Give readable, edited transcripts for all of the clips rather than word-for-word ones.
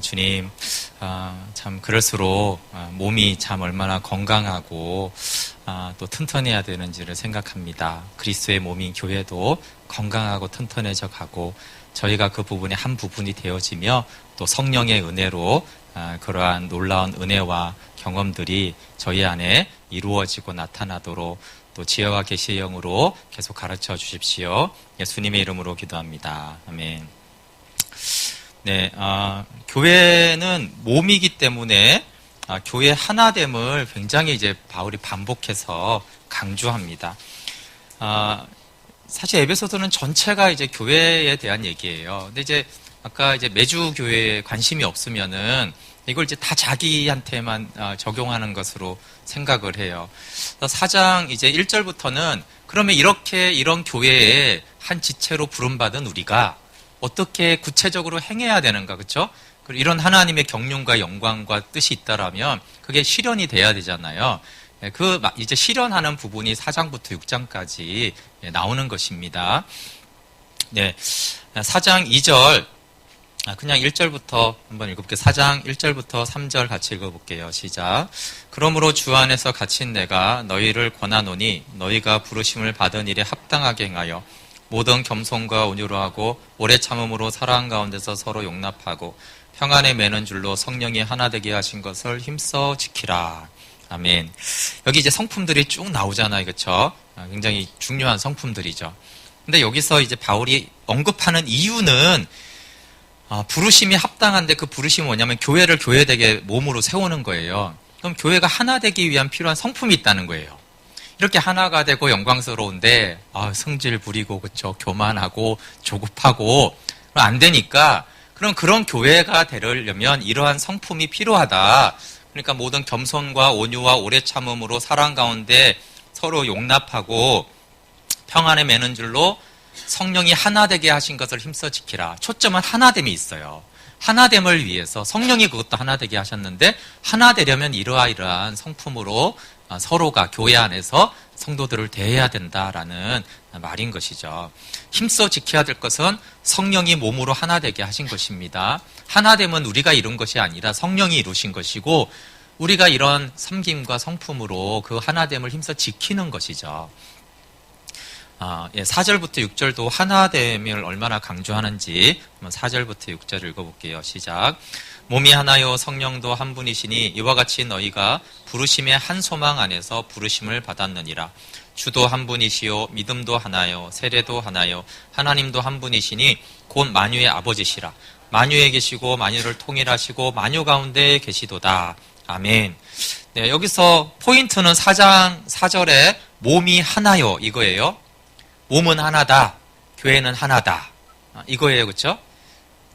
주님, 참 그럴수록 몸이 참 얼마나 건강하고 또 튼튼해야 되는지를 생각합니다. 그리스도의 몸인 교회도 건강하고 튼튼해져 가고 저희가 그 부분의 한 부분이 되어지며 또 성령의 은혜로 그러한 놀라운 은혜와 경험들이 저희 안에 이루어지고 나타나도록 또 지혜와 계시의 영으로 계속 가르쳐 주십시오. 예수님의 이름으로 기도합니다. 아멘. 네, 교회는 몸이기 때문에 교회 하나됨을 굉장히 이제 바울이 반복해서 강조합니다. 사실 에베소서는 전체가 이제 교회에 대한 얘기예요. 근데 이제 아까 이제 매주 교회에 관심이 없으면은 이걸 이제 다 자기한테만 적용하는 것으로 생각을 해요. 4장 이제 1절부터는 그러면 이런 교회의 한 지체로 부름받은 우리가 어떻게 구체적으로 행해야 되는가, 그렇죠? 그리고 이런 하나님의 경륜과 영광과 뜻이 있다라면 그게 실현이 돼야 되잖아요. 이제 실현하는 부분이 4장부터 6장까지 나오는 것입니다. 네, 4장 2절, 그냥 1절부터 한번 읽어볼게요. 4장 1절부터 3절 같이 읽어볼게요. 시작. 그러므로 주 안에서 갇힌 내가 너희를 권하노니 너희가 부르심을 받은 일에 합당하게 행하여 모든 겸손과 온유로 하고 오래 참음으로 사랑 가운데서 서로 용납하고 평안에 매는 줄로 성령이 하나 되게 하신 것을 힘써 지키라. 아멘. 여기 이제 성품들이 쭉 나오잖아요. 그렇죠? 굉장히 중요한 성품들이죠. 근데 여기서 이제 바울이 언급하는 이유는 부르심이 합당한데 그 부르심이 뭐냐면 교회를 교회되게 몸으로 세우는 거예요. 그럼 교회가 하나 되기 위한 필요한 성품이 있다는 거예요. 이렇게 하나가 되고 영광스러운데 성질 부리고 그쵸 교만하고 조급하고 안 되니까 그런 교회가 되려면 이러한 성품이 필요하다. 그러니까 모든 겸손과 온유와 오래 참음으로 사랑 가운데 서로 용납하고 평안에 매는 줄로 성령이 하나 되게 하신 것을 힘써 지키라. 초점은 하나됨이 있어요. 하나됨을 위해서 성령이 그것도 하나 되게 하셨는데 하나 되려면 이러한 성품으로 서로가 교회 안에서 성도들을 대해야 된다라는 말인 것이죠. 힘써 지켜야 될 것은 성령이 몸으로 하나 되게 하신 것입니다. 하나됨은 우리가 이룬 것이 아니라 성령이 이루신 것이고 우리가 이런 섬김과 성품으로 그 하나됨을 힘써 지키는 것이죠. 4절부터 6절도 하나됨을 얼마나 강조하는지 4절부터 6절 읽어볼게요. 시작. 몸이 하나요 성령도 한 분이시니 이와 같이 너희가 부르심의 한 소망 안에서 부르심을 받았느니라. 주도 한 분이시요 믿음도 하나요 세례도 하나요 하나님도 한 분이시니 곧 만유의 아버지시라. 만유에 계시고 만유를 통일하시고 만유 가운데 계시도다. 아멘. 네, 여기서 포인트는 4장 4절에 몸이 하나요 이거예요. 몸은 하나다. 교회는 하나다. 이거예요. 그렇죠?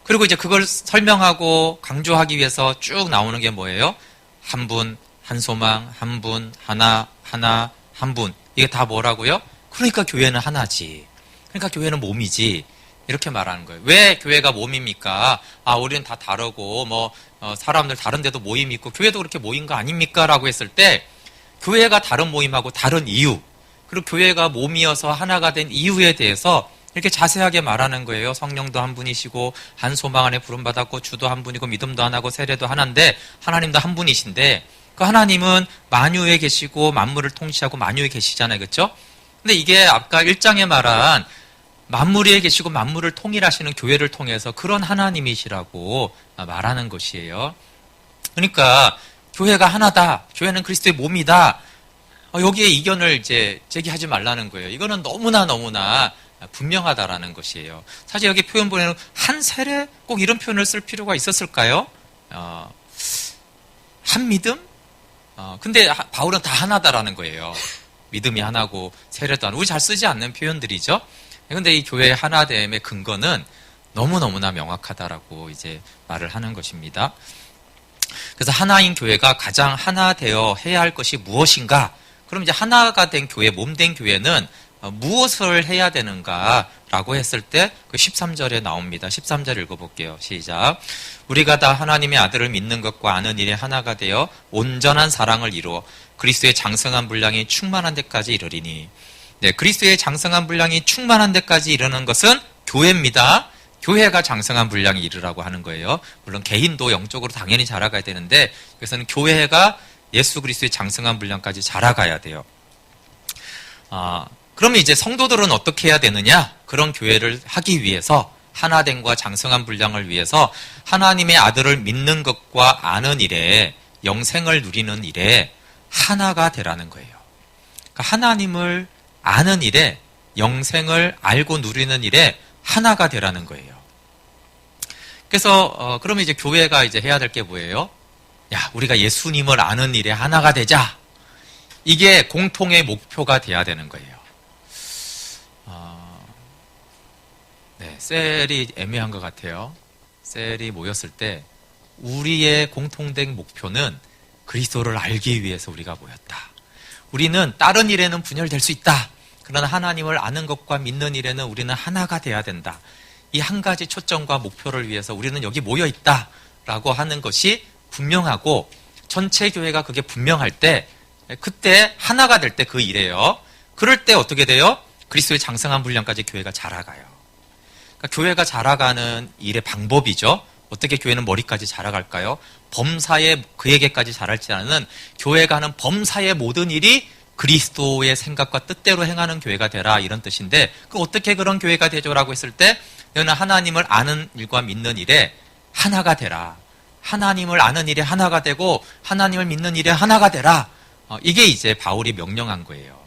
그리고 이제 그걸 설명하고 강조하기 위해서 쭉 나오는 게 뭐예요? 한 분, 한 소망, 한 분, 하나, 한 분. 이게 다 뭐라고요? 그러니까 교회는 하나지. 그러니까 교회는 몸이지. 이렇게 말하는 거예요. 왜 교회가 몸입니까? 우리는 다 다르고 사람들 다른 데도 모임이 있고 교회도 그렇게 모인 거 아닙니까? 라고 했을 때 교회가 다른 모임하고 다른 이유 그리고 교회가 몸이어서 하나가 된 이유에 대해서 이렇게 자세하게 말하는 거예요. 성령도 한 분이시고 한 소망 안에 부름받았고 주도 한 분이고 믿음도 하나고 세례도 하나인데 하나님도 한 분이신데 그 하나님은 만유에 계시고 만물을 통치하고 만유에 계시잖아요. 그렇죠? 근데 이게 아까 1장에 말한 만물 위에 계시고 만물을 통일하시는 교회를 통해서 그런 하나님이시라고 말하는 것이에요. 그러니까 교회가 하나다. 교회는 그리스도의 몸이다. 여기에 이견을 이제 제기하지 말라는 거예요. 이거는 너무나 분명하다라는 것이에요. 사실 여기 표현 보내는 한 세례 꼭 이런 표현을 쓸 필요가 있었을까요? 한 믿음? 근데 바울은 다 하나다라는 거예요. 믿음이 하나고 세례도 하나. 우리 잘 쓰지 않는 표현들이죠. 근데 이 교회의 하나됨의 근거는 너무나 명확하다라고 이제 말을 하는 것입니다. 그래서 하나인 교회가 가장 하나 되어 해야 할 것이 무엇인가? 그럼 이제 하나가 된 교회, 몸된 교회는 무엇을 해야 되는가라고 했을 때 그 13절에 나옵니다. 13절 읽어볼게요. 시작. 우리가 다 하나님의 아들을 믿는 것과 아는 일에 하나가 되어 온전한 사랑을 이루어 그리스도의 장성한 분량이 충만한 데까지 이르리니. 네, 그리스도의 장성한 분량이 충만한 데까지 이르는 것은 교회입니다. 교회가 장성한 분량에 이르라고 하는 거예요. 물론 개인도 영적으로 당연히 자라가야 되는데 그래서는 교회가 예수 그리스도의 장성한 분량까지 자라가야 돼요. 그러면 이제 성도들은 어떻게 해야 되느냐? 그런 교회를 하기 위해서 하나됨과 장성한 분량을 위해서 하나님의 아들을 믿는 것과 아는 일에 영생을 누리는 일에 하나가 되라는 거예요. 그러니까 하나님을 아는 일에 영생을 알고 누리는 일에 하나가 되라는 거예요. 그래서 그러면 이제 교회가 이제 해야 될 게 뭐예요? 야, 우리가 예수님을 아는 일에 하나가 되자. 이게 공통의 목표가 돼야 되는 거예요. 네, 셀이 애매한 것 같아요. 셀이 모였을 때 우리의 공통된 목표는 그리스도를 알기 위해서 우리가 모였다. 우리는 다른 일에는 분열될 수 있다. 그러나 하나님을 아는 것과 믿는 일에는 우리는 하나가 돼야 된다. 이 한 가지 초점과 목표를 위해서 우리는 여기 모여 있다라고 하는 것이 분명하고 전체 교회가 그게 분명할 때 그때 하나가 될 때 그 일이에요. 그럴 때 어떻게 돼요? 그리스도의 장성한 분량까지 교회가 자라가요. 그러니까 교회가 자라가는 일의 방법이죠. 어떻게 교회는 머리까지 자라갈까요? 범사에 그에게까지 자랄지 않은 교회가 하는 범사의 모든 일이 그리스도의 생각과 뜻대로 행하는 교회가 되라 이런 뜻인데 그 어떻게 그런 교회가 되죠라고 했을 때 너는 하나님을 아는 일과 믿는 일에 하나가 되라. 하나님을 아는 일에 하나가 되고 하나님을 믿는 일에 하나가 되라. 이게 이제 바울이 명령한 거예요.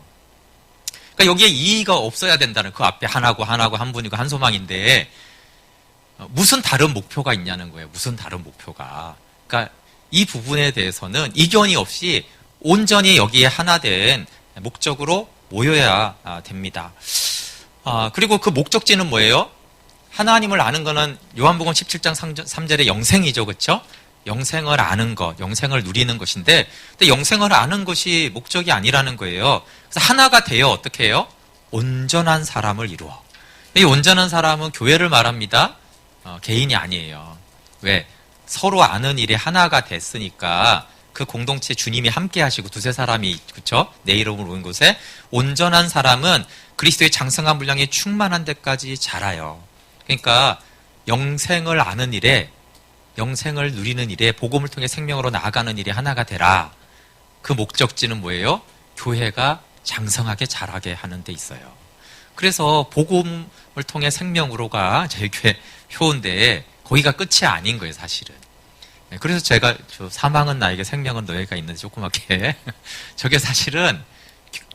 그러니까 여기에 이의가 없어야 된다는 그 앞에 하나고 한 분이고 한 소망인데 무슨 다른 목표가 있냐는 거예요. 무슨 다른 목표가. 그러니까 이 부분에 대해서는 이견이 없이 온전히 여기에 하나 된 목적으로 모여야 됩니다. 그리고 그 목적지는 뭐예요? 하나님을 아는 거는 요한복음 17장 3절의 영생이죠. 그렇죠? 영생을 아는 것, 영생을 누리는 것인데 근데 영생을 아는 것이 목적이 아니라는 거예요. 그래서 하나가 되어 어떻게 해요? 온전한 사람을 이루어. 이 온전한 사람은 교회를 말합니다. 개인이 아니에요. 왜? 서로 아는 일에 하나가 됐으니까 그 공동체 주님이 함께 하시고 두세 사람이 그렇죠? 내 이름으로 온 곳에 온전한 사람은 그리스도의 장성한 분량이 충만한 데까지 자라요. 그러니까 영생을 아는 일에 영생을 누리는 일에 복음을 통해 생명으로 나아가는 일이 하나가 되라. 그 목적지는 뭐예요? 교회가 장성하게 자라게 하는 데 있어요. 그래서 복음을 통해 생명으로가 저희 교회 표어인데 거기가 끝이 아닌 거예요, 사실은. 그래서 제가 사망은 나에게 생명은 너에게 있는데 조그맣게 저게 사실은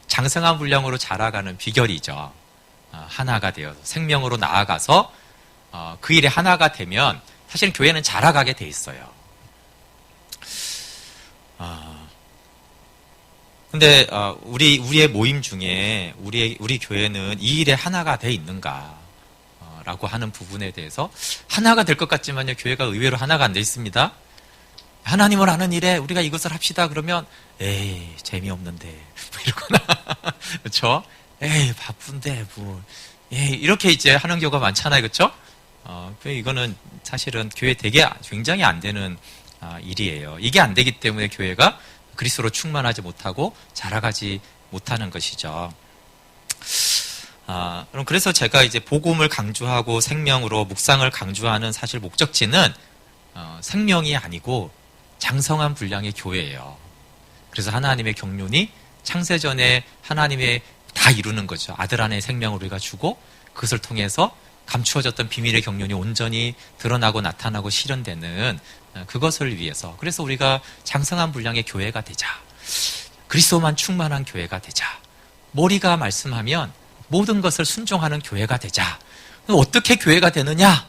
장성한 분량으로 자라가는 비결이죠. 하나가 되어서 생명으로 나아가서 그 일에 하나가 되면 사실 교회는 자라가게 돼 있어요. 근데 우리의 모임 중에 우리 교회는 이 일에 하나가 돼 있는가? 라고 하는 부분에 대해서 하나가 될 것 같지만요, 교회가 의외로 하나가 안 돼 있습니다. 하나님을 아는 일에 우리가 이것을 합시다 그러면 에이 재미없는데 뭐 이러거나 그렇죠? 에이 바쁜데 뭐 에이 이렇게 이제 하는 경우가 많잖아요, 그렇죠? 이거는 사실은 교회 되게 굉장히 안 되는 일이에요. 이게 안 되기 때문에 교회가 그리스도로 충만하지 못하고 자라가지 못하는 것이죠. 그럼 그래서 제가 이제 복음을 강조하고 생명으로 묵상을 강조하는 사실 목적지는 생명이 아니고 장성한 분량의 교회예요. 그래서 하나님의 경륜이 창세전에 하나님의 다 이루는 거죠. 아들 안에 생명을 우리가 주고 그것을 통해서 감추어졌던 비밀의 경륜이 온전히 드러나고 나타나고 실현되는 그것을 위해서 그래서 우리가 장성한 분량의 교회가 되자. 그리스도만 충만한 교회가 되자. 머리가 말씀하면 모든 것을 순종하는 교회가 되자. 어떻게 교회가 되느냐?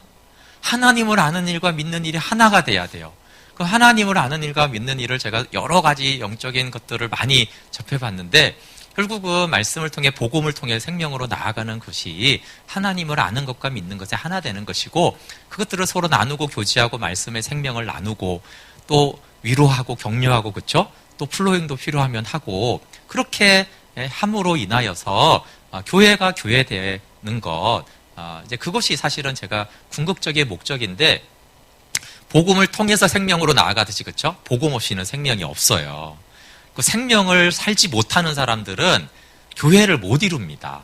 하나님을 아는 일과 믿는 일이 하나가 돼야 돼요. 그 하나님을 아는 일과 믿는 일을 제가 여러 가지 영적인 것들을 많이 접해봤는데 결국은 말씀을 통해 복음을 통해 생명으로 나아가는 것이 하나님을 아는 것과 믿는 것에 하나 되는 것이고 그것들을 서로 나누고 교제하고 말씀의 생명을 나누고 또 위로하고 격려하고 그렇죠? 또 플로잉도 필요하면 하고 그렇게 함으로 인하여서 교회가 교회되는 것 이제 그것이 사실은 제가 궁극적인 목적인데 복음을 통해서 생명으로 나아가듯이 그렇죠? 복음 없이는 생명이 없어요. 그 생명을 살지 못하는 사람들은 교회를 못 이룹니다.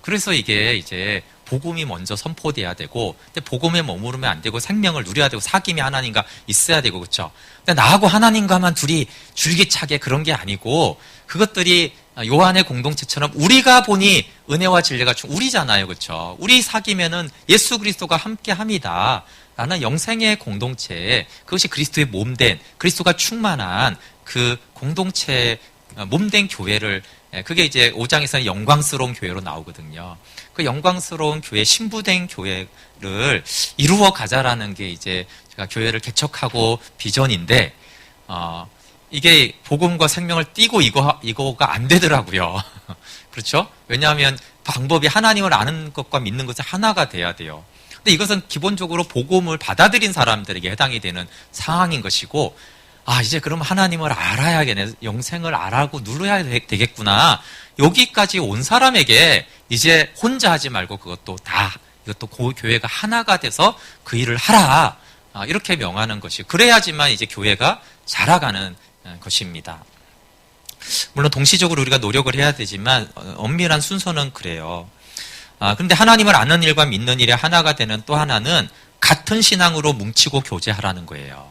그래서 이게 이제 복음이 먼저 선포돼야 되고, 근데 복음에 머무르면 안 되고 생명을 누려야 되고 사귐이 하나님과 있어야 되고, 그렇죠? 근데 나하고 하나님과만 둘이 줄기차게 그런 게 아니고, 그것들이 요한의 공동체처럼 우리가 보니 은혜와 진리가 우리잖아요, 그렇죠? 우리 사귀면은 예수 그리스도가 함께합니다. 라는 영생의 공동체, 그것이 그리스도의 몸된, 그리스도가 충만한 그 공동체, 몸된 교회를, 그게 이제 5장에서는 영광스러운 교회로 나오거든요. 그 영광스러운 교회, 신부된 교회를 이루어 가자라는 게 이제 제가 교회를 개척하고 비전인데, 이게 복음과 생명을 띠고 이거가 안 되더라고요. 그렇죠? 왜냐하면 방법이 하나님을 아는 것과 믿는 것은 하나가 돼야 돼요. 근데 이것은 기본적으로 복음을 받아들인 사람들에게 해당이 되는 상황인 것이고, 이제 그럼 하나님을 알아야겠네. 영생을 알고 눌러야 되겠구나. 여기까지 온 사람에게 이제 혼자 하지 말고 이것도 교회가 하나가 돼서 그 일을 하라. 이렇게 명하는 것이, 그래야지만 이제 교회가 자라가는 것입니다. 물론 동시적으로 우리가 노력을 해야 되지만 엄밀한 순서는 그래요. 그런데 하나님을 아는 일과 믿는 일에 하나가 되는 또 하나는 같은 신앙으로 뭉치고 교제하라는 거예요.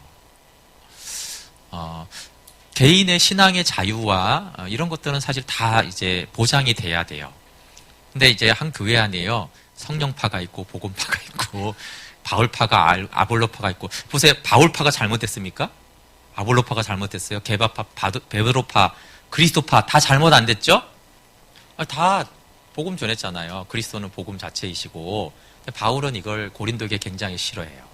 개인의 신앙의 자유와 이런 것들은 사실 다 이제 보장이 돼야 돼요. 근데 이제 한 교회 안에요, 성령파가 있고 복음파가 있고 바울파가 아볼로파가 있고, 보세요, 바울파가 잘못됐습니까? 아볼로파가 잘못됐어요? 게바파, 베드로파, 그리스도파 다 잘못 안 됐죠? 다 복음 전했잖아요. 그리스도는 복음 자체이시고. 바울은 이걸 고린도에게 굉장히 싫어해요.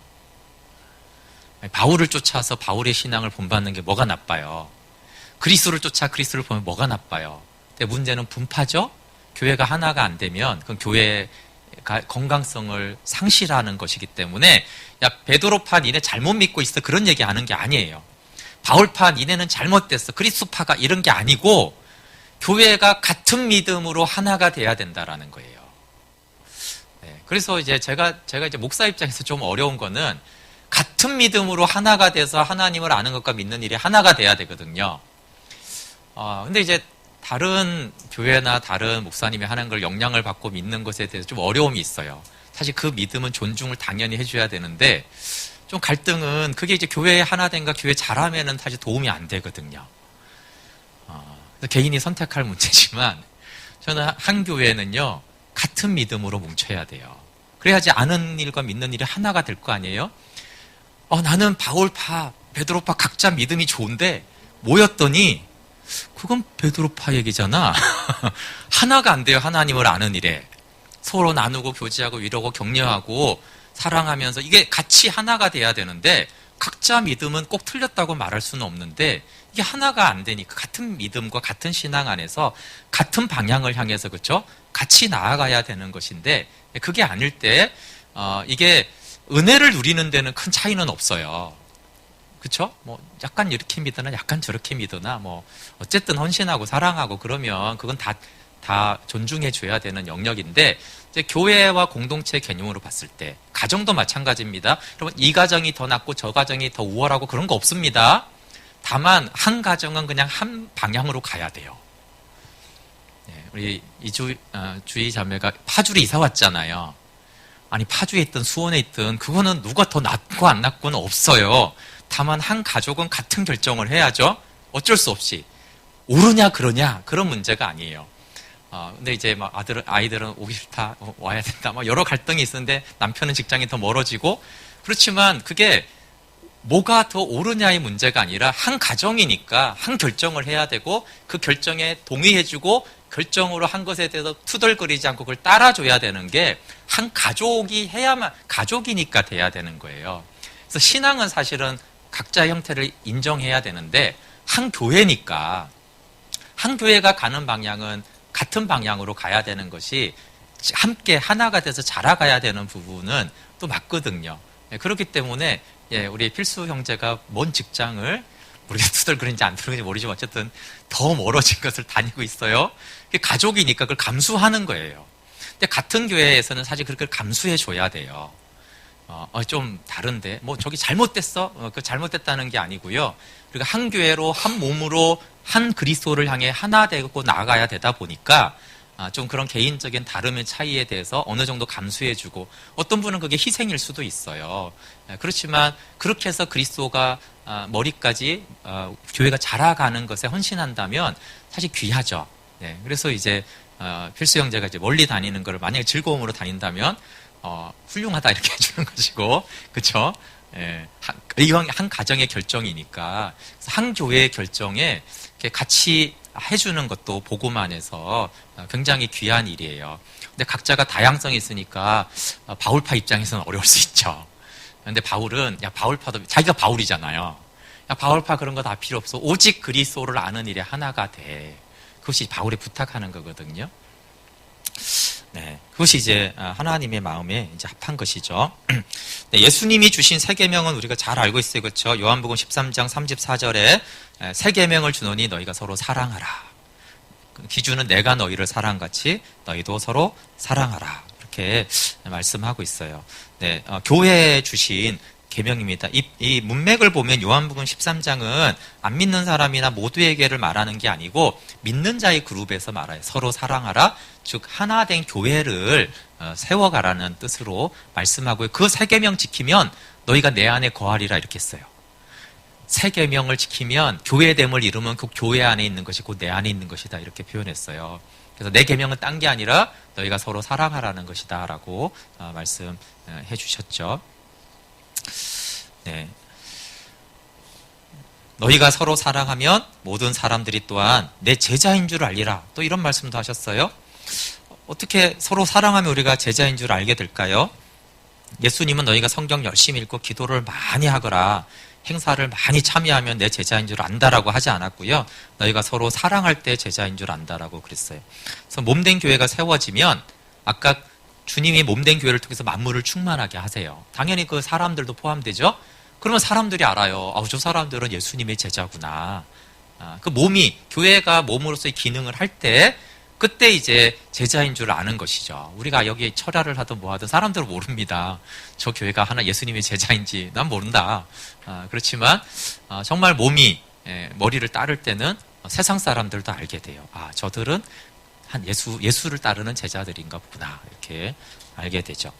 바울을 쫓아서 바울의 신앙을 본받는 게 뭐가 나빠요? 그리스도를 쫓아 그리스도를 보면 뭐가 나빠요? 근데 문제는 분파죠? 교회가 하나가 안 되면 그건 교회의 건강성을 상실하는 것이기 때문에, 야, 베드로파 니네 잘못 믿고 있어, 그런 얘기 하는 게 아니에요. 바울파 니네는 잘못됐어, 그리스도파가, 이런 게 아니고 교회가 같은 믿음으로 하나가 돼야 된다라는 거예요. 네, 그래서 이제 제가 이제 목사 입장에서 좀 어려운 거는 같은 믿음으로 하나가 돼서 하나님을 아는 것과 믿는 일이 하나가 돼야 되거든요. 근데 이제 다른 교회나 다른 목사님이 하는 걸 영향을 받고 믿는 것에 대해서 좀 어려움이 있어요. 사실 그 믿음은 존중을 당연히 해줘야 되는데, 좀 갈등은, 그게 이제 교회에 하나 된가 교회 잘하면은 사실 도움이 안 되거든요. 개인이 선택할 문제지만, 저는 한 교회는요, 같은 믿음으로 뭉쳐야 돼요. 그래야지 아는 일과 믿는 일이 하나가 될 거 아니에요? 나는 바울파, 베드로파 각자 믿음이 좋은데 모였더니 그건 베드로파 얘기잖아. 하나가 안 돼요. 하나님을 아는 일에 서로 나누고 교제하고 위로하고 격려하고 사랑하면서 이게 같이 하나가 돼야 되는데, 각자 믿음은 꼭 틀렸다고 말할 수는 없는데 이게 하나가 안 되니까 같은 믿음과 같은 신앙 안에서 같은 방향을 향해서, 그렇죠? 같이 나아가야 되는 것인데, 그게 아닐 때 이게 은혜를 누리는 데는 큰 차이는 없어요. 그렇죠? 뭐 약간 이렇게 믿으나 약간 저렇게 믿으나 뭐 어쨌든 헌신하고 사랑하고 그러면 그건 다 존중해 줘야 되는 영역인데, 이제 교회와 공동체 개념으로 봤을 때 가정도 마찬가지입니다. 여러분, 이 가정이 더 낫고 저 가정이 더 우월하고 그런 거 없습니다. 다만 한 가정은 그냥 한 방향으로 가야 돼요. 네, 우리 주희 자매가 파주로 이사 왔잖아요. 아니, 파주에 있든 수원에 있든 그거는 누가 더 낫고 안 낫고는 없어요. 다만 한 가족은 같은 결정을 해야죠. 어쩔 수 없이. 옳으냐 그러냐 그런 문제가 아니에요. 근데 이제 막 아이들은 오기 싫다, 와야 된다, 막 여러 갈등이 있었는데 남편은 직장이 더 멀어지고, 그렇지만 그게 뭐가 더 옳으냐의 문제가 아니라 한 가정이니까 한 결정을 해야 되고, 그 결정에 동의해주고 결정으로 한 것에 대해서 투덜거리지 않고 그걸 따라줘야 되는 게 한 가족이 해야만, 가족이니까 돼야 되는 거예요. 그래서 신앙은 사실은 각자의 형태를 인정해야 되는데, 한 교회니까 한 교회가 가는 방향은 같은 방향으로 가야 되는 것이, 함께 하나가 돼서 자라가야 되는 부분은 또 맞거든요. 그렇기 때문에 우리 필수 형제가 먼 직장을, 우리가 투덜거리는지 안 투덜거리는지 모르지만 어쨌든 더 멀어진 것을 다니고 있어요. 가족이니까 그걸 감수하는 거예요. 근데 같은 교회에서는 사실 그렇게 감수해 줘야 돼요. 좀 다른데 뭐 저기 잘못됐어? 그 잘못됐다는 게 아니고요. 그러니까 한 교회로 한 몸으로 한 그리스도를 향해 하나 되고 나아가야 되다 보니까 좀 그런 개인적인 다름의 차이에 대해서 어느 정도 감수해주고 어떤 분은 그게 희생일 수도 있어요. 그렇지만 그렇게 해서 그리스도가 머리까지 교회가 자라가는 것에 헌신한다면 사실 귀하죠. 네, 그래서 이제 필수 형제가 이제 멀리 다니는 걸 만약에 즐거움으로 다닌다면 훌륭하다 이렇게 해주는 것이고, 그렇죠? 예, 이왕 한 가정의 결정이니까 한 교회의 결정에 이렇게 같이 해주는 것도 복음 안에서 굉장히 귀한 일이에요. 근데 각자가 다양성이 있으니까 바울파 입장에서는 어려울 수 있죠. 근데 바울은 야 바울파도 자기가 바울이잖아요. 야 바울파 그런 거 다 필요 없어. 오직 그리스도를 아는 일에 하나가 돼. 그것이 바울이 부탁하는 거거든요. 네, 그것이 이제 하나님의 마음에 이제 합한 것이죠. 네, 예수님이 주신 세 계명은 우리가 잘 알고 있어요, 그렇죠? 요한복음 13장 34절에 세 계명을 주노니 너희가 서로 사랑하라. 기준은 내가 너희를 사랑같이 너희도 서로 사랑하라. 이렇게 말씀하고 있어요. 네, 교회에 주신 계명입니다. 이 문맥을 보면 요한복음 13장은 안 믿는 사람이나 모두에게를 말하는 게 아니고 믿는 자의 그룹에서 말해요. 서로 사랑하라. 즉 하나 된 교회를 세워가라는 뜻으로 말씀하고요. 그 세 계명 지키면 너희가 내 안에 거하리라 이렇게 했어요. 세 계명을 지키면 교회됨을 이루면 그 교회 안에 있는 것이 곧 내 안에 있는 것이다 이렇게 표현했어요. 그래서 내 계명은 딴 게 아니라 너희가 서로 사랑하라는 것이다 라고 말씀해 주셨죠. 네. 너희가 서로 사랑하면 모든 사람들이 또한 내 제자인 줄 알리라. 또 이런 말씀도 하셨어요. 어떻게 서로 사랑하면 우리가 제자인 줄 알게 될까요? 예수님은 너희가 성경 열심히 읽고 기도를 많이 하거라, 행사를 많이 참여하면 내 제자인 줄 안다라고 하지 않았고요. 너희가 서로 사랑할 때 제자인 줄 안다라고 그랬어요. 그래서 몸된 교회가 세워지면 아까 주님이 몸된 교회를 통해서 만물을 충만하게 하세요. 당연히 그 사람들도 포함되죠. 그러면 사람들이 알아요. 저 사람들은 예수님의 제자구나. 그 몸이 교회가 몸으로서의 기능을 할 때 그때 이제 제자인 줄 아는 것이죠. 우리가 여기 철야를 하든 뭐 하든 사람들은 모릅니다. 저 교회가 하나 예수님의 제자인지 난 모른다. 그렇지만 정말 몸이 머리를 따를 때는 세상 사람들도 알게 돼요. 저들은 한 예수를 따르는 제자들인가 보구나 이렇게 알게 되죠.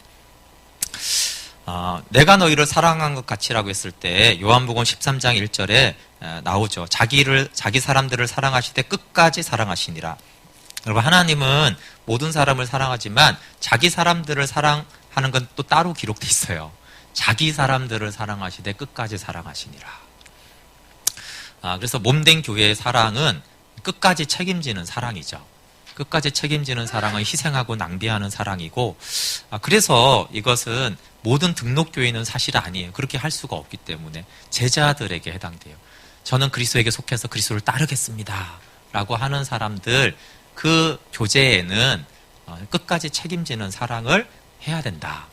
내가 너희를 사랑한 것 같이라고 했을 때 요한복음 13장 1절에 나오죠. 자기 사람들을 사랑하실 때 끝까지 사랑하시니라. 여러분, 하나님은 모든 사람을 사랑하지만 자기 사람들을 사랑하는 건 또 따로 기록돼 있어요. 자기 사람들을 사랑하시되 끝까지 사랑하시니라. 그래서 몸된 교회의 사랑은 끝까지 책임지는 사랑이죠. 끝까지 책임지는 사랑은 희생하고 낭비하는 사랑이고, 그래서 이것은 모든 등록교회는 사실 아니에요. 그렇게 할 수가 없기 때문에 제자들에게 해당돼요. 저는 그리스도에게 속해서 그리스도를 따르겠습니다 라고 하는 사람들, 그 교제에는 끝까지 책임지는 사랑을 해야 된다.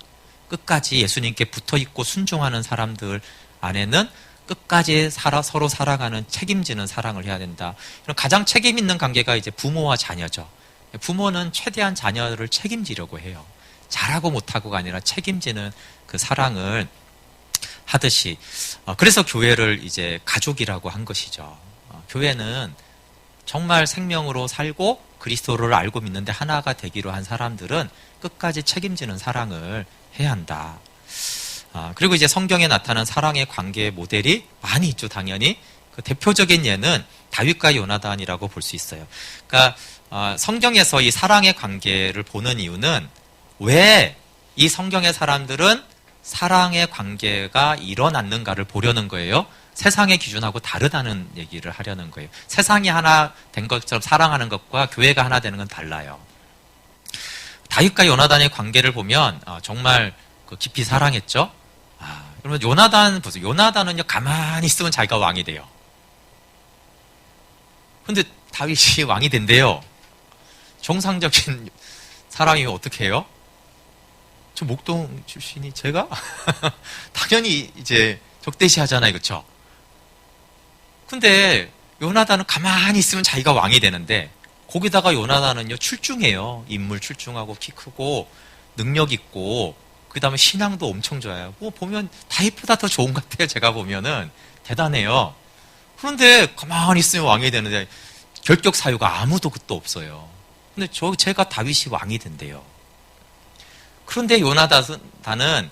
끝까지 예수님께 붙어있고 순종하는 사람들 안에는 끝까지 서로 사랑하는 책임지는 사랑을 해야 된다. 가장 책임 있는 관계가 이제 부모와 자녀죠. 부모는 최대한 자녀를 책임지려고 해요. 잘하고 못하고가 아니라 책임지는 그 사랑을 하듯이. 그래서 교회를 이제 가족이라고 한 것이죠. 교회는 정말 생명으로 살고 그리스도를 알고 믿는데 하나가 되기로 한 사람들은 끝까지 책임지는 사랑을 해야 한다. 그리고 이제 성경에 나타난 사랑의 관계의 모델이 많이 있죠, 당연히. 그 대표적인 예는 다윗과 요나단이라고 볼 수 있어요. 그러니까 성경에서 이 사랑의 관계를 보는 이유는 왜 이 성경의 사람들은 사랑의 관계가 일어났는가를 보려는 거예요. 세상의 기준하고 다르다는 얘기를 하려는 거예요. 세상이 하나 된 것처럼 사랑하는 것과 교회가 하나 되는 건 달라요. 다윗과 요나단의 관계를 보면 정말 깊이 사랑했죠. 그러면 요나단 보세요. 요나단은요 가만히 있으면 자기가 왕이 돼요. 근데 다윗이 왕이 된대요. 정상적인 사람이면 어떻게 해요? 저 목동 출신이 제가 당연히 이제 적대시하잖아요, 그렇죠? 근데 요나단은 가만히 있으면 자기가 왕이 되는데 거기다가 요나단은요 출중해요. 인물 출중하고 키 크고 능력 있고 그 다음에 신앙도 엄청 좋아요. 뭐 보면 다윗보다 더 좋은 것 같아요. 제가 보면은 대단해요. 그런데 가만히 있으면 왕이 되는데 결격 사유가 아무도 그것도 없어요. 근데 제가 다윗이 왕이 된대요. 그런데 요나단은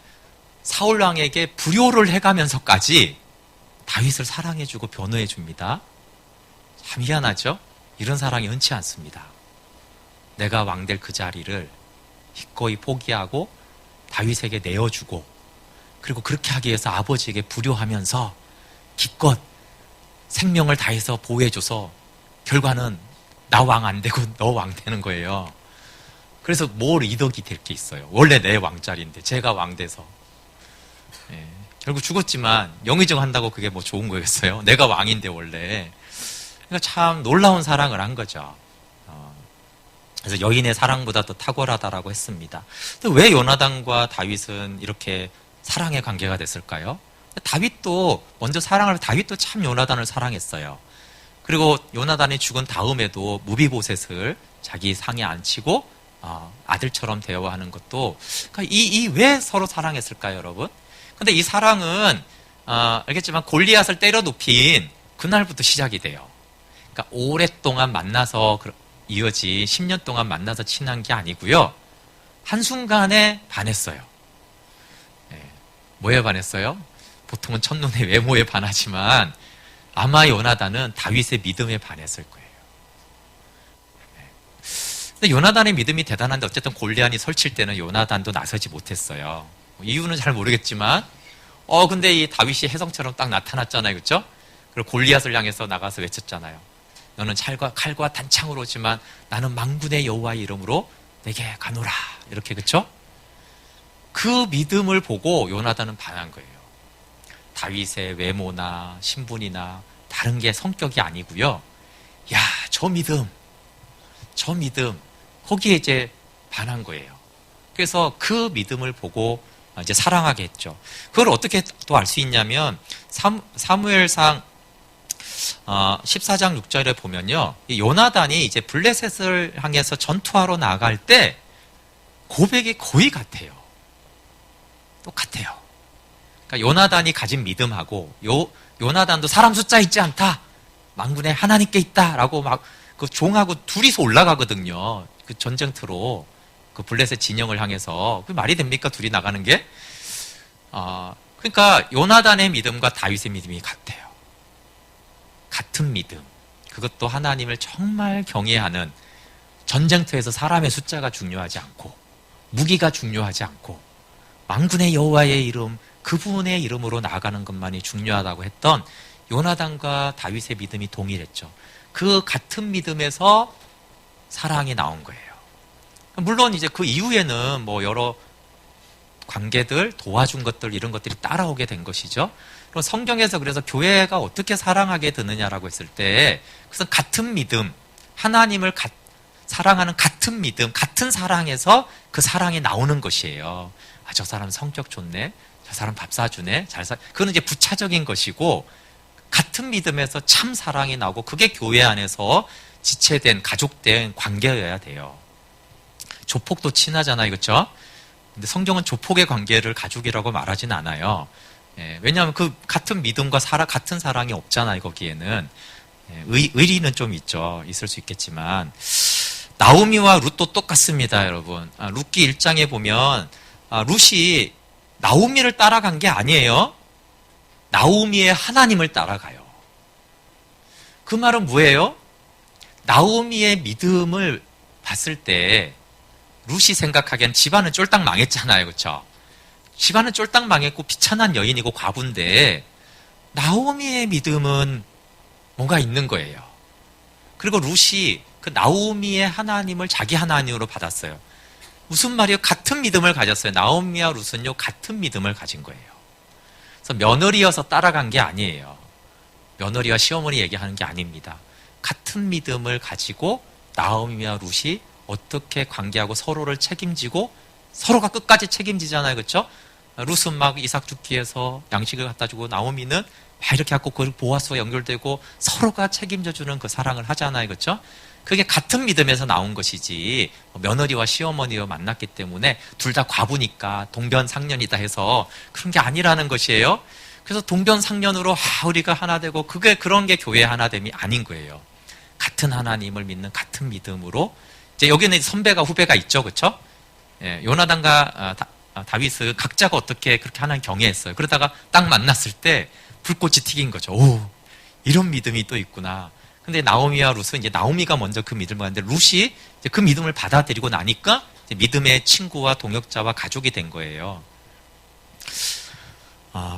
사울 왕에게 불효를 해가면서까지 다윗을 사랑해주고 변호해줍니다. 참 희한하죠? 이런 사랑이 흔치 않습니다. 내가 왕 될 그 자리를 기꺼이 포기하고 다윗에게 내어주고, 그리고 그렇게 하기 위해서 아버지에게 불효하면서 기껏 생명을 다해서 보호해줘서 결과는 나 왕 안 되고 너 왕 되는 거예요. 그래서 뭘 이덕이 될 게 있어요. 원래 내 왕자리인데 제가 왕 돼서. 예, 결국 죽었지만 영의정 한다고 그게 뭐 좋은 거겠어요? 내가 왕인데 원래. 그러니까 참 놀라운 사랑을 한 거죠. 그래서 여인의 사랑보다 더 탁월하다라고 했습니다. 왜 요나단과 다윗은 이렇게 사랑의 관계가 됐을까요? 다윗도 먼저 다윗도 참 요나단을 사랑했어요. 그리고 요나단이 죽은 다음에도 무비보셋을 자기 상에 앉히고 아들처럼 대화하는 것도, 그러니까 왜 서로 사랑했을까요, 여러분? 근데 이 사랑은 알겠지만 골리앗을 때려 눕힌 그날부터 시작이 돼요. 그러니까 오랫동안 만나서 이어지 10년 동안 만나서 친한 게 아니고요. 한순간에 반했어요. 네. 뭐에 반했어요? 보통은 첫눈에 외모에 반하지만 아마 요나단은 다윗의 믿음에 반했을 거예요. 네. 근데 요나단의 믿음이 대단한데 어쨌든 골리앗이 설칠 때는 요나단도 나서지 못했어요. 이유는 잘 모르겠지만 근데 이 다윗이 혜성처럼 딱 나타났잖아요. 그렇죠? 그리고 골리앗을 향해서 나가서 외쳤잖아요. 너는 칼과 단창으로 오지만 나는 만군의 여호와의 이름으로 내게 가노라. 이렇게, 그렇죠? 그 믿음을 보고 요나단은 반한 거예요. 다윗의 외모나 신분이나 다른 게 성격이 아니고요. 야, 저 믿음 거기에 이제 반한 거예요. 그래서 그 믿음을 보고 이제 사랑하게 했죠. 그걸 어떻게 또 알 수 있냐면 사무엘상 14장 6절에 보면요, 이 요나단이 이제 블레셋을 향해서 전투하러 나갈 때 고백이 거의 같아요. 똑같아요. 그러니까 요나단이 가진 믿음하고 요나단도 사람 숫자 있지 않다, 만군의 하나님께 있다라고 막 그 종하고 둘이서 올라가거든요. 그 전쟁터로 그 블레셋 진영을 향해서. 그 말이 됩니까? 둘이 나가는 게? 그러니까 요나단의 믿음과 다윗의 믿음이 같아요. 같은 믿음. 그것도 하나님을 정말 경외하는, 전쟁터에서 사람의 숫자가 중요하지 않고 무기가 중요하지 않고 만군의 여호와의 이름, 그분의 이름으로 나아가는 것만이 중요하다고 했던 요나단과 다윗의 믿음이 동일했죠. 그 같은 믿음에서 사랑이 나온 거예요. 물론 이제 그 이후에는 뭐 여러 관계들, 도와준 것들, 이런 것들이 따라오게 된 것이죠. 그럼 성경에서 그래서 교회가 어떻게 사랑하게 되느냐라고 했을 때, 그것은 같은 믿음, 하나님을 사랑하는 같은 믿음, 같은 사랑에서 그 사랑이 나오는 것이에요. 저 사람 성격 좋네, 저 사람 밥 사주네, 그거는 이제 부차적인 것이고, 같은 믿음에서 참 사랑이 나오고, 그게 교회 안에서 지체된, 가족된 관계여야 돼요. 조폭도 친하잖아요, 그렇죠? 근데 성경은 조폭의 관계를 가족이라고 말하지는 않아요. 왜냐하면 그 같은 믿음과 같은 사랑이 없잖아요, 거기에는. 의리는 좀 있을 수 있겠지만. 나오미와 룻도 똑같습니다, 여러분. 룻기 1장에 보면 룻이 나오미를 따라간 게 아니에요. 나오미의 하나님을 따라가요. 그 말은 뭐예요? 나오미의 믿음을 봤을 때 룻이 생각하기엔 집안은 쫄딱 망했잖아요, 그렇죠? 집안은 쫄딱 망했고 비천한 여인이고 과부인데 나오미의 믿음은 뭔가 있는 거예요. 그리고 룻이 그 나오미의 하나님을 자기 하나님으로 받았어요. 무슨 말이에요? 같은 믿음을 가졌어요. 나오미와 룻은요, 같은 믿음을 가진 거예요. 그래서 며느리여서 따라간 게 아니에요. 며느리와 시어머니 얘기하는 게 아닙니다. 같은 믿음을 가지고 나오미와 룻이 어떻게 관계하고 서로를 책임지고, 서로가 끝까지 책임지잖아요, 그렇죠? 룻은 막 이삭 죽기 위해서 양식을 갖다 주고, 나오미는 막 이렇게 갖고 그 보아스와 연결되고 서로가 책임져주는 그 사랑을 하잖아요, 그렇죠? 그게 같은 믿음에서 나온 것이지, 며느리와 시어머니와 만났기 때문에 둘 다 과부니까 동변상련이다 해서 그런 게 아니라는 것이에요. 그래서 동변상련으로 우리가 하나 되고, 그런 게 교회의 하나됨이 아닌 거예요. 같은 하나님을 믿는 같은 믿음으로 이제 여기는 선배가 후배가 있죠, 그렇죠? 예, 요나단과 다윗은 각자가 어떻게 그렇게 하나님 경외했어요. 그러다가 딱 만났을 때 불꽃이 튀긴 거죠. 오, 이런 믿음이 또 있구나. 근데 나오미와 룻은 이제 나오미가 먼저 그 믿음을 받는데 룻이 이제 그 믿음을 받아들이고 나니까 이제 믿음의 친구와 동역자와 가족이 된 거예요.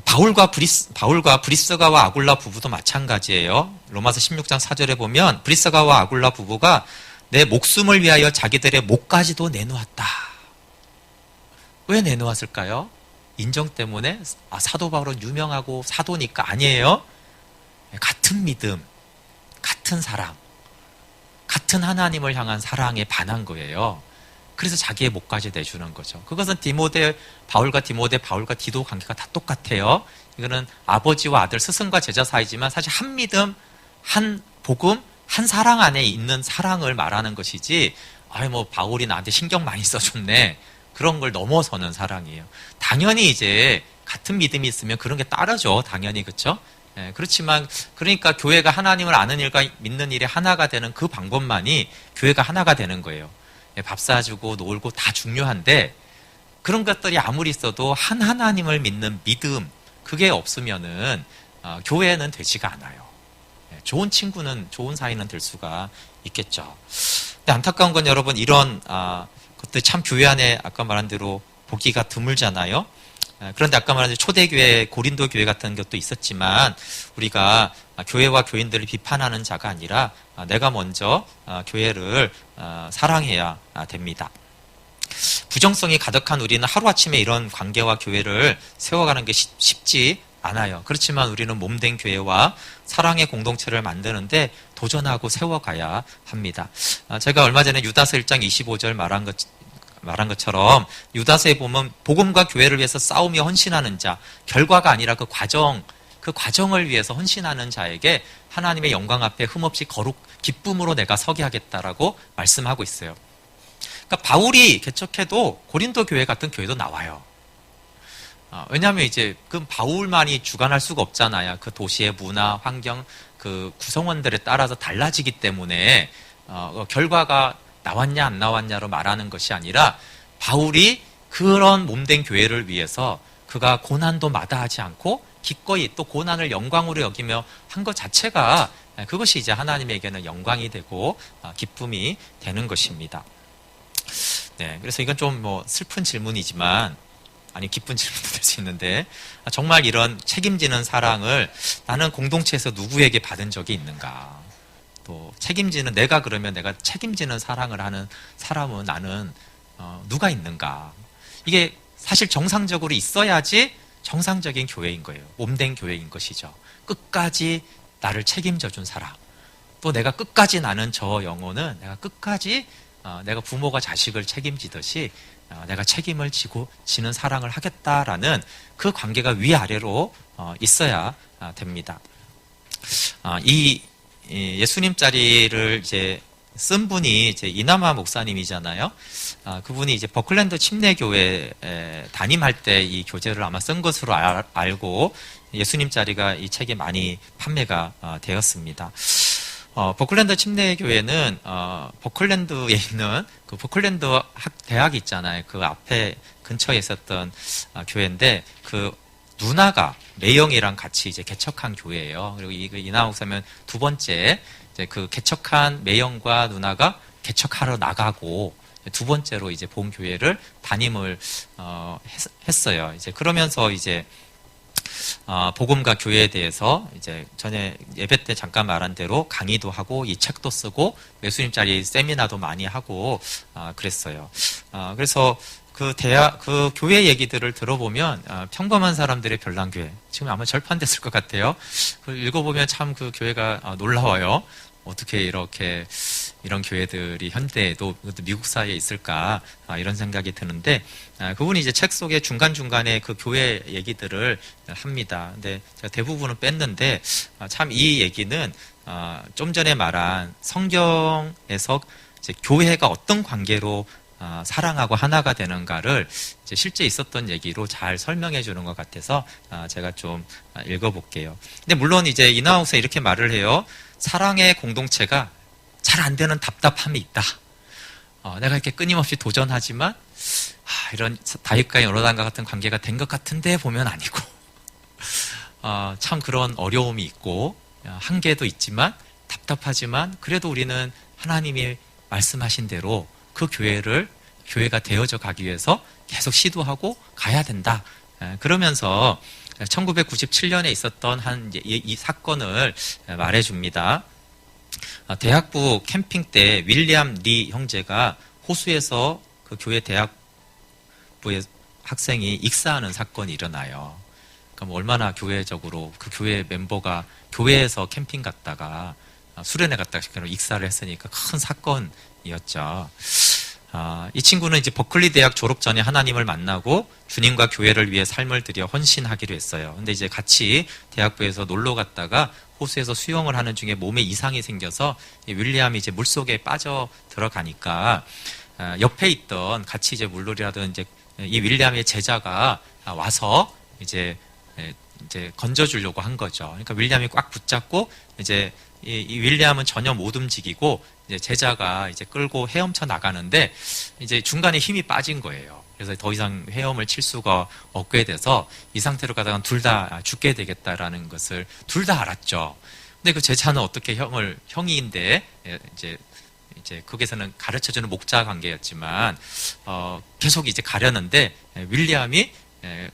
바울과 브리스가와 아굴라 부부도 마찬가지예요. 로마서 16장 4절에 보면 브리스가와 아굴라 부부가 내 목숨을 위하여 자기들의 목까지도 내놓았다. 왜 내놓았을까요? 인정 때문에? 사도 바울은 유명하고 사도니까 아니에요. 같은 믿음, 같은 사랑, 같은 하나님을 향한 사랑에 반한 거예요. 그래서 자기의 목까지 내주는 거죠. 그것은 바울과 디도 관계가 다 똑같아요. 이거는 아버지와 아들, 스승과 제자 사이지만 사실 한 믿음, 한 복음, 한 사랑 안에 있는 사랑을 말하는 것이지, 바울이 나한테 신경 많이 써줬네. 그런 걸 넘어서는 사랑이에요. 당연히 이제 같은 믿음이 있으면 그런 게 따르죠. 당연히, 그렇죠? 예, 그렇지만 그러니까 교회가 하나님을 아는 일과 믿는 일이 하나가 되는 그 방법만이 교회가 하나가 되는 거예요. 예, 밥 사주고 놀고 다 중요한데 그런 것들이 아무리 있어도 한 하나님을 믿는 믿음 그게 없으면은 교회는 되지가 않아요. 예, 좋은 친구는 좋은 사이는 될 수가 있겠죠. 근데 안타까운 건 여러분 이런 것들 참 교회 안에 아까 말한 대로 보기가 드물잖아요. 그런데 아까 말한 초대교회, 고린도 교회 같은 것도 있었지만 우리가 교회와 교인들을 비판하는 자가 아니라 내가 먼저 교회를 사랑해야 됩니다. 부정성이 가득한 우리는 하루아침에 이런 관계와 교회를 세워가는 게 쉽지 않아요. 그렇지만 우리는 몸된 교회와 사랑의 공동체를 만드는데 도전하고 세워가야 합니다. 제가 얼마 전에 유다서 1장 25절 말한 것처럼 유다서에 보면 복음과 교회를 위해서 싸우며 헌신하는 자, 결과가 아니라 그 과정을 위해서 헌신하는 자에게 하나님의 영광 앞에 흠없이 기쁨으로 내가 서게 하겠다라고 말씀하고 있어요. 그러니까 바울이 개척해도 고린도 교회 같은 교회도 나와요. 왜냐하면 이제 그 바울만이 주관할 수가 없잖아요. 그 도시의 문화, 환경, 그 구성원들에 따라서 달라지기 때문에 결과가 나왔냐 안 나왔냐로 말하는 것이 아니라 바울이 그런 몸된 교회를 위해서 그가 고난도 마다하지 않고 기꺼이 또 고난을 영광으로 여기며 한 것 자체가 그것이 이제 하나님에게는 영광이 되고 기쁨이 되는 것입니다. 네, 그래서 이건 좀 슬픈 질문이지만 기쁜 질문도 될 수 있는데 정말 이런 책임지는 사랑을 나는 공동체에서 누구에게 받은 적이 있는가? 또 그러면 내가 책임지는 사랑을 하는 사람은 나는 누가 있는가? 이게 사실 정상적으로 있어야지 정상적인 교회인 거예요. 몸된 교회인 것이죠. 끝까지 나를 책임져 준 사람. 또 내가 끝까지 나는 저 영혼은 내가 끝까지 내가 부모가 자식을 책임지듯이 내가 책임을 지는 사랑을 하겠다라는 그 관계가 위아래로 있어야 됩니다. 이 예수님 자리를 이제 쓴 분이 이제 이나마 목사님이잖아요. 그분이 이제 버클랜드 침례교회 담임할 때 이 교재를 아마 쓴 것으로 알고 예수님 자리가 이 책에 많이 판매가 되었습니다. 버클랜드 침례교회는 버클랜드에 있는 그 버클랜드 대학이 있잖아요. 그 앞에 근처에 있었던 교회인데 그 누나가 매형이랑 같이 이제 개척한 교회예요. 그리고 이나마 목사면 두 번째 이제 그 개척한 매형과 누나가 개척하러 나가고 두 번째로 이제 본 교회를 담임을 했어요. 이제 그러면서 이제 복음과 교회에 대해서 이제 전에 예배 때 잠깐 말한 대로 강의도 하고 이 책도 쓰고 예수님 자리 세미나도 많이 하고 그랬어요. 그래서 그 교회 얘기들을 들어보면 평범한 사람들의 별난교회 지금 아마 절판됐을 것 같아요. 그걸 읽어보면 참 그 교회가 놀라워요. 어떻게 이런 교회들이 현대에도 미국 사회에 있을까 이런 생각이 드는데 그분이 이제 책 속에 중간중간에 그 교회 얘기들을 합니다. 근데 제가 대부분은 뺐는데 참 이 얘기는 좀 전에 말한 성경에서 이제 교회가 어떤 관계로 사랑하고 하나가 되는가를 이제 실제 있었던 얘기로 잘 설명해 주는 것 같아서 제가 좀 읽어볼게요. 근데 물론 이제 이나우스가 이렇게 말을 해요. 사랑의 공동체가 잘 안 되는 답답함이 있다. 내가 이렇게 끊임없이 도전하지만 이런 다윗과 요나단과 같은 관계가 된 것 같은데 보면 아니고 참 그런 어려움이 있고 한계도 있지만 답답하지만 그래도 우리는 하나님이 말씀하신 대로 그 교회가 되어져 가기 위해서 계속 시도하고 가야 된다. 그러면서 1997년에 있었던 이 사건을 말해줍니다. 대학부 캠핑 때 윌리엄 리 형제가 호수에서 그 교회 대학부의 학생이 익사하는 사건이 일어나요. 그러니까 뭐 얼마나 교회적으로 그 교회 멤버가 교회에서 캠핑 갔다가 수련회 갔다가 익사를 했으니까 큰 사건이었죠. 이 친구는 이제 버클리 대학 졸업 전에 하나님을 만나고 주님과 교회를 위해 삶을 들여 헌신하기로 했어요. 근데 이제 같이 대학부에서 놀러 갔다가 호수에서 수영을 하는 중에 몸에 이상이 생겨서 윌리엄이 이제 물속에 빠져 들어가니까 옆에 있던 같이 이제 물놀이 하던 이제 이 윌리엄의 제자가 와서 이제 건져주려고 한 거죠. 그러니까 윌리엄이 꽉 붙잡고 이제 이 윌리엄은 전혀 못 움직이고 이제 제자가 이제 끌고 헤엄쳐 나가는데 이제 중간에 힘이 빠진 거예요. 그래서 더 이상 헤엄을 칠 수가 없게 돼서 이 상태로 가다가 둘 다 죽게 되겠다라는 것을 둘 다 알았죠. 근데 그 제자는 어떻게 형이인데 이제 거기서는 가르쳐주는 목자 관계였지만 계속 이제 가려는데 윌리엄이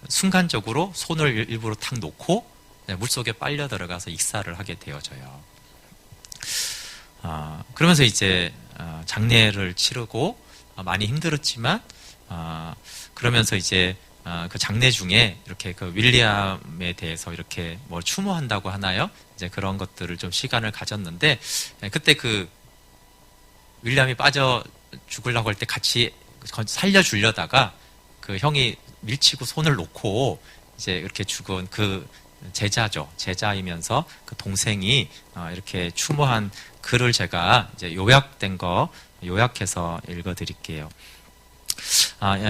순간적으로 손을 일부러 탁 놓고 물속에 빨려 들어가서 익사를 하게 되어져요. 그러면서 이제 장례를 치르고 많이 힘들었지만 그러면서 이제 그 장례 중에 이렇게 그 윌리엄에 대해서 이렇게 뭐 추모한다고 하나요? 이제 그런 것들을 좀 시간을 가졌는데 그때 그 윌리엄이 빠져 죽으려고 할 때 같이 살려주려다가 그 형이 밀치고 손을 놓고 이제 이렇게 죽은 그 제자이면서 그 동생이 이렇게 추모한 글을 제가 이제 요약해서 읽어드릴게요.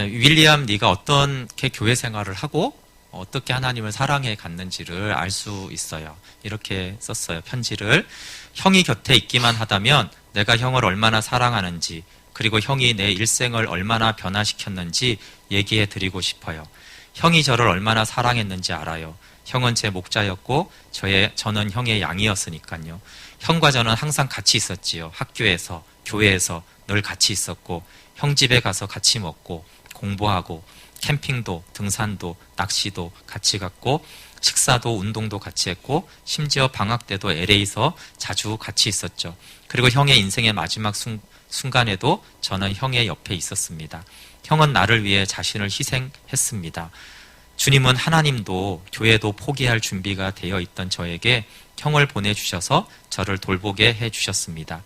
윌리엄 리가 어떻게 교회 생활을 하고 어떻게 하나님을 사랑해 갔는지를 알 수 있어요. 이렇게 썼어요. 편지를. 형이 곁에 있기만 하다면 내가 형을 얼마나 사랑하는지 그리고 형이 내 일생을 얼마나 변화시켰는지 얘기해 드리고 싶어요. 형이 저를 얼마나 사랑했는지 알아요. 형은 제 목자였고 저는 형의 양이었으니까요. 형과 저는 항상 같이 있었지요. 학교에서, 교회에서 늘 같이 있었고 형 집에 가서 같이 먹고 공부하고 캠핑도 등산도 낚시도 같이 갔고 식사도 운동도 같이 했고 심지어 방학 때도 LA에서 자주 같이 있었죠. 그리고 형의 인생의 마지막 순간에도 저는 형의 옆에 있었습니다. 형은 나를 위해 자신을 희생했습니다. 주님은 하나님도 교회도 포기할 준비가 되어 있던 저에게 형을 보내주셔서 저를 돌보게 해주셨습니다.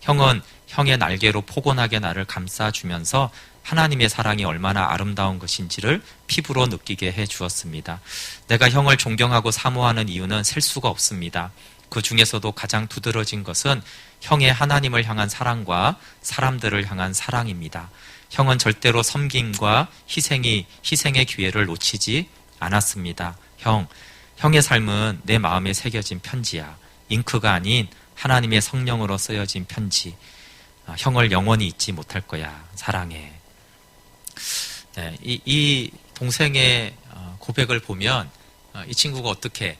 형은 형의 날개로 포근하게 나를 감싸주면서 하나님의 사랑이 얼마나 아름다운 것인지를 피부로 느끼게 해주었습니다. 내가 형을 존경하고 사모하는 이유는 셀 수가 없습니다. 그 중에서도 가장 두드러진 것은 형의 하나님을 향한 사랑과 사람들을 향한 사랑입니다. 형은 절대로 섬김과 희생의 기회를 놓치지 않았습니다. 형의 삶은 내 마음에 새겨진 편지야. 잉크가 아닌 하나님의 성령으로 쓰여진 편지. 형을 영원히 잊지 못할 거야. 사랑해. 네, 이 동생의 고백을 보면 이 친구가 어떻게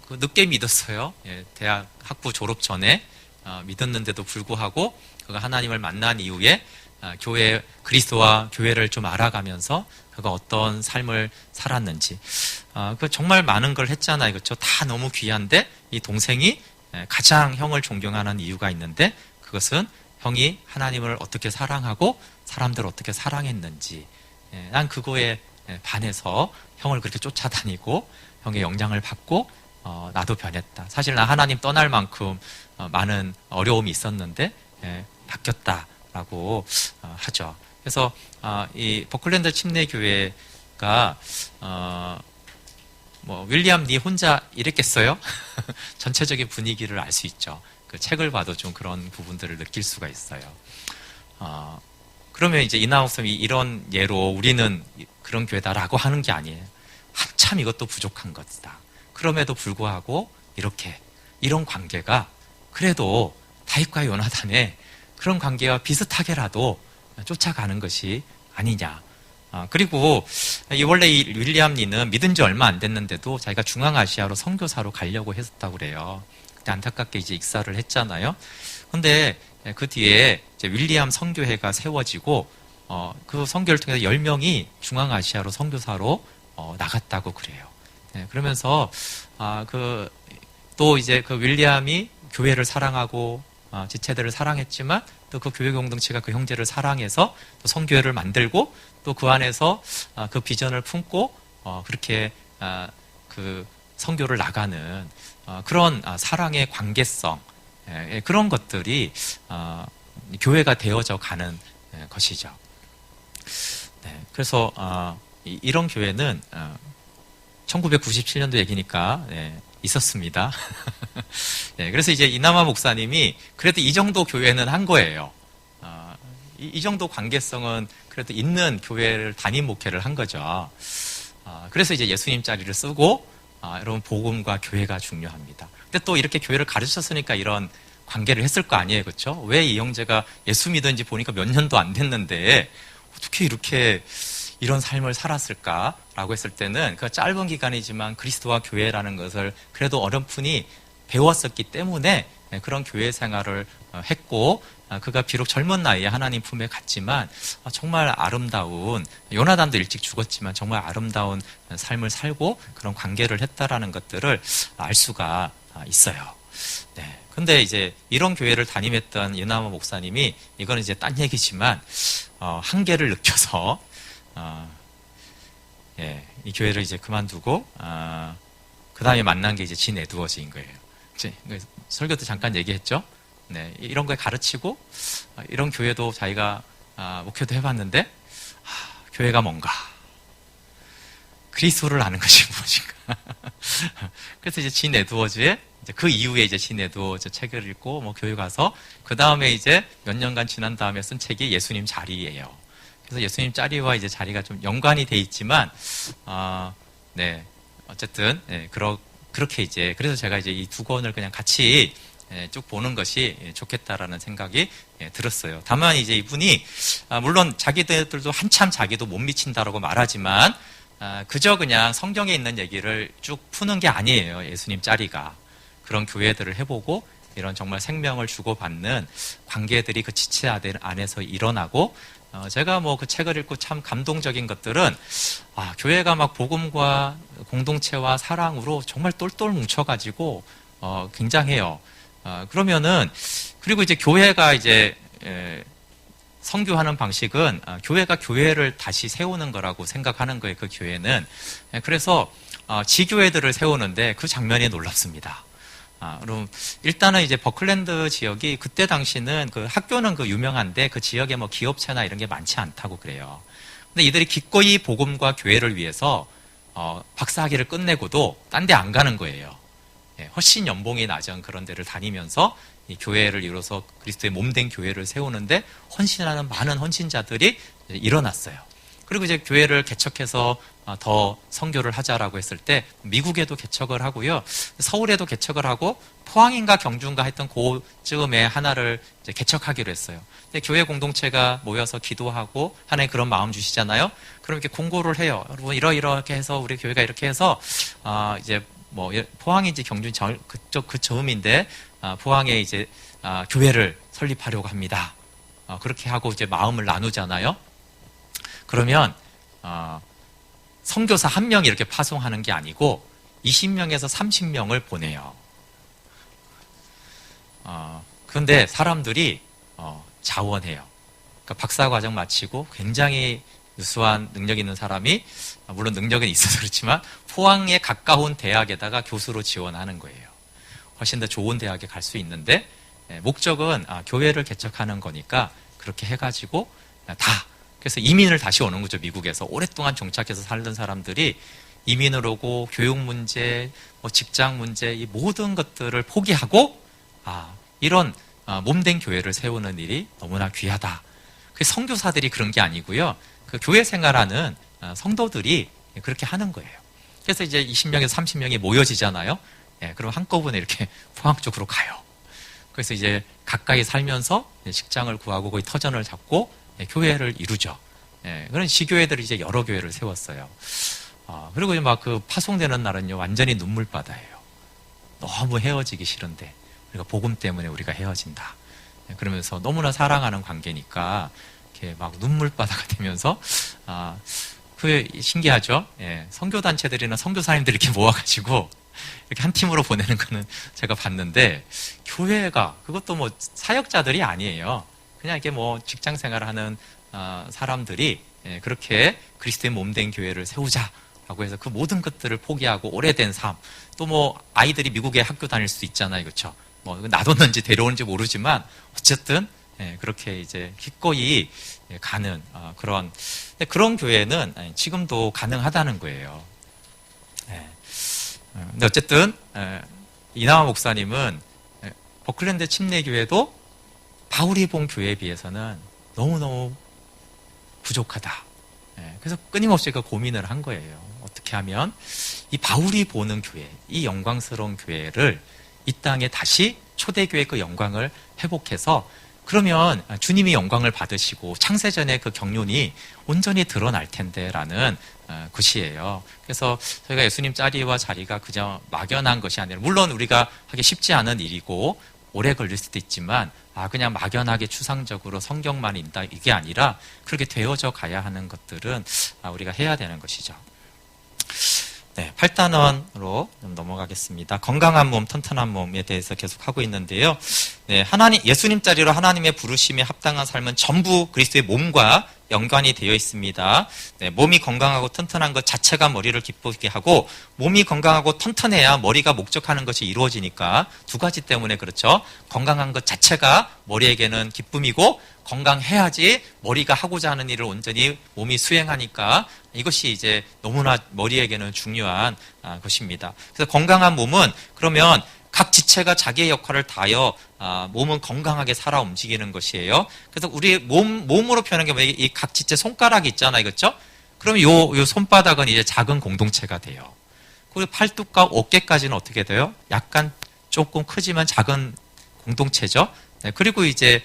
늦게 믿었어요. 대학 학부 졸업 전에 믿었는데도 불구하고 그가 하나님을 만난 이후에 그리스도와 교회를 좀 알아가면서 그가 어떤 삶을 살았는지 그 정말 많은 걸 했잖아요. 그렇죠? 다 너무 귀한데 이 동생이 가장 형을 존경하는 이유가 있는데 그것은 형이 하나님을 어떻게 사랑하고 사람들을 어떻게 사랑했는지 난 그거에 반해서 형을 그렇게 쫓아다니고 형의 영향을 받고 나도 변했다. 사실 나 하나님 떠날 만큼 많은 어려움이 있었는데 바뀌었다라고 하죠. 그래서 이 버클랜드 침례교회가 윌리엄 리 혼자 이랬겠어요? 전체적인 분위기를 알 수 있죠. 그 책을 봐도 좀 그런 부분들을 느낄 수가 있어요. 그러면 이제 이나옥섬이 이런 예로 우리는 그런 교회다라고 하는 게 아니에요. 한참 이것도 부족한 것이다. 그럼에도 불구하고 이런 관계가 그래도 다윗과 요나단의 그런 관계와 비슷하게라도 쫓아가는 것이 아니냐. 그리고 원래 이 윌리엄 리는 믿은 지 얼마 안 됐는데도 자기가 중앙아시아로 선교사로 가려고 했었다고 그래요. 그때 안타깝게 이제 익사를 했잖아요. 근데 그 뒤에 이제 윌리엄 선교회가 세워지고 그 선교를 통해서 10명이 중앙아시아로 선교사로 나갔다고 그래요. 그러면서 또 이제 그 윌리엄이 교회를 사랑하고 지체들을 사랑했지만 또 그 교회 공동체가 그 형제를 사랑해서 또 선교회를 만들고 또 그 안에서 그 비전을 품고 그렇게 그 선교를 나가는 그런 사랑의 관계성, 그런 것들이 교회가 되어져 가는 것이죠. 그래서 이런 교회는 1997년도 얘기니까 있었습니다. 그래서 이제 이남아 목사님이 그래도 이 정도 교회는 한 거예요. 이 정도 관계성은 그래도 있는 교회를 담임 목회를 한 거죠. 그래서 이제 예수님 자리를 쓰고 여러분 복음과 교회가 중요합니다. 근데 또 이렇게 교회를 가르쳤으니까 이런 관계를 했을 거 아니에요, 그렇죠? 왜 이 형제가 예수 믿은지 보니까 몇 년도 안 됐는데 어떻게 이렇게 이런 삶을 살았을까라고 했을 때는 그 짧은 기간이지만 그리스도와 교회라는 것을 그래도 어렴풋이 배웠었기 때문에 그런 교회 생활을 했고 그가 비록 젊은 나이에 하나님 품에 갔지만 정말 아름다운, 요나단도 일찍 죽었지만 정말 아름다운 삶을 살고 그런 관계를 했다라는 것들을 알 수가 있어요. 근데 이제 이런 교회를 담임했던 이남아 목사님이 이거는 이제 딴 얘기지만 한계를 느껴서 이 교회를 이제 그만두고 그 다음에 만난 게 이제 진 에드워즈인 거예요. 설교 때 잠깐 얘기했죠. 이런 걸 가르치고 이런 교회도 자기가 목회도 해봤는데 교회가 뭔가 그리스도를 아는 것이 무엇인가. 그래서 이제 진 에드워즈의 그 이후에 이제 진 에드워즈 책을 읽고 뭐 교회 가서 그 다음에 이제 몇 년간 지난 다음에 쓴 책이 예수님 자리예요. 그래서 예수님 자리와 이제 자리가 좀 연관이 돼 있지만 어쨌든 그렇게 이제 그래서 제가 이제 이 두 권을 그냥 같이 쭉 보는 것이 좋겠다라는 생각이 들었어요. 다만 이제 이분이 물론 자기들도 한참 자기도 못 미친다라고 말하지만 그저 그냥 성경에 있는 얘기를 쭉 푸는 게 아니에요. 예수님 자리가 그런 교회들을 해보고 이런 정말 생명을 주고받는 관계들이 그 지체 안에서 일어나고 제가 뭐 그 책을 읽고 참 감동적인 것들은 교회가 막 복음과 공동체와 사랑으로 정말 똘똘 뭉쳐가지고 굉장해요. 그러면은 그리고 이제 교회가 이제 선교하는 방식은 교회가 교회를 다시 세우는 거라고 생각하는 거예요. 그 교회는. 그래서 지교회들을 세우는데 그 장면이 놀랍습니다. 그럼 일단은 이제 버클랜드 지역이 그때 당시는 그 학교는 그 유명한데 그 지역에 뭐 기업체나 이런 게 많지 않다고 그래요. 근데 이들이 기꺼이 복음과 교회를 위해서 박사학위를 끝내고도 딴 데 안 가는 거예요. 훨씬 연봉이 낮은 그런 데를 다니면서 이 교회를 이뤄서 그리스도의 몸된 교회를 세우는데 헌신하는 많은 헌신자들이 일어났어요. 그리고 이제 교회를 개척해서 더 선교를 하자라고 했을 때 미국에도 개척을 하고요. 서울에도 개척을 하고 포항인가 경주인가 했던 그쯤에 하나를 이제 개척하기로 했어요. 근데 교회 공동체가 모여서 기도하고 하나님 그런 마음 주시잖아요. 그럼 이렇게 공고를 해요. 여러분 이렇게 해서 우리 교회가 이렇게 해서 이제 뭐 포항인지 경주인지 그쪽 그 즈음인데 포항에 이제 교회를 설립하려고 합니다. 그렇게 하고 이제 마음을 나누잖아요. 그러면 선교사 1명이 이렇게 파송하는 게 아니고 20명에서 30명을 보내요. 그런데 사람들이 자원해요. 그러니까 박사과정 마치고 굉장히 유수한 능력 있는 사람이 물론 능력은 있어서 그렇지만 포항에 가까운 대학에다가 교수로 지원하는 거예요. 훨씬 더 좋은 대학에 갈 수 있는데 목적은 교회를 개척하는 거니까 그렇게 해가지고 그래서 이민을 다시 오는 거죠. 미국에서 오랫동안 정착해서 살던 사람들이 이민을 오고 교육 문제, 뭐 직장 문제 이 모든 것들을 포기하고 이런 몸된 교회를 세우는 일이 너무나 귀하다. 그 선교사들이 그런 게 아니고요. 그 교회 생활하는 성도들이 그렇게 하는 거예요. 그래서 이제 20명에서 30명이 모여지잖아요. 그럼 한꺼번에 이렇게 포항 쪽으로 가요. 그래서 이제 가까이 살면서 식장을 구하고 거기 터전을 잡고 교회를 이루죠. 그런 시교회들이 이제 여러 교회를 세웠어요. 그리고 막 그 파송되는 날은요, 완전히 눈물바다예요. 너무 헤어지기 싫은데, 우리가 복음 때문에 우리가 헤어진다. 그러면서 너무나 사랑하는 관계니까, 이렇게 막 눈물바다가 되면서, 그게 신기하죠? 선교단체들이나 선교사님들 이렇게 모아가지고, 이렇게 한 팀으로 보내는 거는 제가 봤는데, 교회가, 그것도 뭐 사역자들이 아니에요. 그냥 이렇게 뭐 직장 생활하는 사람들이 그렇게 그리스도의 몸된 교회를 세우자라고 해서 그 모든 것들을 포기하고 오래된 삶, 또 뭐 아이들이 미국에 학교 다닐 수도 있잖아요, 그렇죠? 뭐 놔뒀는지 데려오는지 모르지만 어쨌든 그렇게 이제 기꺼이 가는 그런 교회는 지금도 가능하다는 거예요. 근데 어쨌든 이나와 목사님은 버클랜드 침례교회도 바울이 본 교회에 비해서는 너무너무 부족하다. 그래서 끊임없이 그 고민을 한 거예요. 어떻게 하면 이 바울이 보는 교회, 이 영광스러운 교회를 이 땅에 다시 초대교회 그 영광을 회복해서 그러면 주님이 영광을 받으시고 창세전의 그 경륜이 온전히 드러날 텐데라는 것이에요. 그래서 저희가 예수님 자리와 자리가 그저 막연한 것이 아니라, 물론 우리가 하기 쉽지 않은 일이고 오래 걸릴 수도 있지만 그냥 막연하게 추상적으로 성경만 읽다 이게 아니라 그렇게 되어져 가야 하는 것들은 우리가 해야 되는 것이죠. 8단원으로 좀 넘어가겠습니다. 건강한 몸, 튼튼한 몸에 대해서 계속 하고 있는데요. 예수님 자리로 하나님의 부르심에 합당한 삶은 전부 그리스도의 몸과 연관이 되어 있습니다. 몸이 건강하고 튼튼한 것 자체가 머리를 기쁘게 하고, 몸이 건강하고 튼튼해야 머리가 목적하는 것이 이루어지니까 두 가지 때문에 그렇죠. 건강한 것 자체가 머리에게는 기쁨이고, 건강해야지 머리가 하고자 하는 일을 온전히 몸이 수행하니까 이것이 이제 너무나 머리에게는 중요한 것입니다. 그래서 건강한 몸은 그러면 각 지체가 자기의 역할을 다하여 몸은 건강하게 살아 움직이는 것이에요. 그래서 우리 몸으로 표현한 게 뭐예요? 이 각 지체 손가락이 있잖아요, 그렇죠? 그러면 요 손바닥은 이제 작은 공동체가 돼요. 그리고 팔뚝과 어깨까지는 어떻게 돼요? 약간 조금 크지만 작은 공동체죠. 그리고 이제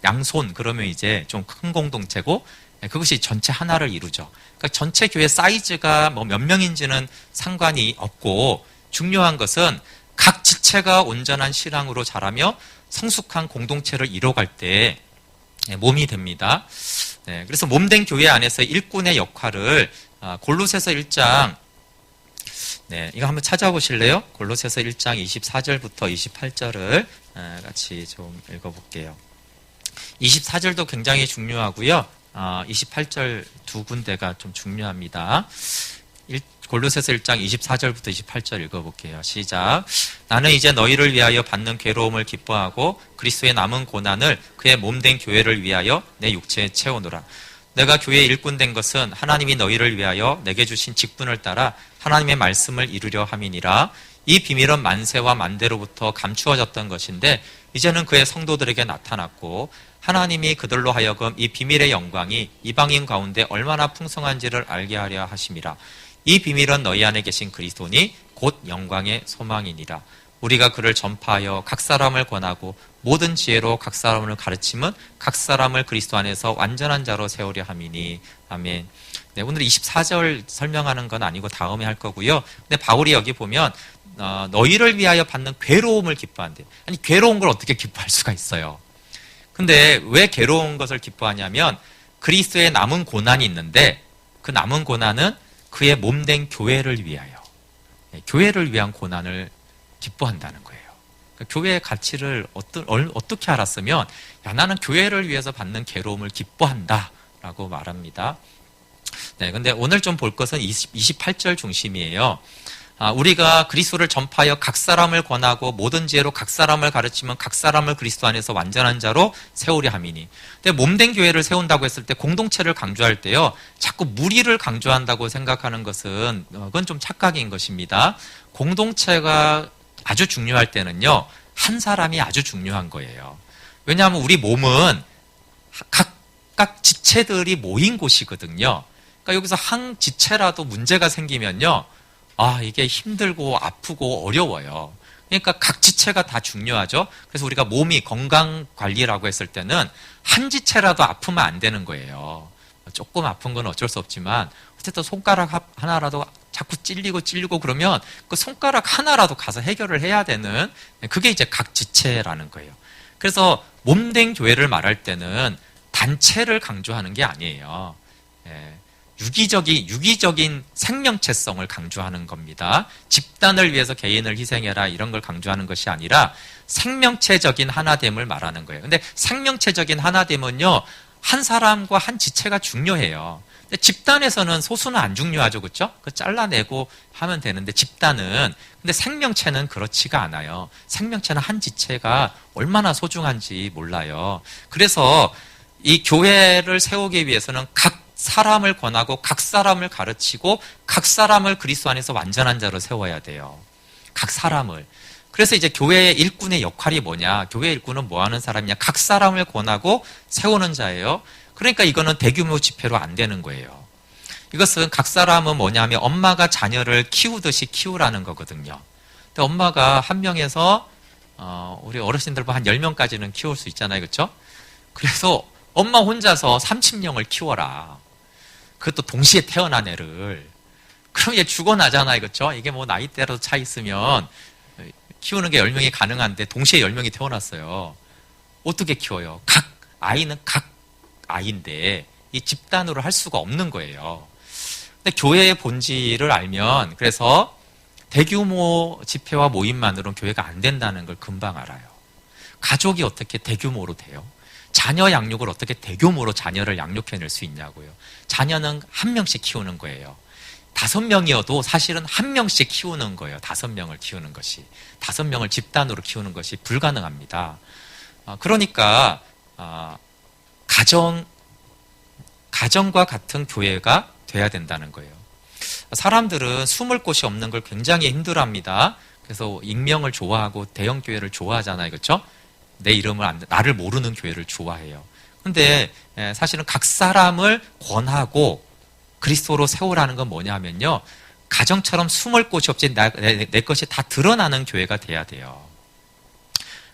양손 그러면 이제 좀 큰 공동체고, 그것이 전체 하나를 이루죠. 그러니까 전체 교회 사이즈가 몇 명인지는 상관이 없고, 중요한 것은 각 지체가 온전한 신앙으로 자라며 성숙한 공동체를 이뤄갈 때 몸이 됩니다. 그래서 몸된 교회 안에서 일꾼의 역할을 골로새서 1장, 이거 한번 찾아보실래요? 골로새서 1장 24절부터 28절을 같이 좀 읽어볼게요. 24절도 굉장히 중요하고요. 28절 두 군데가 좀 중요합니다. 골로새서 1장 24절부터 28절 읽어볼게요. 시작. 나는 이제 너희를 위하여 받는 괴로움을 기뻐하고 그리스도의 남은 고난을 그의 몸된 교회를 위하여 내 육체에 채우노라. 내가 교회의 일꾼 된 것은 하나님이 너희를 위하여 내게 주신 직분을 따라 하나님의 말씀을 이루려 함이니라. 이 비밀은 만세와 만대로부터 감추어졌던 것인데 이제는 그의 성도들에게 나타났고, 하나님이 그들로 하여금 이 비밀의 영광이 이방인 가운데 얼마나 풍성한지를 알게 하려 하심이라. 이 비밀은 너희 안에 계신 그리스도니 곧 영광의 소망이니라. 우리가 그를 전파하여 각 사람을 권하고 모든 지혜로 각 사람을 가르침은 각 사람을 그리스도 안에서 완전한 자로 세우려 함이니. 아멘. 오늘 24절 설명하는 건 아니고 다음에 할 거고요. 근데 바울이 여기 보면 너희를 위하여 받는 괴로움을 기뻐한대. 아니, 괴로운 걸 어떻게 기뻐할 수가 있어요? 근데 왜 괴로운 것을 기뻐하냐면 그리스도의 남은 고난이 있는데 그 남은 고난은 그의 몸된 교회를 위하여, 교회를 위한 고난을 기뻐한다는 거예요. 그러니까 교회의 가치를 어떻게 알았으면, 나는 교회를 위해서 받는 괴로움을 기뻐한다라고 말합니다. 근데 오늘 좀 볼 것은 28절 중심이에요. 우리가 그리스도를 전파하여 각 사람을 권하고 모든 지혜로 각 사람을 가르치면 각 사람을 그리스도 안에서 완전한 자로 세우려 함이니. 근데 몸된 교회를 세운다고 했을 때 공동체를 강조할 때요, 자꾸 무리를 강조한다고 생각하는 것은 그건 좀 착각인 것입니다. 공동체가 아주 중요할 때는요, 한 사람이 아주 중요한 거예요. 왜냐하면 우리 몸은 각각 지체들이 모인 곳이거든요. 그러니까 여기서 한 지체라도 문제가 생기면요, 이게 힘들고 아프고 어려워요. 그러니까 각 지체가 다 중요하죠. 그래서 우리가 몸이 건강 관리라고 했을 때는 한 지체라도 아프면 안 되는 거예요. 조금 아픈 건 어쩔 수 없지만 어쨌든 손가락 하나라도 자꾸 찔리고 그러면 그 손가락 하나라도 가서 해결을 해야 되는, 그게 이제 각 지체라는 거예요. 그래서 몸된 교회를 말할 때는 단체를 강조하는 게 아니에요. 유기적인 생명체성을 강조하는 겁니다. 집단을 위해서 개인을 희생해라 이런 걸 강조하는 것이 아니라 생명체적인 하나됨을 말하는 거예요. 근데 생명체적인 하나됨은요, 한 사람과 한 지체가 중요해요. 근데 집단에서는 소수는 안 중요하죠, 그렇죠? 그 잘라내고 하면 되는데 집단은, 근데 생명체는 그렇지가 않아요. 생명체는 한 지체가 얼마나 소중한지 몰라요. 그래서 이 교회를 세우기 위해서는 각 사람을 권하고 각 사람을 가르치고 각 사람을 그리스도 안에서 완전한 자로 세워야 돼요. 각 사람을. 그래서 이제 교회의 일꾼의 역할이 뭐냐? 교회 일꾼은 뭐 하는 사람이냐? 각 사람을 권하고 세우는 자예요. 그러니까 이거는 대규모 집회로 안 되는 거예요. 이것은 각 사람은 뭐냐면 엄마가 자녀를 키우듯이 키우라는 거거든요. 근데 엄마가 한 명에서 우리 어르신들 보면 한 10명까지는 키울 수 있잖아요. 그렇죠? 그래서 엄마 혼자서 30명을 키워라. 그것도 동시에 태어난 애를. 그럼 얘 죽어나잖아요. 그렇죠? 이게 뭐 나이대라도 차 있으면 키우는 게 10명이 가능한데 동시에 10명이 태어났어요. 어떻게 키워요? 각 아이는 각 아이인데 이 집단으로 할 수가 없는 거예요. 근데 교회의 본질을 알면, 그래서 대규모 집회와 모임만으로는 교회가 안 된다는 걸 금방 알아요. 가족이 어떻게 대규모로 돼요? 자녀 양육을 어떻게 대규모로 자녀를 양육해낼 수 있냐고요. 자녀는 한 명씩 키우는 거예요. 5명이어도 사실은 한 명씩 키우는 거예요. 5명을 키우는 것이. 5명을 집단으로 키우는 것이 불가능합니다. 그러니까 가정과 같은 교회가 돼야 된다는 거예요. 사람들은 숨을 곳이 없는 걸 굉장히 힘들어합니다. 그래서 익명을 좋아하고 대형 교회를 좋아하잖아요. 그렇죠? 내 이름을 나를 모르는 교회를 좋아해요. 근데 사실은 각 사람을 권하고 그리스도로 세우라는 건 뭐냐면요, 가정처럼 숨을 곳이 없이 내 것이 다 드러나는 교회가 돼야 돼요.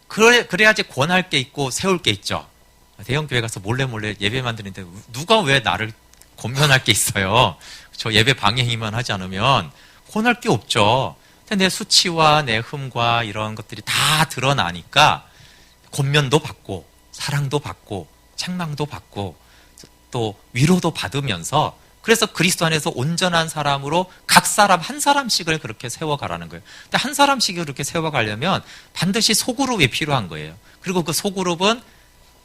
그래야지 권할 게 있고 세울 게 있죠. 대형 교회 가서 몰래 예배만 드리는데 누가 왜 나를 권면할 게 있어요? 저 예배 방해히만 하지 않으면 권할 게 없죠. 근데 내 수치와 내 흠과 이런 것들이 다 드러나니까 권면도 받고 사랑도 받고 책망도 받고 또 위로도 받으면서, 그래서 그리스도 안에서 온전한 사람으로 각 사람 한 사람씩을 그렇게 세워가라는 거예요. 근데 한 사람씩을 그렇게 세워가려면 반드시 소그룹이 필요한 거예요. 그리고 그 소그룹은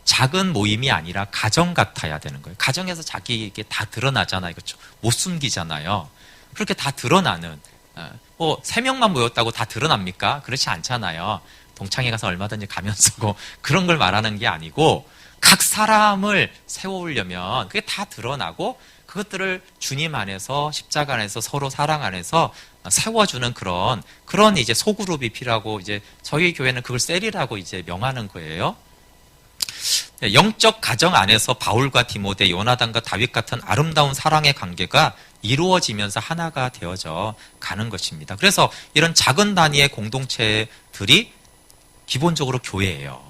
작은 모임이 아니라 가정 같아야 되는 거예요. 가정에서 자기에게 다 드러나잖아요. 그렇죠? 못 숨기잖아요. 그렇게 다 드러나는, 3명만 모였다고 다 드러납니까? 그렇지 않잖아요. 동창회 가서 얼마든지 가면 쓰고 그런 걸 말하는 게 아니고, 각 사람을 세워오려면 그게 다 드러나고 그것들을 주님 안에서, 십자가 안에서, 서로 사랑 안에서 세워주는 그런 이제 소그룹이 필요하고, 이제 저희 교회는 그걸 셀이라고 이제 명하는 거예요. 영적 가정 안에서 바울과 디모데, 요나단과 다윗 같은 아름다운 사랑의 관계가 이루어지면서 하나가 되어져 가는 것입니다. 그래서 이런 작은 단위의 공동체들이 기본적으로 교회예요.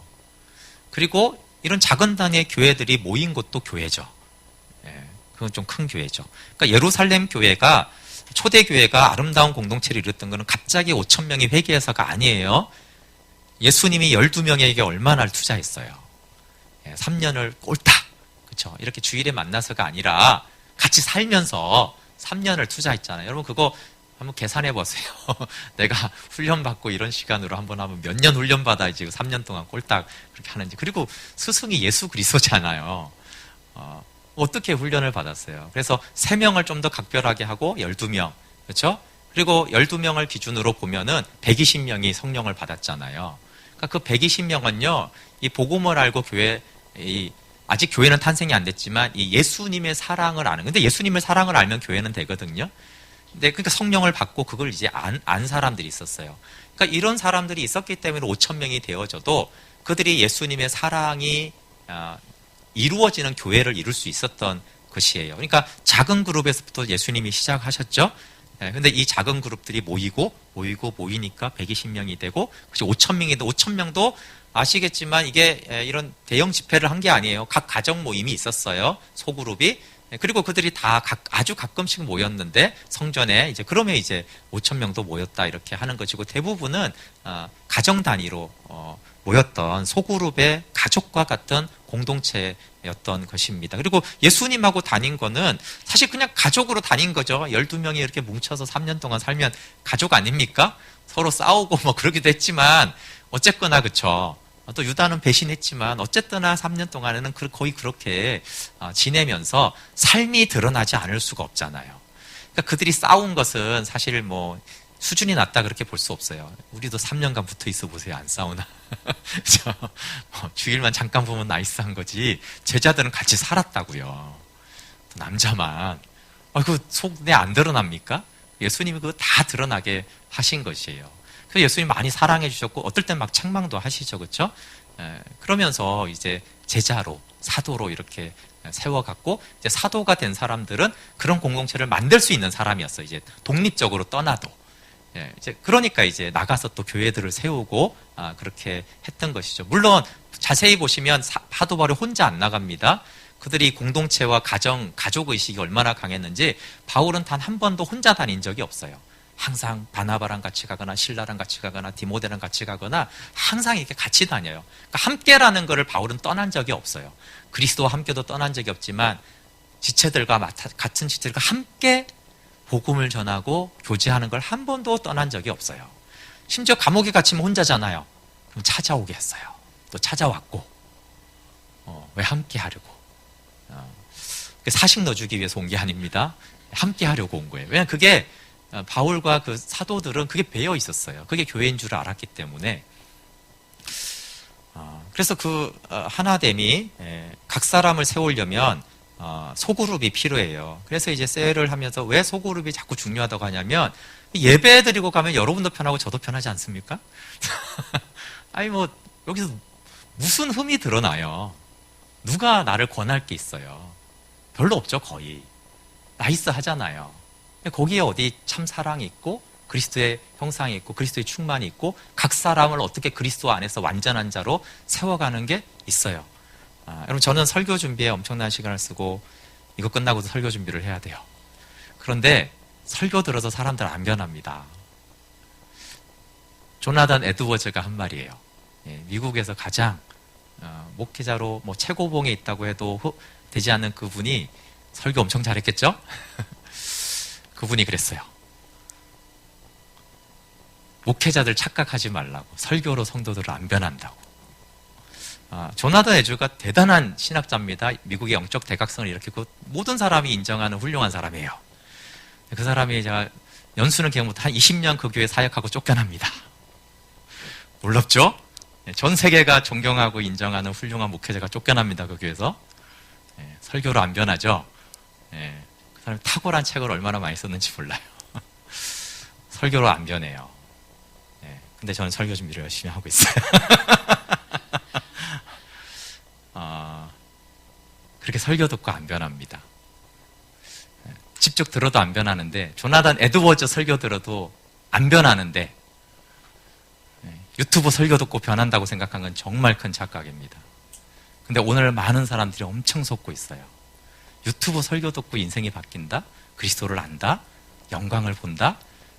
그리고 이런 작은 단위의 교회들이 모인 곳도 교회죠. 그건 좀 큰 교회죠. 그러니까 예루살렘 교회가, 초대 교회가 아름다운 공동체를 이뤘던 것은 갑자기 5,000명이 회개해서가 아니에요. 예수님이 12명에게 얼마나 투자했어요. 3년을 꼴딱, 그렇죠? 이렇게 주일에 만나서가 아니라 같이 살면서 3년을 투자했잖아요. 여러분 그거 한번 계산해 보세요. 내가 훈련받고 이런 시간으로 한번 하면 몇 년 훈련받아야지 3년 동안 꼴딱 그렇게 하는지. 그리고 스승이 예수 그리스도잖아요. 어떻게 훈련을 받았어요? 그래서 3명을 좀 더 각별하게 하고 12명, 그렇죠? 그리고 12명을 기준으로 보면은 120명이 성령을 받았잖아요. 그러니까 그 120명은요, 이 복음을 알고 아직 교회는 탄생이 안 됐지만 이 예수님의 사랑을 아는, 근데 예수님의 사랑을 알면 교회는 되거든요. 근데 그러니까 성령을 받고 그걸 이제 안 사람들이 있었어요. 그러니까 이런 사람들이 있었기 때문에 5,000명이 되어져도 그들이 예수님의 사랑이 이루어지는 교회를 이룰 수 있었던 것이에요. 그러니까 작은 그룹에서부터 예수님이 시작하셨죠. 근데 이 작은 그룹들이 모이니까 120명이 되고, 5,000명인데 5,000명도 아시겠지만 이게 이런 대형 집회를 한 게 아니에요. 각 가정 모임이 있었어요. 소그룹이. 그리고 그들이 다 아주 가끔씩 모였는데 성전에 그러면 5,000명도 모였다 이렇게 하는 것이고, 대부분은 가정 단위로 모였던 소그룹의 가족과 같은 공동체였던 것입니다. 그리고 예수님하고 다닌 거는 사실 그냥 가족으로 다닌 거죠. 12명이 이렇게 뭉쳐서 3년 동안 살면 가족 아닙니까? 서로 싸우고 뭐 그러기도 했지만 어쨌거나 그쵸. 또 유다는 배신했지만 어쨌거나 3년 동안에는 거의 그렇게 지내면서 삶이 드러나지 않을 수가 없잖아요. 그러니까 그들이 싸운 것은 사실 뭐 수준이 낮다 그렇게 볼 수 없어요. 우리도 3년간 붙어 있어 보세요. 안 싸우나? 주일만 잠깐 보면 나이스한 거지. 제자들은 같이 살았다고요. 남자만. 그 속내 안 드러납니까? 예수님이 그거 다 드러나게 하신 것이에요. 그래서 예수님 많이 사랑해 주셨고, 어떨 땐 막 책망도 하시죠. 그렇죠? 그러면서 제자로, 사도로 이렇게 세워갔고, 사도가 된 사람들은 그런 공동체를 만들 수 있는 사람이었어요. 독립적으로 떠나도. 그러니까 나가서 또 교회들을 세우고 그렇게 했던 것이죠. 물론 자세히 보시면 사도 바울이 혼자 안 나갑니다. 그들이 공동체와 가족 의식이 얼마나 강했는지 바울은 단 한 번도 혼자 다닌 적이 없어요. 항상 바나바랑 같이 가거나 신라랑 같이 가거나 디모데랑 같이 가거나 항상 이렇게 같이 다녀요. 그러니까 함께라는 것을 바울은 떠난 적이 없어요. 그리스도와 함께도 떠난 적이 없지만 같은 지체들과 함께 복음을 전하고 교제하는 걸 한 번도 떠난 적이 없어요. 심지어 감옥에 갇히면 혼자잖아요. 그럼 찾아오게 했어요. 또 찾아왔고, 왜 함께 하려고? 사식 넣어주기 위해서 온 게 아닙니다. 함께 하려고 온 거예요. 왜냐하면 그게 바울과 그 사도들은 그게 배어 있었어요. 그게 교회인 줄 알았기 때문에. 그래서 하나됨이 각 사람을 세우려면 소그룹이 필요해요. 그래서 셀을 하면서 왜 소그룹이 자꾸 중요하다고 하냐면, 예배 드리고 가면 여러분도 편하고 저도 편하지 않습니까? 아니 여기서 무슨 흠이 드러나요? 누가 나를 권할 게 있어요? 별로 없죠. 거의 나이스 하잖아요. 거기에 어디 참 사랑이 있고 그리스도의 형상이 있고 그리스도의 충만이 있고 각 사람을 어떻게 그리스도 안에서 완전한 자로 세워가는 게 있어요. 여러분, 저는 설교 준비에 엄청난 시간을 쓰고 이거 끝나고도 설교 준비를 해야 돼요. 그런데 설교 들어서 사람들 안 변합니다. 조나단 에드워즈가 한 말이에요. 미국에서 가장 목회자로 최고봉에 있다고 해도 되지 않는 그분이 설교 엄청 잘했겠죠? 그분이 그랬어요. 목회자들 착각하지 말라고. 설교로 성도들을 안 변한다고. 조나단 에드워즈가 대단한 신학자입니다. 미국의 영적 대각성을 일으키고 모든 사람이 인정하는 훌륭한 사람이에요. 그 사람이 제가 연수는 기억 못 한 20년 그 교회 사역하고 쫓겨납니다. 놀랍죠? 전 세계가 존경하고 인정하는 훌륭한 목회자가 쫓겨납니다. 그 교회에서. 설교로 안 변하죠? 그 사람이 탁월한 책을 얼마나 많이 썼는지 몰라요. 설교로 안 변해요. 근데 저는 설교 준비를 열심히 하고 있어요. 그렇게 설교 듣고 안 변합니다. 직접 들어도 안 변하는데, 조나단 에드워즈 설교 들어도 안 변하는데, 유튜브 설교 듣고 변한다고 생각한 건 정말 큰 착각입니다. 근데 오늘 많은 사람들이 엄청 속고 있어요. 유튜브 설교 듣고 인생이 바뀐다? 그리스도를 안다? 영광을 본다?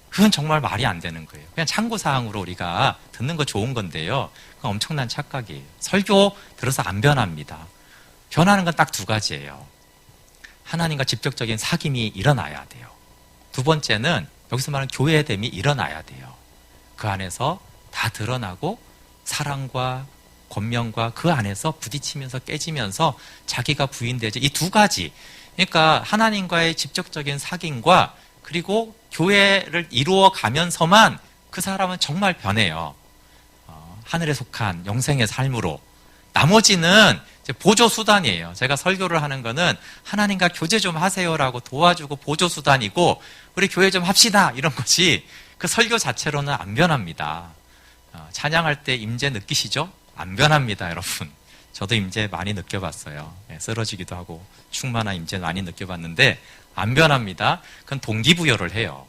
그건 정말 말이 안 되는 거예요. 그냥 참고사항으로 우리가 듣는 거 좋은 건데요. 그건 엄청난 착각이에요. 설교 들어서 안 변합니다. 변하는 건 딱 두 가지예요. 하나님과 직접적인 사귐이 일어나야 돼요. 두 번째는 여기서 말하는 교회됨이 일어나야 돼요. 그 안에서 다 드러나고 사랑과 권면과 그 안에서 부딪히면서 깨지면서 자기가 부인되지. 이 두 가지. 그러니까 하나님과의 직접적인 사귐과 그리고 교회를 이루어 가면서만 그 사람은 정말 변해요. 하늘에 속한 영생의 삶으로. 나머지는 이제 보조수단이에요. 제가 설교를 하는 거는 하나님과 교제 좀 하세요라고 도와주고 보조수단이고, 우리 교회 좀 합시다 이런 것이 그 설교 자체로는 안 변합니다. 찬양할 때 임재 느끼시죠? 안 변합니다, 여러분. 저도 임재 많이 느껴봤어요. 쓰러지기도 하고 충만한 임재 많이 느껴봤는데 안 변합니다. 그건 동기부여를 해요.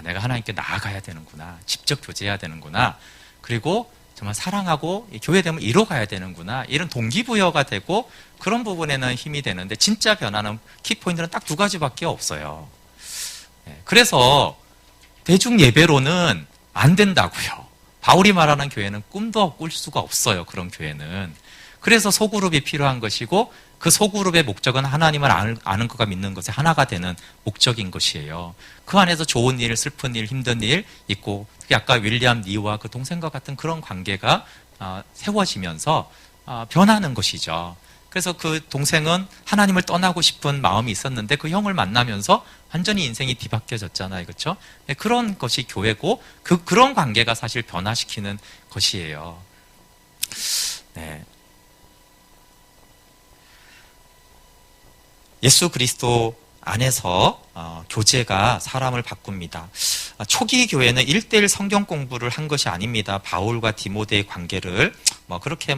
내가 하나님께 나아가야 되는구나. 직접 교제해야 되는구나. 그리고 정말 사랑하고 교회됨을 이뤄가야 되는구나. 이런 동기부여가 되고 그런 부분에는 힘이 되는데 진짜 변화는 키포인트는 딱 두 가지밖에 없어요. 그래서 대중 예배로는 안 된다고요. 바울이 말하는 교회는 꿈도 꿀 수가 없어요. 그런 교회는. 그래서 소그룹이 필요한 것이고 그 소그룹의 목적은 하나님을 아는 것과 믿는 것에 하나가 되는 목적인 것이에요. 그 안에서 좋은 일, 슬픈 일, 힘든 일 있고 특히 아까 윌리엄 니와 그 동생과 같은 그런 관계가 세워지면서 변하는 것이죠. 그래서 그 동생은 하나님을 떠나고 싶은 마음이 있었는데 그 형을 만나면서 완전히 인생이 뒤바뀌어졌잖아요. 그렇죠? 그런 것이 교회고 그런 관계가 사실 변화시키는 것이에요. 네. 예수 그리스도 안에서 교제가 사람을 바꿉니다. 초기 교회는 1:1 성경 공부를 한 것이 아닙니다. 바울과 디모데의 관계를 그렇게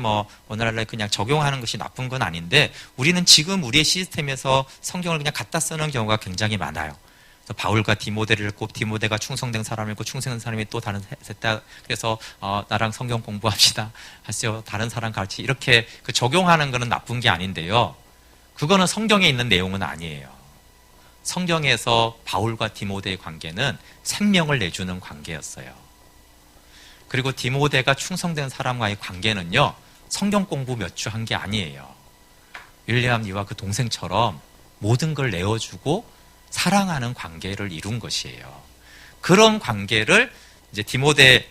오늘날에 그냥 적용하는 것이 나쁜 건 아닌데 우리는 지금 우리의 시스템에서 성경을 그냥 갖다 쓰는 경우가 굉장히 많아요. 그래서 바울과 디모데를 읽고 디모데가 충성된 사람을 읽고 충성된 사람이 또 다른 셋다 그래서 나랑 성경 공부합시다 하세요. 다른 사람 같이 이렇게 적용하는 것은 나쁜 게 아닌데요. 그거는 성경에 있는 내용은 아니에요. 성경에서 바울과 디모데의 관계는 생명을 내주는 관계였어요. 그리고 디모데가 충성된 사람과의 관계는요, 성경 공부 몇 주 한 게 아니에요. 윌리엄 니와 그 동생처럼 모든 걸 내어주고 사랑하는 관계를 이룬 것이에요. 그런 관계를 이제 디모데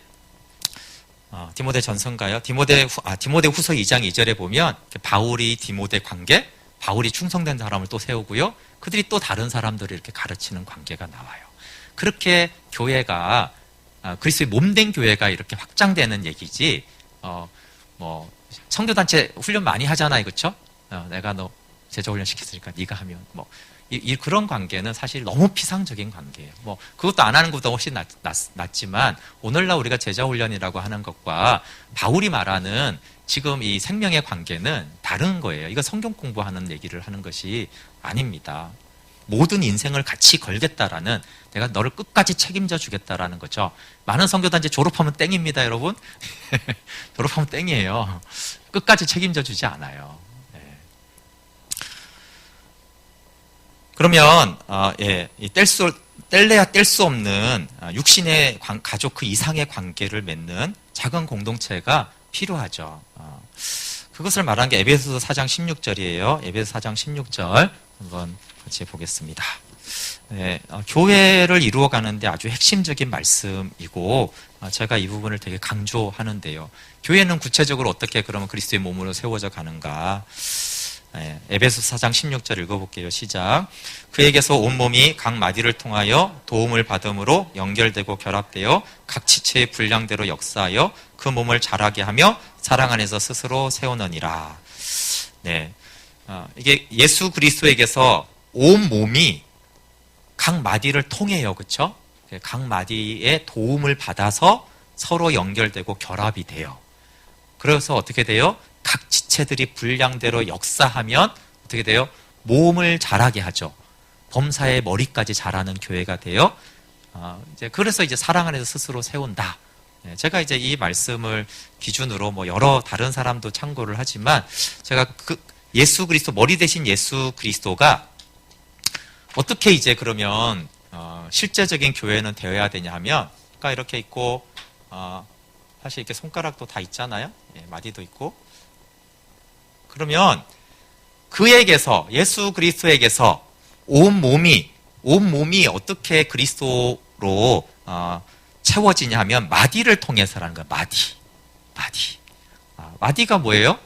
전서인가요? 디모데 후서 2장 2절에 보면 바울이 디모데 관계, 바울이 충성된 사람을 또 세우고요. 그들이 또 다른 사람들을 이렇게 가르치는 관계가 나와요. 그렇게 교회가 그리스도의 몸된 교회가 이렇게 확장되는 얘기지. 성교단체 훈련 많이 하잖아요, 그렇죠? 내가 너 제자 훈련 시켰으니까 네가 하면 그런 관계는 사실 너무 피상적인 관계예요. 그것도 안 하는 것보다 훨씬 낫지만 오늘날 우리가 제자 훈련이라고 하는 것과 바울이 말하는 지금 이 생명의 관계는 다른 거예요. 이거 성경 공부하는 얘기를 하는 것이 아닙니다. 모든 인생을 같이 걸겠다라는, 내가 너를 끝까지 책임져 주겠다라는 거죠. 많은 선교단지 졸업하면 땡입니다, 여러분. 졸업하면 땡이에요. 끝까지 책임져 주지 않아요. 그러면 뗄래야 뗄 수 없는 육신의 가족 그 이상의 관계를 맺는 작은 공동체가 필요하죠. 그것을 말한 게 에베소서 4장 16절이에요. 에베소서 4장 16절 한번 같이 보겠습니다. 교회를 이루어가는데 아주 핵심적인 말씀이고 제가 이 부분을 되게 강조하는데요. 교회는 구체적으로 어떻게 그러면 그리스도의 몸으로 세워져 가는가? 에베소서 4장 16절 읽어볼게요. 시작. 그에게서 온몸이 각 마디를 통하여 도움을 받음으로 연결되고 결합되어 각 지체의 분량대로 역사하여 그 몸을 자라게 하며 사랑 안에서 스스로 세우느니라. 이게 예수 그리스도에게서 온몸이 각 마디를 통해요. 그렇죠? 각 마디의 도움을 받아서 서로 연결되고 결합이 돼요. 그래서 어떻게 돼요? 각 지체들이 분량대로 역사하면 어떻게 돼요? 몸을 자라게 하죠. 범사의 머리까지 자라는 교회가 돼요. 그래서 이제 사랑 안에서 스스로 세운다. 제가 이제 이 말씀을 기준으로 여러 다른 사람도 참고를 하지만 제가 예수 그리스도, 머리 대신 예수 그리스도가 어떻게 이제 그러면 실제적인 교회는 되어야 되냐 하면, 아까 이렇게 있고 사실 이렇게 손가락도 다 있잖아요. 마디도 있고. 그러면 그에게서, 예수 그리스도에게서 온몸이 어떻게 그리스도로 채워지냐 하면 마디를 통해서라는 거예요. 마디. 마디가 뭐예요?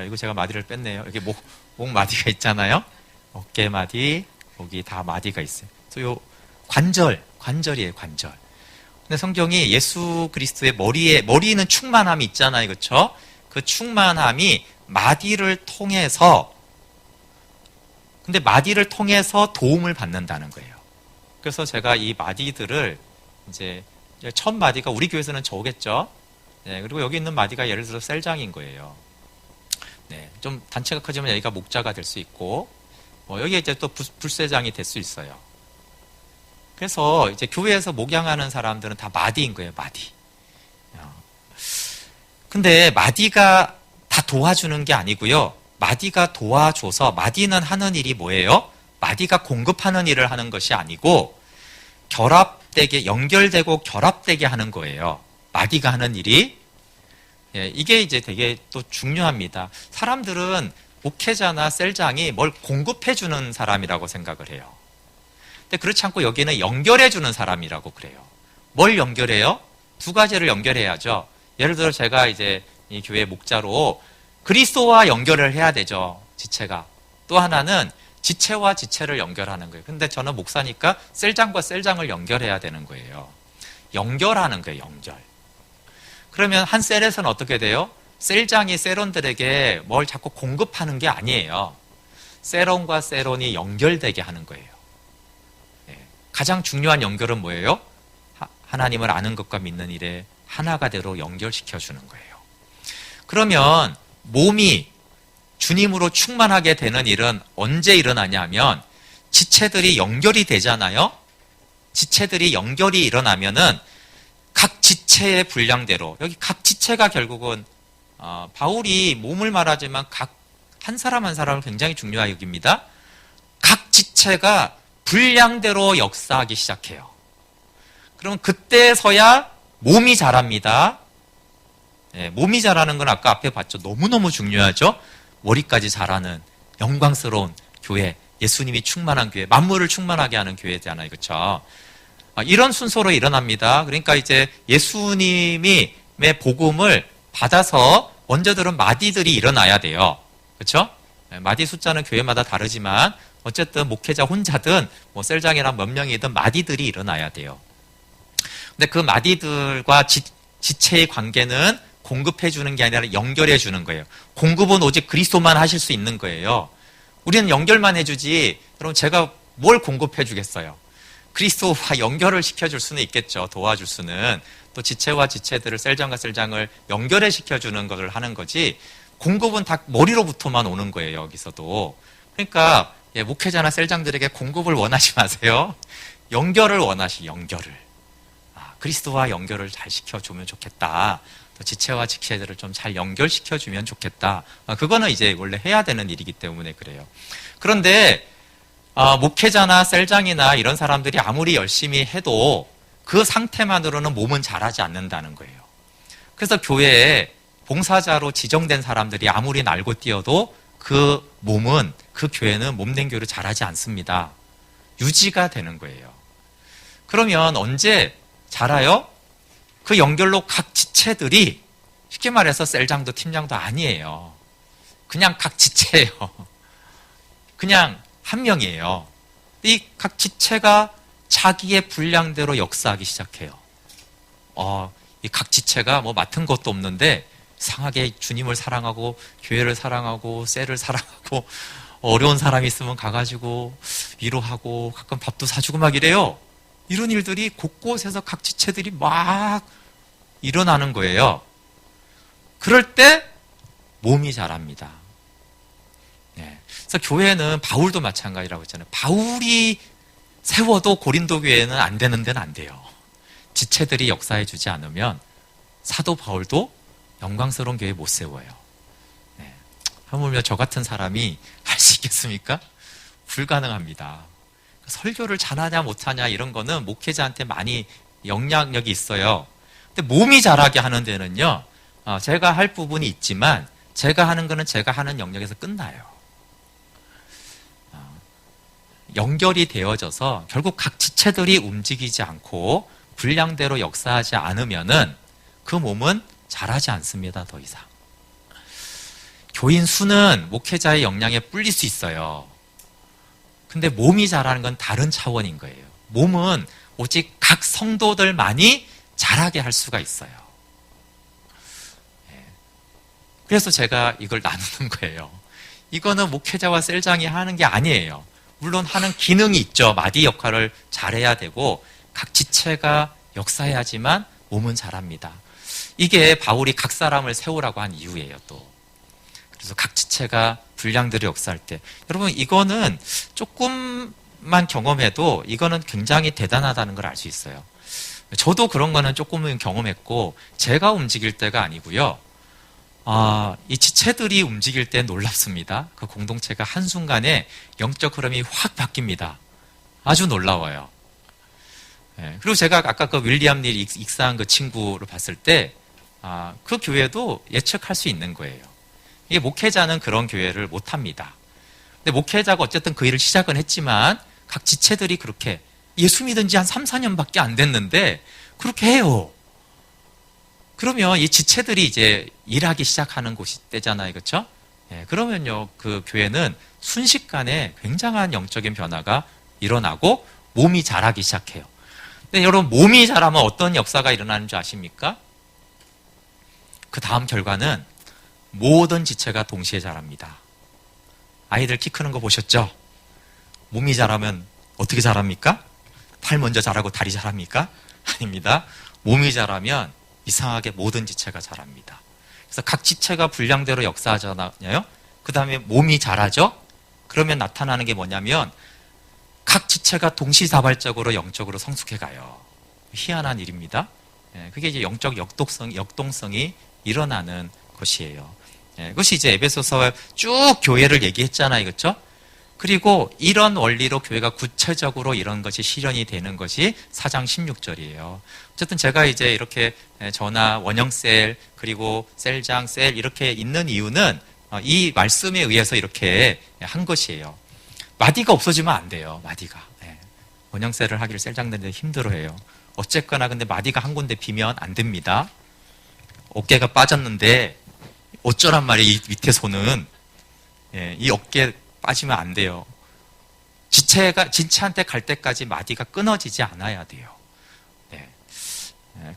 이거 제가 마디를 뺐네요. 여기 목 마디가 있잖아요. 어깨 마디, 여기 다 마디가 있어요. 그래서 요 관절이에요, 관절. 근데 성경이 예수 그리스도의 머리에는 충만함이 있잖아요. 그렇죠? 그 충만함이 마디를 통해서, 근데 마디를 통해서 도움을 받는다는 거예요. 그래서 제가 이 마디들을 이제 첫 마디가 우리 교회에서는 저겠죠. 그리고 여기 있는 마디가 예를 들어 셀장인 거예요. 좀 단체가 커지면 여기가 목자가 될 수 있고, 여기에 이제 또 불세장이 될 수 있어요. 그래서 이제 교회에서 목양하는 사람들은 다 마디인 거예요, 마디. 근데 마디가 다 도와주는 게 아니고요. 마디가 도와줘서 마디는 하는 일이 뭐예요? 마디가 공급하는 일을 하는 것이 아니고 결합되게 연결되고 결합되게 하는 거예요. 마디가 하는 일이. 예, 이게 이제 되게 또 중요합니다. 사람들은 목회자나 셀장이 뭘 공급해 주는 사람이라고 생각을 해요. 근데 그렇지 않고 여기는 연결해 주는 사람이라고 그래요. 뭘 연결해요? 두 가지를 연결해야죠. 예를 들어 제가 이제 이 교회 목자로 그리스도와 연결을 해야 되죠. 지체가. 또 하나는 지체와 지체를 연결하는 거예요. 근데 저는 목사니까 셀장과 셀장을 연결해야 되는 거예요. 연결하는 거예요, 연결. 그러면 한 셀에서는 어떻게 돼요? 셀장이 세론들에게 뭘 자꾸 공급하는 게 아니에요. 세론과 세론이 연결되게 하는 거예요. 가장 중요한 연결은 뭐예요? 하나님을 아는 것과 믿는 일에 하나가 되도록 연결시켜 주는 거예요. 그러면 몸이 주님으로 충만하게 되는 일은 언제 일어나냐면 지체들이 연결이 되잖아요. 지체들이 연결이 일어나면은 각 지체의 분량대로, 여기 각 지체가 결국은 바울이 몸을 말하지만 각 한 사람 한 사람을 굉장히 중요하게 여깁니다. 각 지체가 분량대로 역사하기 시작해요. 그럼 그때서야 몸이 자랍니다. 네, 몸이 자라는 건 아까 앞에 봤죠. 너무너무 중요하죠. 머리까지 자라는 영광스러운 교회, 예수님이 충만한 교회, 만물을 충만하게 하는 교회잖아요. 그렇죠? 이런 순서로 일어납니다. 그러니까 이제 예수님의 복음을 받아서 먼저들은 마디들이 일어나야 돼요. 그렇죠? 마디 숫자는 교회마다 다르지만 어쨌든 목회자 혼자든 뭐 셀장이나 몇 명이든 마디들이 일어나야 돼요. 근데 그 마디들과 지체의 관계는 공급해 주는 게 아니라 연결해 주는 거예요. 공급은 오직 그리스도만 하실 수 있는 거예요. 우리는 연결만 해주지, 여러분 제가 뭘 공급해 주겠어요? 그리스도와 연결을 시켜줄 수는 있겠죠. 도와줄 수는. 또 지체와 지체들을, 셀장과 셀장을 연결해 시켜주는 것을 하는 거지, 공급은 다 머리로부터만 오는 거예요. 여기서도. 그러니까 목회자나 셀장들에게 공급을 원하지 마세요. 연결을 연결을. 그리스도와 연결을 잘 시켜주면 좋겠다. 또 지체와 지체들을 좀 잘 연결시켜주면 좋겠다. 그거는 이제 원래 해야 되는 일이기 때문에 그래요. 그런데 목회자나 셀장이나 이런 사람들이 아무리 열심히 해도 그 상태만으로는 몸은 자라지 않는다는 거예요. 그래서 교회에 봉사자로 지정된 사람들이 아무리 날고 뛰어도 그 몸은, 그 교회는 몸된 교회로 자라지 않습니다. 유지가 되는 거예요. 그러면 언제 자라요? 그 연결로 각 지체들이, 쉽게 말해서 셀장도 팀장도 아니에요. 그냥 각 지체예요. 그냥 한 명이에요. 이 각 지체가 자기의 분량대로 역사하기 시작해요. 이 각 지체가 뭐 맡은 것도 없는데 이상하게 주님을 사랑하고 교회를 사랑하고 셀을 사랑하고 어려운 사람이 있으면 가가지고 위로하고 가끔 밥도 사주고 막 이래요. 이런 일들이 곳곳에서 각 지체들이 막 일어나는 거예요. 그럴 때 몸이 자랍니다. 네. 그래서 교회는 바울도 마찬가지라고 했잖아요. 바울이 세워도 고린도 교회는 안 되는 데는 안 돼요. 지체들이 역사해 주지 않으면 사도 바울도 영광스러운 교회 못 세워요. 네. 하물며 저 같은 사람이 할 수 있겠습니까? 불가능합니다. 설교를 잘하냐 못하냐 이런 거는 목회자한테 많이 영향력이 있어요. 근데 몸이 자라게 하는 데는요, 제가 할 부분이 있지만 제가 하는 거는 제가 하는 영역에서 끝나요. 연결이 되어져서 결국 각 지체들이 움직이지 않고 분량대로 역사하지 않으면은 그 몸은 자라지 않습니다. 더 이상. 교인 수는 목회자의 역량에 뿔릴 수 있어요. 근데 몸이 자라는 건 다른 차원인 거예요. 몸은 오직 각 성도들만이 자라게 할 수가 있어요. 그래서 제가 이걸 나누는 거예요. 이거는 목회자와 셀장이 하는 게 아니에요. 물론 하는 기능이 있죠. 마디 역할을 잘해야 되고 각 지체가 역사해야지만 몸은 자랍니다. 이게 바울이 각 사람을 세우라고 한 이유예요. 또 그래서 각 지체가 분량들을 역사할 때, 여러분 이거는 조금 것만 경험해도 이거는 굉장히 대단하다는 걸 알 수 있어요. 저도 그런 거는 조금은 경험했고, 제가 움직일 때가 아니고요. 이 지체들이 움직일 때 놀랍습니다. 그 공동체가 한순간에 영적 흐름이 확 바뀝니다. 아주 놀라워요. 그리고 제가 아까 그 윌리엄 닐 익사한 그 친구를 봤을 때, 그 교회도 예측할 수 있는 거예요. 이게 목회자는 그런 교회를 못 합니다. 근데 목회자가 어쨌든 그 일을 시작은 했지만, 각 지체들이 그렇게 예수 믿은 지 한 3, 4년밖에 안 됐는데, 그렇게 해요. 그러면 이 지체들이 이제 일하기 시작하는 곳이 때잖아요. 그렇죠? 그러면요, 그 교회는 순식간에 굉장한 영적인 변화가 일어나고 몸이 자라기 시작해요. 근데 여러분, 몸이 자라면 어떤 역사가 일어나는 줄 아십니까? 그 다음 결과는 모든 지체가 동시에 자랍니다. 아이들 키 크는 거 보셨죠? 몸이 자라면 어떻게 자랍니까? 팔 먼저 자라고 다리 자랍니까? 아닙니다. 몸이 자라면 이상하게 모든 지체가 자랍니다. 그래서 각 지체가 분량대로 역사하잖아요. 그 다음에 몸이 자라죠. 그러면 나타나는 게 뭐냐면 각 지체가 동시다발적으로 영적으로 성숙해가요. 희한한 일입니다. 그게 이제 영적 역동성이 일어나는 것이에요. 그것이 이제 에베소서 쭉 교회를 얘기했잖아요. 그렇죠? 그리고 이런 원리로 교회가 구체적으로 이런 것이 실현이 되는 것이 4장 16절이에요. 어쨌든 제가 이제 이렇게 전화, 원형셀, 그리고 셀장, 셀 이렇게 있는 이유는 이 말씀에 의해서 이렇게 한 것이에요. 마디가 없어지면 안 돼요. 마디가. 원형셀을 하기를 셀장들이 힘들어해요. 어쨌거나 근데 마디가 한 군데 비면 안 됩니다. 어깨가 빠졌는데 어쩌란 말이에요. 이 밑에 손은. 이 어깨 빠지면 안 돼요. 지체한테 갈 때까지 마디가 끊어지지 않아야 돼요.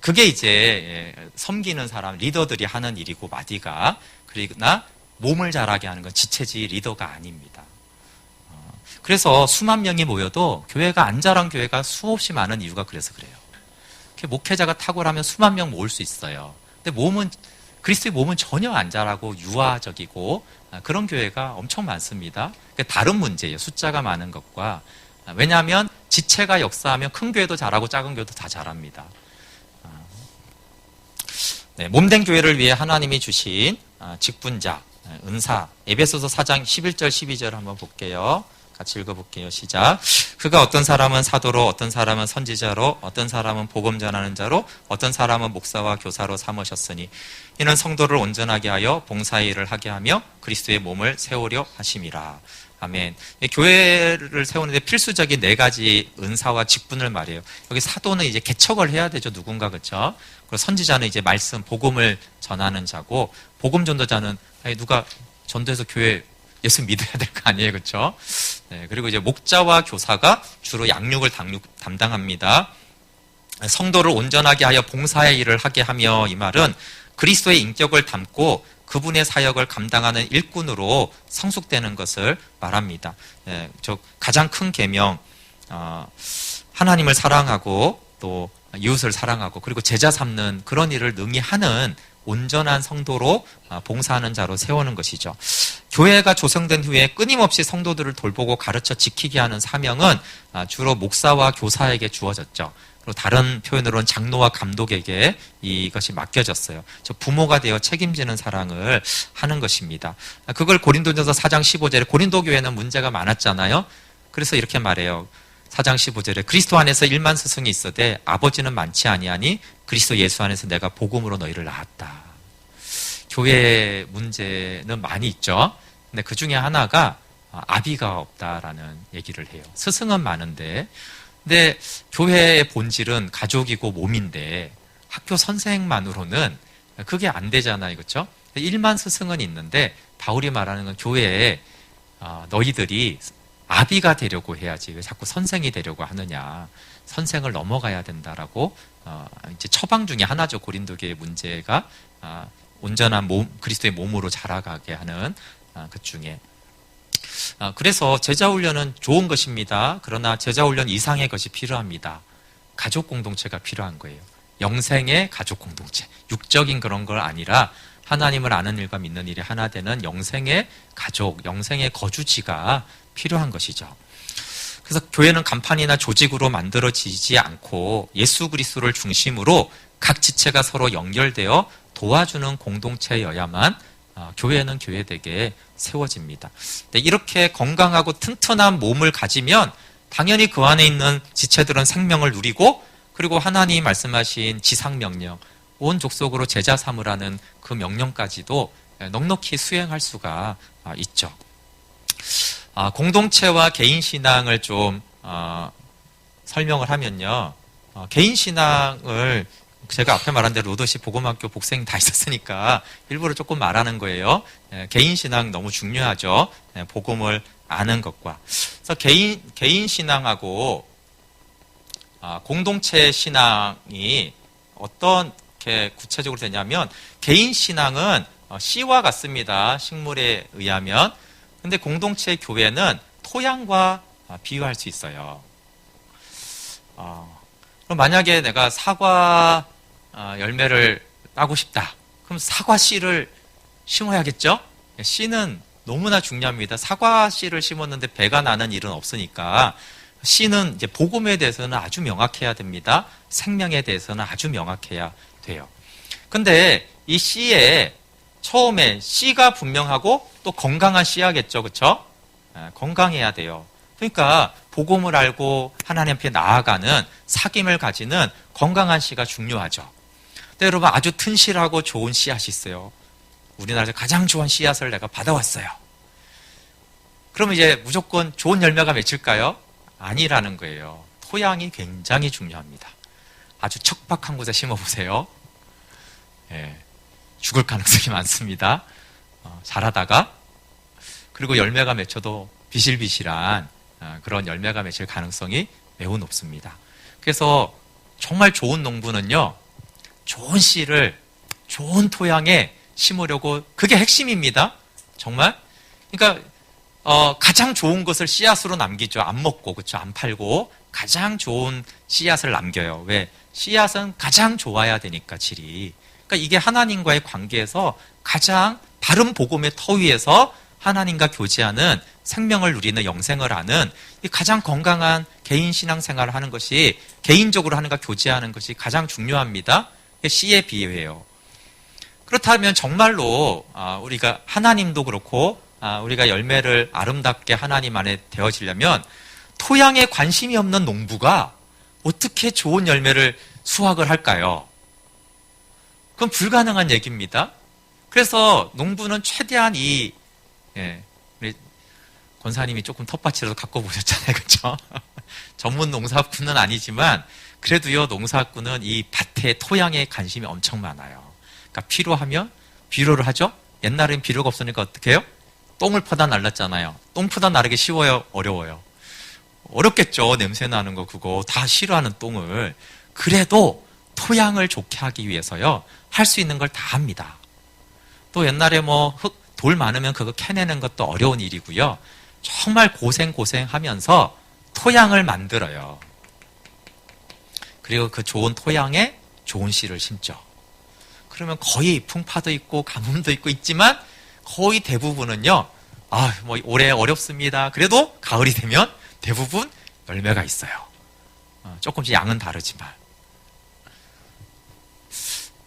그게 이제 섬기는 사람, 리더들이 하는 일이고 마디가. 그러나 몸을 자라게 하는 건 지체지 리더가 아닙니다. 그래서 수만 명이 모여도 교회가 안 자란 교회가 수없이 많은 이유가 그래서 그래요. 목회자가 탁월하면 수만 명 모을 수 있어요. 근데 그리스도의 몸은 전혀 안 자라고 유아적이고 그런 교회가 엄청 많습니다. 다른 문제예요. 숫자가 많은 것과. 왜냐하면 지체가 역사하면 큰 교회도 잘하고 작은 교회도 다 잘합니다. 몸된 교회를 위해 하나님이 주신 직분자, 은사, 에베소서 4장 11절 12절 한번 볼게요. 같이 읽어볼게요. 시작. 그가 어떤 사람은 사도로, 어떤 사람은 선지자로, 어떤 사람은 복음 전하는 자로, 어떤 사람은 목사와 교사로 삼으셨으니 이는 성도를 온전하게 하여 봉사의 일을 하게 하며 그리스도의 몸을 세우려 하심이라. 아멘. 교회를 세우는데 필수적인 4가지 은사와 직분을 말해요. 여기 사도는 이제 개척을 해야 되죠. 누군가. 그렇죠? 그리고 선지자는 이제 말씀, 복음을 전하는 자고, 복음 전도자는 누가 전도해서 교회 예수 믿어야 될 거 아니에요. 그렇죠? 그리고 이제 목자와 교사가 주로 양육을 담당합니다. 성도를 온전하게 하여 봉사의 일을 하게 하며, 이 말은 그리스도의 인격을 담고 그분의 사역을 감당하는 일꾼으로 성숙되는 것을 말합니다. 가장 큰 계명, 하나님을 사랑하고 또 이웃을 사랑하고 그리고 제자 삼는 그런 일을 능히 하는 온전한 성도로 봉사하는 자로 세우는 것이죠. 교회가 조성된 후에 끊임없이 성도들을 돌보고 가르쳐 지키게 하는 사명은 주로 목사와 교사에게 주어졌죠. 그리고 다른 표현으로는 장로와 감독에게 이것이 맡겨졌어요. 부모가 되어 책임지는 사랑을 하는 것입니다. 그걸 고린도전서 4장 15절에, 고린도 교회는 문제가 많았잖아요. 그래서 이렇게 말해요. 4장 15절에 그리스도 안에서 1만 스승이 있어되 아버지는 많지 아니하니 그리스도 예수 안에서 내가 복음으로 너희를 낳았다. 교회 문제는 많이 있죠. 근데 그 중에 하나가 아비가 없다라는 얘기를 해요. 스승은 많은데, 근데 교회의 본질은 가족이고 몸인데 학교 선생만으로는 그게 안 되잖아요. 그렇죠? 1만 스승은 있는데 바울이 말하는 건 교회에 너희들이 아비가 되려고 해야지 왜 자꾸 선생이 되려고 하느냐. 선생을 넘어가야 된다라고 이제 처방 중에 하나죠. 고린도교의 문제가 온전한 그리스도의 몸으로 자라가게 하는 그 중에. 그래서 제자훈련은 좋은 것입니다. 그러나 제자훈련 이상의 것이 필요합니다. 가족 공동체가 필요한 거예요. 영생의 가족 공동체. 육적인 그런 걸 아니라 하나님을 아는 일과 믿는 일이 하나 되는 영생의 가족, 영생의 거주지가 필요한 것이죠. 그래서 교회는 간판이나 조직으로 만들어지지 않고 예수 그리스도를 중심으로 각 지체가 서로 연결되어 도와주는 공동체여야만 교회는 교회되게 세워집니다. 이렇게 건강하고 튼튼한 몸을 가지면 당연히 그 안에 있는 지체들은 생명을 누리고, 그리고 하나님이 말씀하신 지상명령, 온 족속으로 제자 삼으라는 그 명령까지도 넉넉히 수행할 수가 있죠. 공동체와 개인 신앙을 좀 설명을 하면요. 개인 신앙을 제가 앞에 말한 대로 로더시 복음학교 복생 다 있었으니까 일부러 조금 말하는 거예요. 개인 신앙 너무 중요하죠. 복음을 아는 것과. 그래서 개인 신앙하고 공동체 신앙이 어떻게 구체적으로 되냐면, 개인 신앙은 씨와 같습니다. 식물에 의하면. 근데 공동체 교회는 토양과 비유할 수 있어요. 그럼 만약에 내가 사과 열매를 따고 싶다. 그럼 사과 씨를 심어야겠죠? 씨는 너무나 중요합니다. 사과 씨를 심었는데 배가 나는 일은 없으니까 씨는 이제 복음에 대해서는 아주 명확해야 됩니다. 생명에 대해서는 아주 명확해야 돼요. 근데 이 씨에 처음에 씨가 분명하고 또 건강한 씨야겠죠, 그렇죠? 건강해야 돼요. 그러니까 복음을 알고 하나님 앞에 나아가는 사귐을 가지는 건강한 씨가 중요하죠. 근데 여러분, 아주 튼실하고 좋은 씨앗이 있어요. 우리나라에서 가장 좋은 씨앗을 내가 받아왔어요. 그러면 이제 무조건 좋은 열매가 맺힐까요? 아니라는 거예요. 토양이 굉장히 중요합니다. 아주 척박한 곳에 심어보세요. 죽을 가능성이 많습니다. 자라다가, 그리고 열매가 맺혀도 비실비실한 그런 열매가 맺힐 가능성이 매우 높습니다. 그래서 정말 좋은 농부는요, 좋은 씨를 좋은 토양에 심으려고, 그게 핵심입니다. 정말. 그러니까 가장 좋은 것을 씨앗으로 남기죠. 안 먹고, 그렇죠? 안 팔고 가장 좋은 씨앗을 남겨요. 왜? 씨앗은 가장 좋아야 되니까, 질이. 그러니까 이게 하나님과의 관계에서 가장 바른 복음의 터 위에서 하나님과 교제하는, 생명을 누리는, 영생을 하는 가장 건강한 개인 신앙생활을 하는 것이, 개인적으로 하나님과 교제하는 것이 가장 중요합니다. 씨에 비유해요. 그렇다면 정말로 우리가 하나님도 그렇고 우리가 열매를 아름답게 하나님 안에 되어지려면 토양에 관심이 없는 농부가 어떻게 좋은 열매를 수확을 할까요? 그건 불가능한 얘기입니다. 그래서 농부는 최대한 우리 권사님이 조금 텃밭이라도 갖고 보셨잖아요, 그렇죠? 전문 농사꾼은 아니지만 그래도요, 농사꾼은 이 밭의 토양에 관심이 엄청 많아요. 그러니까 필요하면 비료를 하죠. 옛날엔 비료가 없으니까 어떻게 해요? 똥을 퍼다 날랐잖아요. 똥 퍼다 나르기 쉬워요? 어려워요? 어렵겠죠. 냄새 나는 거 그거 다 싫어하는 똥을. 그래도 토양을 좋게 하기 위해서요, 할 수 있는 걸 다 합니다. 또 옛날에 돌 많으면 그거 캐내는 것도 어려운 일이고요. 정말 고생하면서 토양을 만들어요. 그리고 그 좋은 토양에 좋은 씨를 심죠. 그러면 거의 풍파도 있고 가뭄도 있지만 거의 대부분은요, 올해 어렵습니다. 그래도 가을이 되면 대부분 열매가 있어요. 조금씩 양은 다르지만.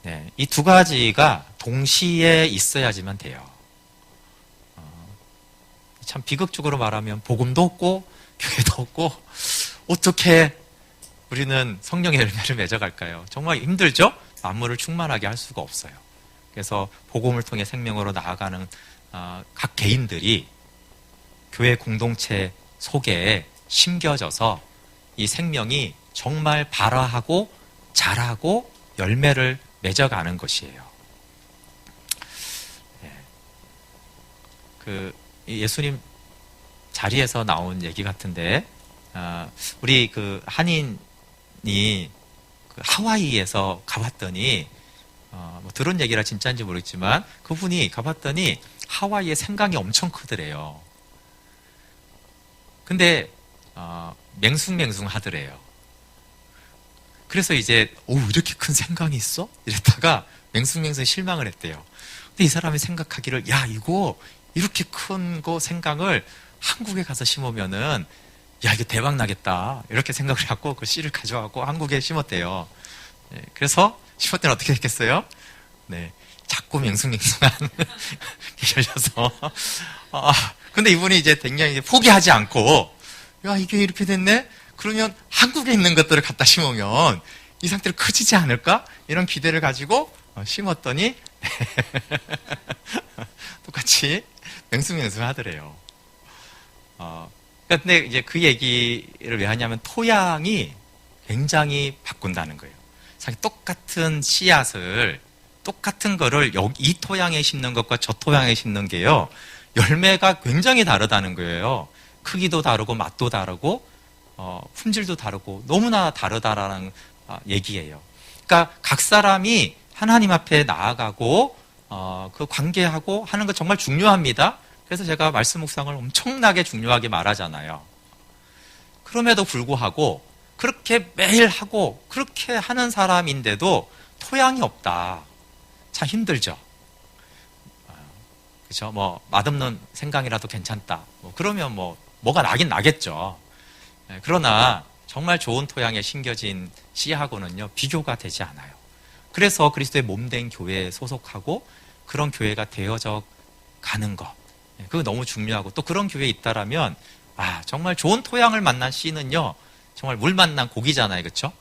네, 이 두 가지가 동시에 있어야지만 돼요. 참 비극적으로 말하면 복음도 없고 교회도 없고 어떻게 우리는 성령의 열매를 맺어갈까요? 정말 힘들죠? 만물을 충만하게 할 수가 없어요. 그래서 복음을 통해 생명으로 나아가는 각 개인들이 교회 공동체 속에 심겨져서 이 생명이 정말 발화하고 자라고 열매를 맺어가는 것이에요. 예수님 자리에서 나온 얘기 같은데, 우리 한인이 하와이에서 가봤더니, 들은 얘기라 진짜인지 모르겠지만, 그분이 가봤더니 하와이의 생강이 엄청 크더래요. 근데, 맹숭맹숭 하더래요. 그래서 이제, 이렇게 큰 생강이 있어? 이랬다가 맹숭맹숭 실망을 했대요. 근데 이 사람이 생각하기를, 이거, 이렇게 큰 거 생강을 한국에 가서 심으면은 야, 이거 대박 나겠다. 이렇게 생각을 하고 그 씨를 가져가고 한국에 심었대요. 네, 그래서 심었더니 어떻게 됐겠어요? 네, 자꾸 맹숭맹숭한 게 열려서. 근데 이분이 이제 굉장히 포기하지 않고, 야, 이게 이렇게 됐네? 그러면 한국에 있는 것들을 갖다 심으면 이 상태로 커지지 않을까? 이런 기대를 가지고 심었더니 똑같이 맹숭맹숭하더래요. 근데 이제 그 얘기를 왜 하냐면 토양이 굉장히 바꾼다는 거예요. 사실 똑같은 씨앗을 똑같은 거를 이 토양에 심는 것과 저 토양에 심는 게요, 열매가 굉장히 다르다는 거예요. 크기도 다르고 맛도 다르고 품질도 다르고 너무나 다르다라는 얘기예요. 그러니까 각 사람이 하나님 앞에 나아가고 그 관계하고 하는 거 정말 중요합니다. 그래서 제가 말씀 묵상을 엄청나게 중요하게 말하잖아요. 그럼에도 불구하고 그렇게 매일 하고 그렇게 하는 사람인데도 토양이 없다. 참 힘들죠. 그렇죠? 뭐 맛없는 생강이라도 괜찮다. 그러면 뭐가 나긴 나겠죠. 그러나 정말 좋은 토양에 심겨진 씨하고는요, 비교가 되지 않아요. 그래서 그리스도의 몸된 교회에 소속하고 그런 교회가 되어져 가는 것, 그거 너무 중요하고, 또 그런 교회에 있다라면 정말 좋은 토양을 만난 씨는요, 정말 물 만난 고기잖아요. 그렇죠?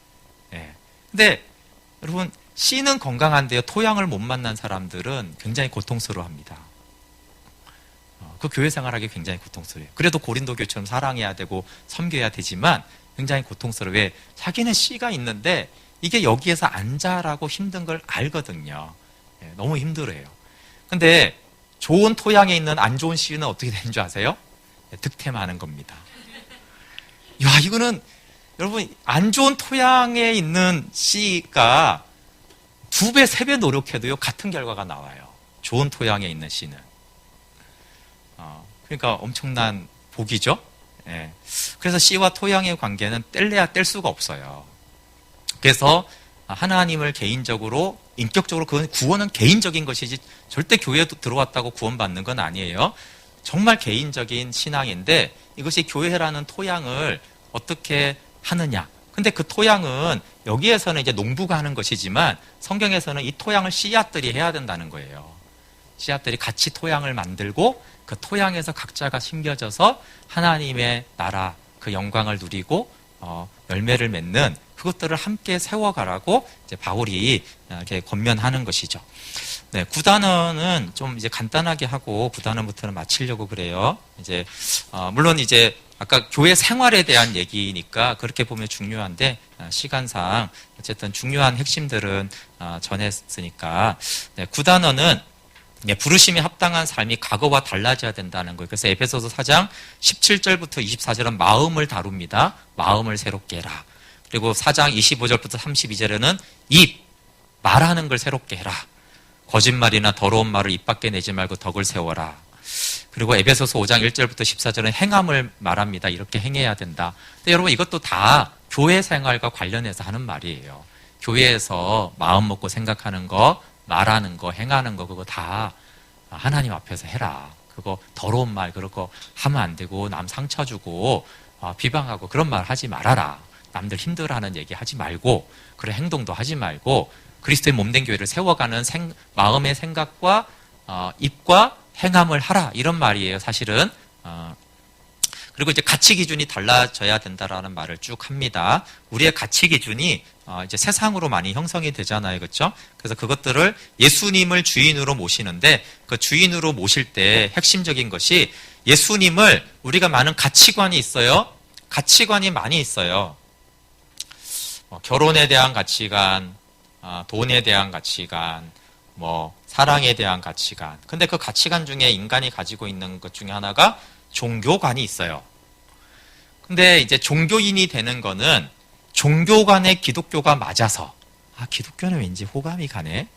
근데 여러분, 씨는 건강한데요, 토양을 못 만난 사람들은 굉장히 고통스러워합니다. 그 교회 생활하기 굉장히 고통스러워요. 그래도 고린도 교회처럼 사랑해야 되고 섬겨야 되지만 굉장히 고통스러워요. 왜? 자기는 씨가 있는데 이게 여기에서 안 자라고 힘든 걸 알거든요. 너무 힘들어요. 근데 좋은 토양에 있는 안 좋은 씨는 어떻게 되는 줄 아세요? 득템하는 겁니다. 야, 이거는 여러분, 안 좋은 토양에 있는 씨가 2배, 3배 노력해도요, 같은 결과가 나와요. 좋은 토양에 있는 씨는. 그러니까 엄청난 복이죠. 그래서 씨와 토양의 관계는 뗄래야 뗄 수가 없어요. 그래서 하나님을 개인적으로, 인격적으로, 그건 구원은 개인적인 것이지 절대 교회에 들어왔다고 구원받는 건 아니에요. 정말 개인적인 신앙인데 이것이 교회라는 토양을 어떻게 하느냐. 근데 그 토양은 여기에서는 이제 농부가 하는 것이지만 성경에서는 이 토양을 씨앗들이 해야 된다는 거예요. 씨앗들이 같이 토양을 만들고 그 토양에서 각자가 심겨져서 하나님의 나라, 그 영광을 누리고 열매를 맺는 그것들을 함께 세워가라고 이제 바울이 이렇게 권면하는 것이죠. 네, 9단원은 좀 이제 간단하게 하고 9단원부터는 마치려고 그래요. 이제 물론 이제 아까 교회 생활에 대한 얘기니까 그렇게 보면 중요한데 시간상 어쨌든 중요한 핵심들은 전했으니까, 네, 9단원은 부르심에 합당한 삶이 과거와 달라져야 된다는 거예요. 그래서 에베소서 4장 17절부터 24절은 마음을 다룹니다. 마음을 새롭게 해라. 그리고 4장 25절부터 32절에는 입, 말하는 걸 새롭게 해라. 거짓말이나 더러운 말을 입 밖에 내지 말고 덕을 세워라. 그리고 에베소서 5장 1절부터 14절은 행함을 말합니다. 이렇게 행해야 된다. 근데 여러분, 이것도 다 교회 생활과 관련해서 하는 말이에요. 교회에서 마음 먹고 생각하는 거, 말하는 거, 행하는 거, 그거 다 하나님 앞에서 해라. 그거 더러운 말 그런 거 하면 안 되고, 남 상처 주고 비방하고 그런 말 하지 말아라. 남들 힘들어하는 얘기 하지 말고, 그런 행동도 하지 말고, 그리스도의 몸된 교회를 세워가는 마음의 생각과 입과 행함을 하라. 이런 말이에요, 사실은. 그리고 이제 가치 기준이 달라져야 된다라는 말을 쭉 합니다. 우리의 가치 기준이 이제 세상으로 많이 형성이 되잖아요, 그렇죠? 그래서 그것들을 예수님을 주인으로 모시는데, 그 주인으로 모실 때 핵심적인 것이 예수님을, 우리가 많은 가치관이 있어요. 가치관이 많이 있어요. 결혼에 대한 가치관, 돈에 대한 가치관, 사랑에 대한 가치관. 근데 그 가치관 중에 인간이 가지고 있는 것 중에 하나가 종교관이 있어요. 근데 이제 종교인이 되는 거는 종교관의 기독교가 맞아서, 기독교는 왠지 호감이 가네.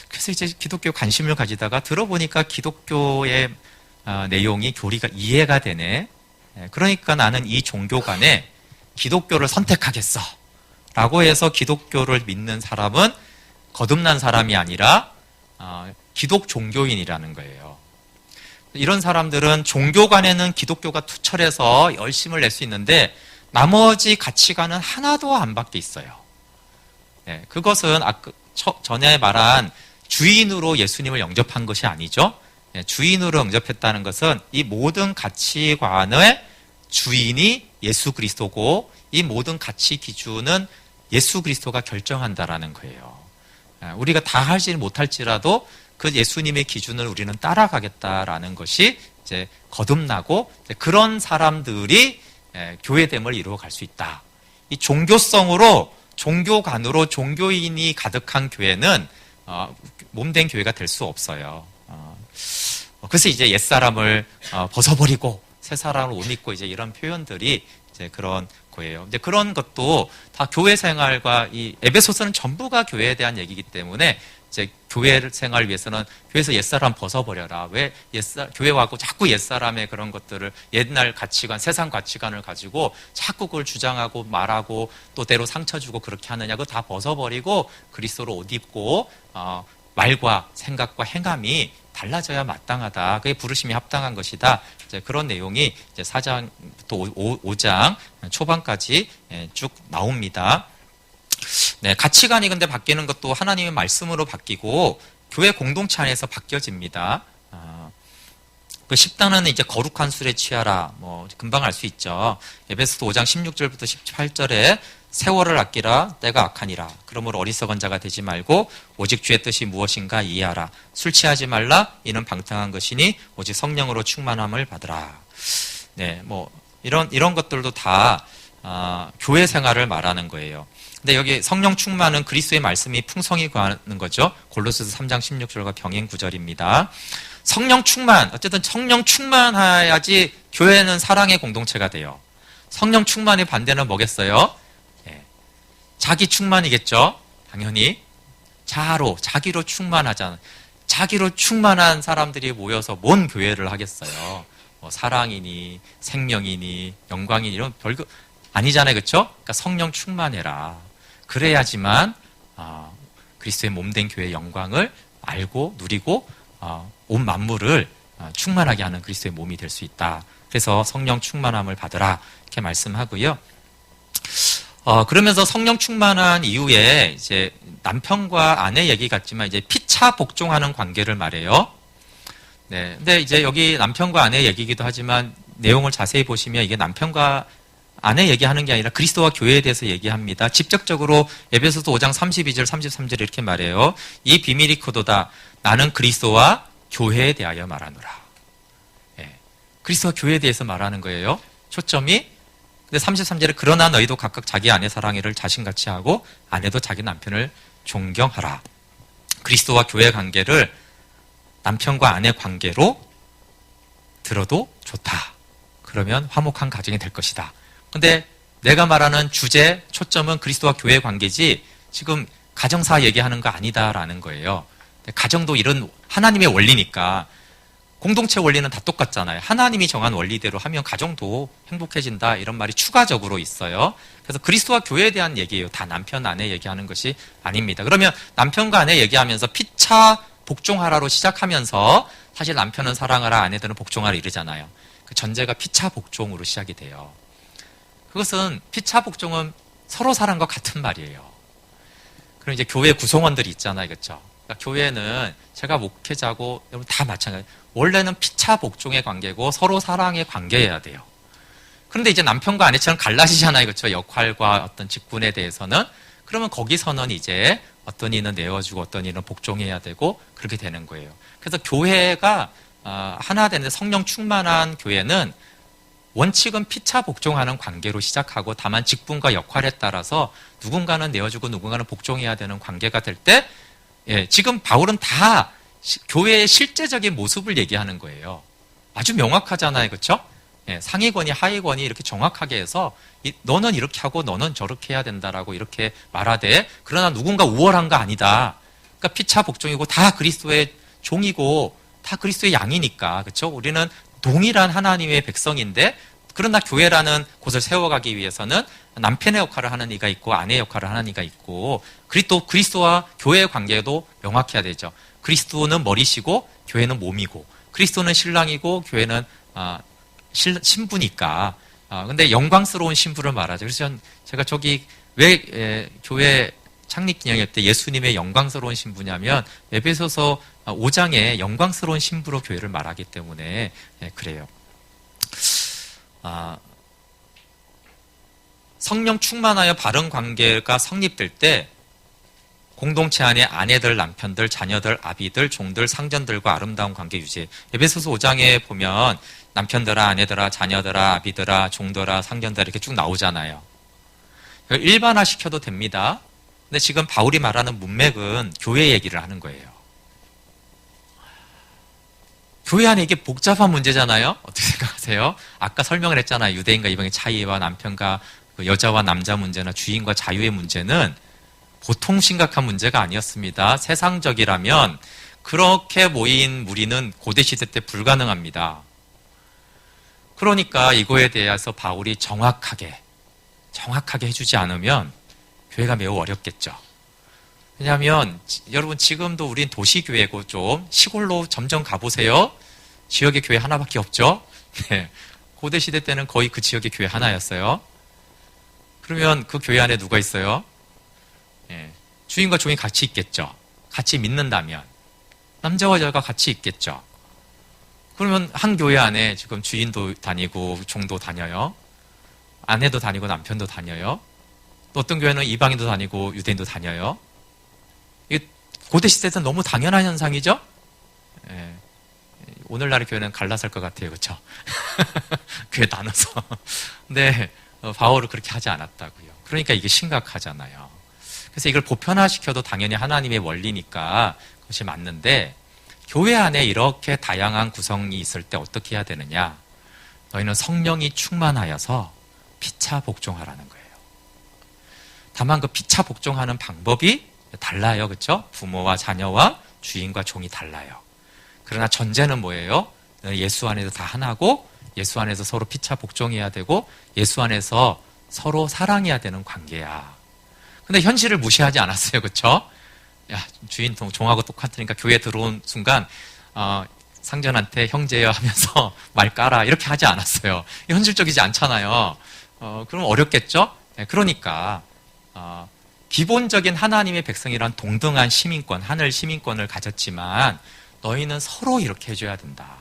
그래서 이제 기독교 관심을 가지다가 들어보니까 기독교의 내용이, 교리가 이해가 되네. 그러니까 나는 이 종교관에 기독교를 선택하겠어. 라고 해서 기독교를 믿는 사람은 거듭난 사람이 아니라 기독 종교인이라는 거예요. 이런 사람들은 종교 간에는 기독교가 투철해서 열심을 낼 수 있는데 나머지 가치관은 하나도 안 바뀌어 있어요. 네, 그것은 전에 말한 주인으로 예수님을 영접한 것이 아니죠. 네, 주인으로 영접했다는 것은 이 모든 가치관의 주인이 예수 그리스도고 이 모든 가치 기준은 예수 그리스도가 결정한다라는 거예요. 우리가 다 하지 못할지라도 그 예수님의 기준을 우리는 따라가겠다라는 것이 이제 거듭나고 그런 사람들이 교회됨을 이루어갈 수 있다. 이 종교성으로 종교관으로 종교인이 가득한 교회는 몸된 교회가 될 수 없어요. 그래서 이제 옛사람을 벗어버리고 새 사람을 옷 입고 이제 이런 표현들이 이제 그런 거예요. 이제 그런 것도 다 교회 생활과 이 에베소서는 전부가 교회에 대한 얘기이기 때문에 이제 교회 생활을 위해서는 교회에서 옛사람 벗어버려라. 왜 교회 와고 자꾸 옛사람의 그런 것들을 옛날 가치관, 세상 가치관을 가지고 자꾸 그걸 주장하고 말하고 또 때로 상처 주고 그렇게 하느냐. 그거 다 벗어버리고 그리스도로 옷 입고 말과 생각과 행함이 달라져야 마땅하다. 그게 부르심이 합당한 것이다. 이제 그런 내용이 이제 4장 또 5장 초반까지 쭉 나옵니다. 네, 가치관이 근데 바뀌는 것도 하나님의 말씀으로 바뀌고 교회 공동체 안에서 바뀌어집니다. 그 10단은 이제 거룩한 술에 취하라. 뭐 금방 알 수 있죠. 에베소서 5장 16절부터 18절에 세월을 아끼라 때가 악하니라. 그러므로 어리석은 자가 되지 말고 오직 주의 뜻이 무엇인가 이해하라. 술 취하지 말라. 이는 방탕한 것이니 오직 성령으로 충만함을 받으라. 네, 뭐 이런 것들도 다 교회 생활을 말하는 거예요. 근데 여기 성령 충만은 그리스도의 말씀이 풍성히 구하는 거죠. 골로새서 3장 16절과 병행 구절입니다. 성령 충만, 어쨌든 성령 충만해야지 교회는 사랑의 공동체가 돼요. 성령 충만의 반대는 뭐겠어요? 자기 충만이겠죠. 당연히 자기로 충만하잖아요. 자기로 충만한 사람들이 모여서 뭔 교회를 하겠어요. 뭐 사랑이니 생명이니 영광이니 이런 별거 아니잖아요. 그렇죠? 그러니까 성령 충만해라. 그래야지만 그리스도의 몸된 교회의 영광을 알고 누리고 온 만물을 충만하게 하는 그리스도의 몸이 될 수 있다. 그래서 성령 충만함을 받으라 이렇게 말씀하고요. 그러면서 성령 충만한 이후에 이제 남편과 아내 얘기 같지만 이제 피차 복종하는 관계를 말해요. 네. 근데 이제 여기 남편과 아내 얘기이기도 하지만 내용을 자세히 보시면 이게 남편과 아내 얘기하는 게 아니라 그리스도와 교회에 대해서 얘기합니다. 직접적으로 에베소서 5장 32절, 33절에 이렇게 말해요. 이 비밀이 크도다. 나는 그리스도와 교회에 대하여 말하노라. 네. 그리스도와 교회에 대해서 말하는 거예요. 초점이. 근데 33절에 그러나 너희도 각각 자기 아내 사랑이를 자신같이 하고 아내도 자기 남편을 존경하라. 그리스도와 교회 관계를 남편과 아내 관계로 들어도 좋다. 그러면 화목한 가정이 될 것이다. 근데 내가 말하는 주제, 초점은 그리스도와 교회 관계지 지금 가정사 얘기하는 거 아니다라는 거예요. 가정도 이런 하나님의 원리니까 공동체 원리는 다 똑같잖아요. 하나님이 정한 원리대로 하면 가정도 행복해진다 이런 말이 추가적으로 있어요. 그래서 그리스도와 교회에 대한 얘기예요. 다 남편, 아내 얘기하는 것이 아닙니다. 그러면 남편과 아내 얘기하면서 피차 복종하라로 시작하면서 사실 남편은 사랑하라, 아내들은 복종하라 이러잖아요. 그 전제가 피차 복종으로 시작이 돼요. 그것은 피차 복종은 서로 사랑과 같은 말이에요. 그럼 이제 교회 구성원들이 있잖아요. 그렇죠? 그러니까 교회는 제가 목회자고 여러분 다 마찬가지예요. 원래는 피차 복종의 관계고 서로 사랑의 관계여야 돼요. 그런데 이제 남편과 아내처럼 갈라지잖아요. 그렇죠? 역할과 어떤 직분에 대해서는. 그러면 거기서는 이제 어떤 이는 내어주고 어떤 이는 복종해야 되고 그렇게 되는 거예요. 그래서 교회가 하나 되는데 성령 충만한 교회는 원칙은 피차 복종하는 관계로 시작하고 다만 직분과 역할에 따라서 누군가는 내어주고 누군가는 복종해야 되는 관계가 될 때 지금 바울은 다 교회의 실제적인 모습을 얘기하는 거예요. 아주 명확하잖아요. 그렇죠? 상위권이 하위권이 이렇게 정확하게 해서 너는 이렇게 하고 너는 저렇게 해야 된다라고 이렇게 말하되 그러나 누군가 우월한 거 아니다. 그러니까 피차 복종이고 다 그리스도의 종이고 다 그리스도의 양이니까. 그렇죠? 우리는 동일한 하나님의 백성인데 그러나 교회라는 곳을 세워가기 위해서는 남편의 역할을 하는 이가 있고 아내의 역할을 하는 이가 있고 또 그리스도와 교회의 관계도 명확해야 되죠. 그리스도는 머리시고 교회는 몸이고 그리스도는 신랑이고 교회는 신부니까. 근데 영광스러운 신부를 말하죠. 그래서 제가 저기 왜 교회 창립 기념회 때 예수님의 영광스러운 신부냐면 에베소서 5장에 영광스러운 신부로 교회를 말하기 때문에 그래요. 성령 충만하여 바른 관계가 성립될 때 공동체 안에 아내들, 남편들, 자녀들, 아비들, 종들, 상전들과 아름다운 관계 유지. 에베소서 5장에 보면 남편들아, 아내들아, 자녀들아, 아비들아, 종들아, 상전들아 이렇게 쭉 나오잖아요. 일반화시켜도 됩니다. 근데 지금 바울이 말하는 문맥은 교회 얘기를 하는 거예요. 교회 안에 이게 복잡한 문제잖아요. 어떻게 생각하세요? 아까 설명을 했잖아요. 유대인과 이방의 차이와 남편과 여자와 남자 문제나 주인과 자유의 문제는 보통 심각한 문제가 아니었습니다. 세상적이라면 그렇게 모인 무리는 고대시대 때 불가능합니다. 그러니까 이거에 대해서 바울이 정확하게 해주지 않으면 교회가 매우 어렵겠죠. 왜냐하면 여러분 지금도 우린 도시교회고 좀 시골로 점점 가보세요. 지역에 교회 하나밖에 없죠. 네. 고대시대 때는 거의 그 지역에 교회 하나였어요. 그러면 그 교회 안에 누가 있어요? 네. 주인과 종이 같이 있겠죠. 같이 믿는다면 남자와 여자가 같이 있겠죠. 그러면 한 교회 안에 지금 주인도 다니고 종도 다녀요. 아내도 다니고 남편도 다녀요. 또 어떤 교회는 이방인도 다니고 유대인도 다녀요. 이게 고대시대에는 너무 당연한 현상이죠? 예. 오늘날의 교회는 갈라설 것 같아요. 그렇죠? 교회 나눠서. 근데 바울은 그렇게 하지 않았다고요. 그러니까 이게 심각하잖아요. 그래서 이걸 보편화시켜도 당연히 하나님의 원리니까 그것이 맞는데 교회 안에 이렇게 다양한 구성이 있을 때 어떻게 해야 되느냐? 너희는 성령이 충만하여서 피차 복종하라는 거예요. 다만 그 피차 복종하는 방법이 달라요. 그렇죠? 부모와 자녀와 주인과 종이 달라요. 그러나 전제는 뭐예요? 예수 안에서 다 하나고 예수 안에서 서로 피차 복종해야 되고 예수 안에서 서로 사랑해야 되는 관계야. 근데 현실을 무시하지 않았어요. 그렇죠? 야, 주인 종하고 똑같으니까 교회 들어온 순간 상전한테 형제여 하면서 말 까라 이렇게 하지 않았어요. 현실적이지 않잖아요. 그럼 어렵겠죠? 네, 그러니까 기본적인 하나님의 백성이란 동등한 시민권, 하늘 시민권을 가졌지만 너희는 서로 이렇게 해줘야 된다.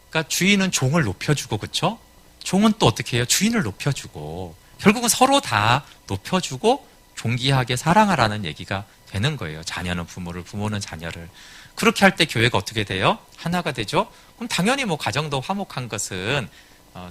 그러니까 주인은 종을 높여주고 그렇죠? 종은 또 어떻게 해요? 주인을 높여주고 결국은 서로 다 높여주고 존귀하게 사랑하라는 얘기가 되는 거예요. 자녀는 부모를, 부모는 자녀를. 그렇게 할 때 교회가 어떻게 돼요? 하나가 되죠? 그럼 당연히 뭐 가정도 화목한 것은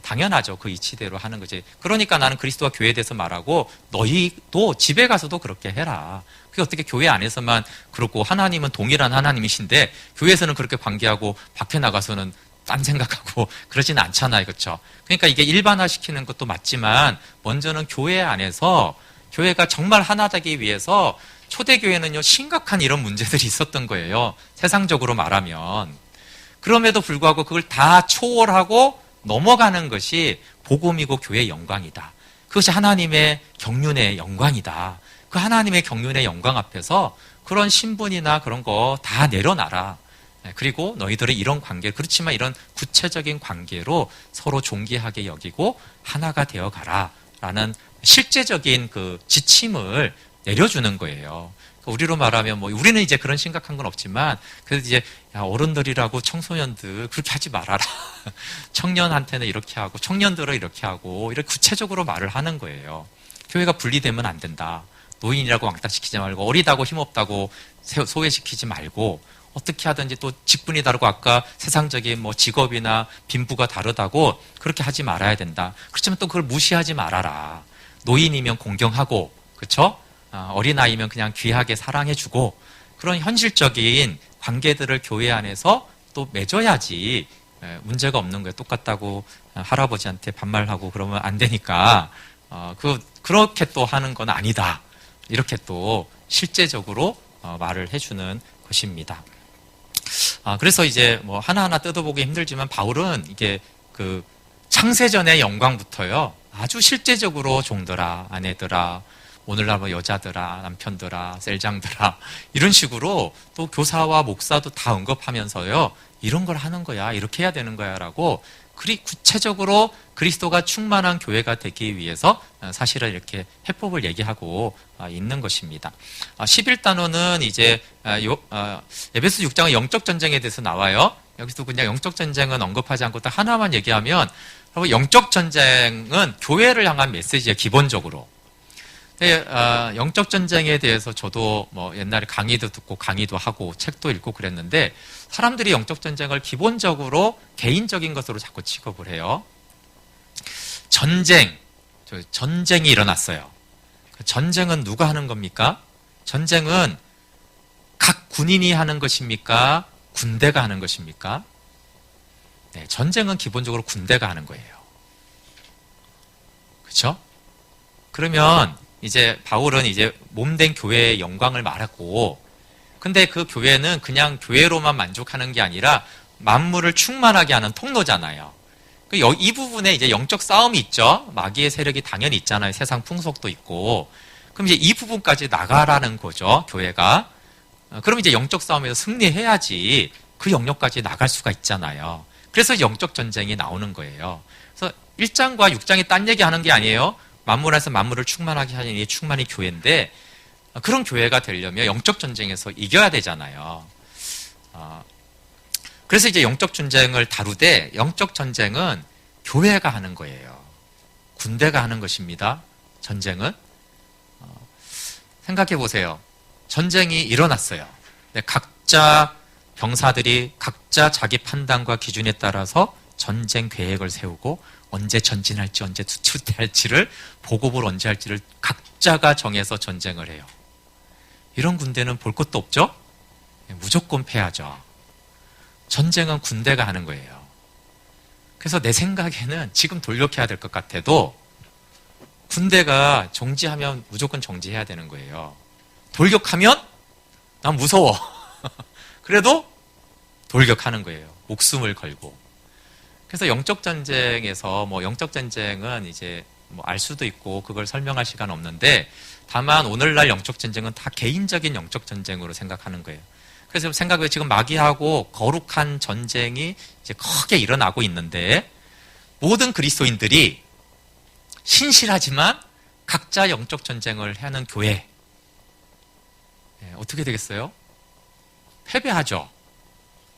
당연하죠. 그 이치대로 하는 거지. 그러니까 나는 그리스도와 교회에 대해서 말하고 너희도 집에 가서도 그렇게 해라. 그게 어떻게 교회 안에서만 그렇고 하나님은 동일한 하나님이신데 교회에서는 그렇게 관계하고 밖에 나가서는 딴 생각하고 그러지는 않잖아요. 그렇죠? 그러니까 이게 일반화시키는 것도 맞지만 먼저는 교회 안에서 교회가 정말 하나 되기 위해서 초대교회는요 심각한 이런 문제들이 있었던 거예요. 세상적으로 말하면. 그럼에도 불구하고 그걸 다 초월하고 넘어가는 것이 복음이고 교회의 영광이다. 그것이 하나님의 경륜의 영광이다. 그 하나님의 경륜의 영광 앞에서 그런 신분이나 그런 거 다 내려놔라. 그리고 너희들의 이런 관계, 그렇지만 이런 구체적인 관계로 서로 존귀하게 여기고 하나가 되어가라. 라는 실제적인 그 지침을 내려주는 거예요. 우리로 말하면 뭐 우리는 이제 그런 심각한 건 없지만 그래도 이제 야, 어른들이라고 청소년들 그렇게 하지 말아라. 청년한테는 이렇게 하고 청년들은 이렇게 하고 이렇게 구체적으로 말을 하는 거예요. 교회가 분리되면 안 된다. 노인이라고 왕따시키지 말고 어리다고 힘없다고 소외시키지 말고 어떻게 하든지 또 직분이 다르고 아까 세상적인 뭐 직업이나 빈부가 다르다고 그렇게 하지 말아야 된다. 그렇지만 또 그걸 무시하지 말아라. 노인이면 공경하고 그렇죠? 어린아이면 그냥 귀하게 사랑해주고 그런 현실적인 관계들을 교회 안에서 또 맺어야지 문제가 없는 거예요. 똑같다고 할아버지한테 반말하고 그러면 안 되니까 그렇게 또 하는 건 아니다. 이렇게 또 실제적으로 말을 해주는 것입니다. 그래서 이제 뭐 하나하나 뜯어보기 힘들지만 바울은 이게 그 창세전의 영광부터요 아주 실제적으로 종들아, 아내들아, 오늘날 뭐 여자들아, 남편들아, 셀장들아 이런 식으로 또 교사와 목사도 다 언급하면서요. 이런 걸 하는 거야. 이렇게 해야 되는 거야. 라고 구체적으로 그리스도가 충만한 교회가 되기 위해서 사실은 이렇게 해법을 얘기하고 있는 것입니다. 11단원은 이제 에베소 6장의 영적 전쟁에 대해서 나와요. 여기서 그냥 영적 전쟁은 언급하지 않고 딱 하나만 얘기하면 영적 전쟁은 교회를 향한 메시지예요. 기본적으로. 영적 전쟁에 대해서 저도 뭐 옛날에 강의도 듣고 강의도 하고 책도 읽고 그랬는데 사람들이 영적 전쟁을 기본적으로 개인적인 것으로 자꾸 취급을 해요. 전쟁이 일어났어요. 전쟁은 누가 하는 겁니까? 전쟁은 각 군인이 하는 것입니까? 군대가 하는 것입니까? 네, 전쟁은 기본적으로 군대가 하는 거예요. 그렇죠? 그러면 이제 바울은 이제 몸된 교회의 영광을 말하고, 근데 그 교회는 그냥 교회로만 만족하는 게 아니라 만물을 충만하게 하는 통로잖아요. 이 부분에 이제 영적 싸움이 있죠. 마귀의 세력이 당연히 있잖아요. 세상 풍속도 있고. 그럼 이제 이 부분까지 나가라는 거죠. 교회가. 그럼 이제 영적 싸움에서 승리해야지 그 영역까지 나갈 수가 있잖아요. 그래서 영적 전쟁이 나오는 거예요. 그래서 1장과 6장이 딴 얘기 하는 게 아니에요. 만물에서 만물을 충만하게 하는 이 충만이 교회인데, 그런 교회가 되려면 영적 전쟁에서 이겨야 되잖아요. 그래서 이제 영적 전쟁을 다루되 영적 전쟁은 교회가 하는 거예요. 군대가 하는 것입니다. 전쟁은. 생각해 보세요. 전쟁이 일어났어요. 각자 병사들이 각자 자기 판단과 기준에 따라서 전쟁 계획을 세우고 언제 전진할지 언제 투출할지를 보급을 언제 할지를 각자가 정해서 전쟁을 해요. 이런 군대는 볼 것도 없죠? 무조건 패하죠. 전쟁은 군대가 하는 거예요. 그래서 내 생각에는 지금 돌격해야 될 것 같아도 군대가 정지하면 무조건 정지해야 되는 거예요. 돌격하면 난 무서워. 그래도 돌격하는 거예요. 목숨을 걸고. 그래서 영적 전쟁에서 영적 전쟁은 이제 알 수도 있고 그걸 설명할 시간 없는데, 다만 오늘날 영적 전쟁은 다 개인적인 영적 전쟁으로 생각하는 거예요. 그래서 생각해, 지금 마귀하고 거룩한 전쟁이 이제 크게 일어나고 있는데, 모든 그리스도인들이 신실하지만 각자 영적 전쟁을 하는 교회, 어떻게 되겠어요? 패배하죠.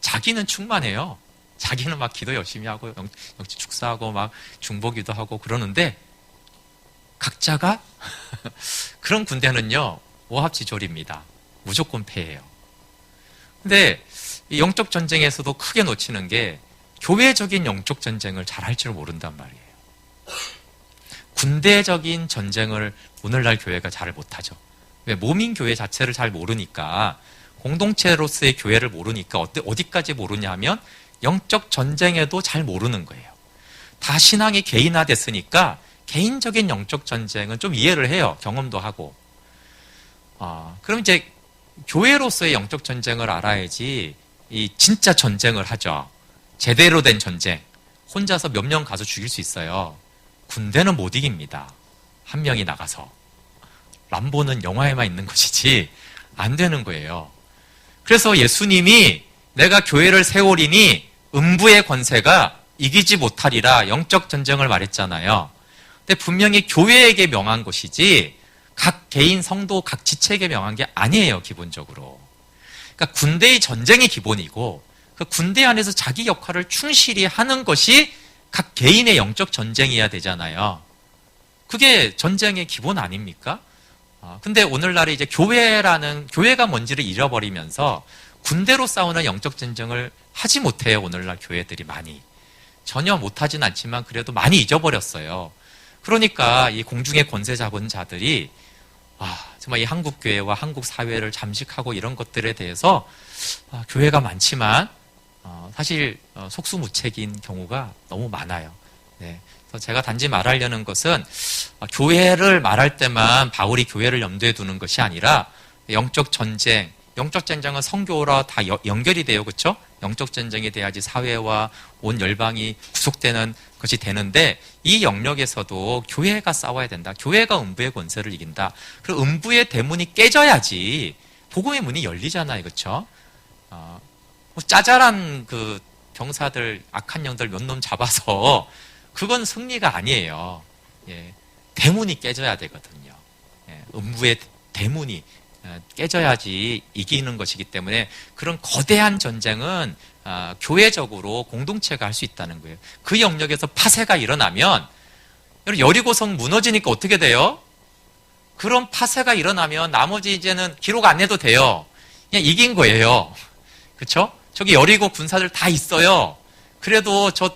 자기는 충만해요. 자기는 막 기도 열심히 하고 영적 축사하고 막 중보기도 하고 그러는데, 각자가 그런 군대는요 오합지졸입니다. 무조건 패해요. 근데 이 영적 전쟁에서도 크게 놓치는 게 교회적인 영적 전쟁을 잘 할 줄 모른단 말이에요. 군대적인 전쟁을 오늘날 교회가 잘 못하죠. 왜? 모민 교회 자체를 잘 모르니까, 공동체로서의 교회를 모르니까 어디까지 모르냐 하면 영적 전쟁에도 잘 모르는 거예요. 다 신앙이 개인화됐으니까 개인적인 영적 전쟁은 좀 이해를 해요. 경험도 하고. 그럼 이제 교회로서의 영적 전쟁을 알아야지 이 진짜 전쟁을 하죠. 제대로 된 전쟁. 혼자서 몇 명 가서 죽일 수 있어요. 군대는 못 이깁니다. 한 명이 나가서. 람보는 영화에만 있는 것이지 안 되는 거예요. 그래서 예수님이 내가 교회를 세우리니 음부의 권세가 이기지 못하리라 영적 전쟁을 말했잖아요. 근데 분명히 교회에게 명한 것이지 각 개인 성도 각 지체에게 명한 게 아니에요. 기본적으로. 그러니까 군대의 전쟁이 기본이고, 그 군대 안에서 자기 역할을 충실히 하는 것이 각 개인의 영적 전쟁이어야 되잖아요. 그게 전쟁의 기본 아닙니까? 근데 오늘날에 이제 교회가 뭔지를 잃어버리면서 군대로 싸우는 영적 전쟁을 하지 못해요. 오늘날 교회들이 많이. 전혀 못하진 않지만 그래도 많이 잊어버렸어요. 그러니까 이 공중의 권세 잡은 자들이 정말 이 한국 교회와 한국 사회를 잠식하고 이런 것들에 대해서 교회가 많지만 사실 속수무책인 경우가 너무 많아요. 네. 그래서 제가 단지 말하려는 것은 교회를 말할 때만 바울이 교회를 염두에 두는 것이 아니라 영적 전쟁은 성교라 다 연결이 돼요. 그렇죠? 영적 전쟁이 돼야지 사회와 온 열방이 구속되는 것이 되는데, 이 영역에서도 교회가 싸워야 된다. 교회가 음부의 권세를 이긴다. 그리고 음부의 대문이 깨져야지 복음의 문이 열리잖아요. 그렇죠? 짜잘한 그 병사들, 악한 영들 몇 놈 잡아서 그건 승리가 아니에요. 예, 대문이 깨져야 되거든요. 예, 음부의 대문이 깨져야지 이기는 것이기 때문에 그런 거대한 전쟁은 교회적으로 공동체가 할 수 있다는 거예요. 그 영역에서 파쇄가 일어나면, 여리고성 무너지니까 어떻게 돼요? 그런 파쇄가 일어나면 나머지 이제는 기록 안 해도 돼요. 그냥 이긴 거예요. 그렇죠? 저기 여리고 군사들 다 있어요. 그래도 저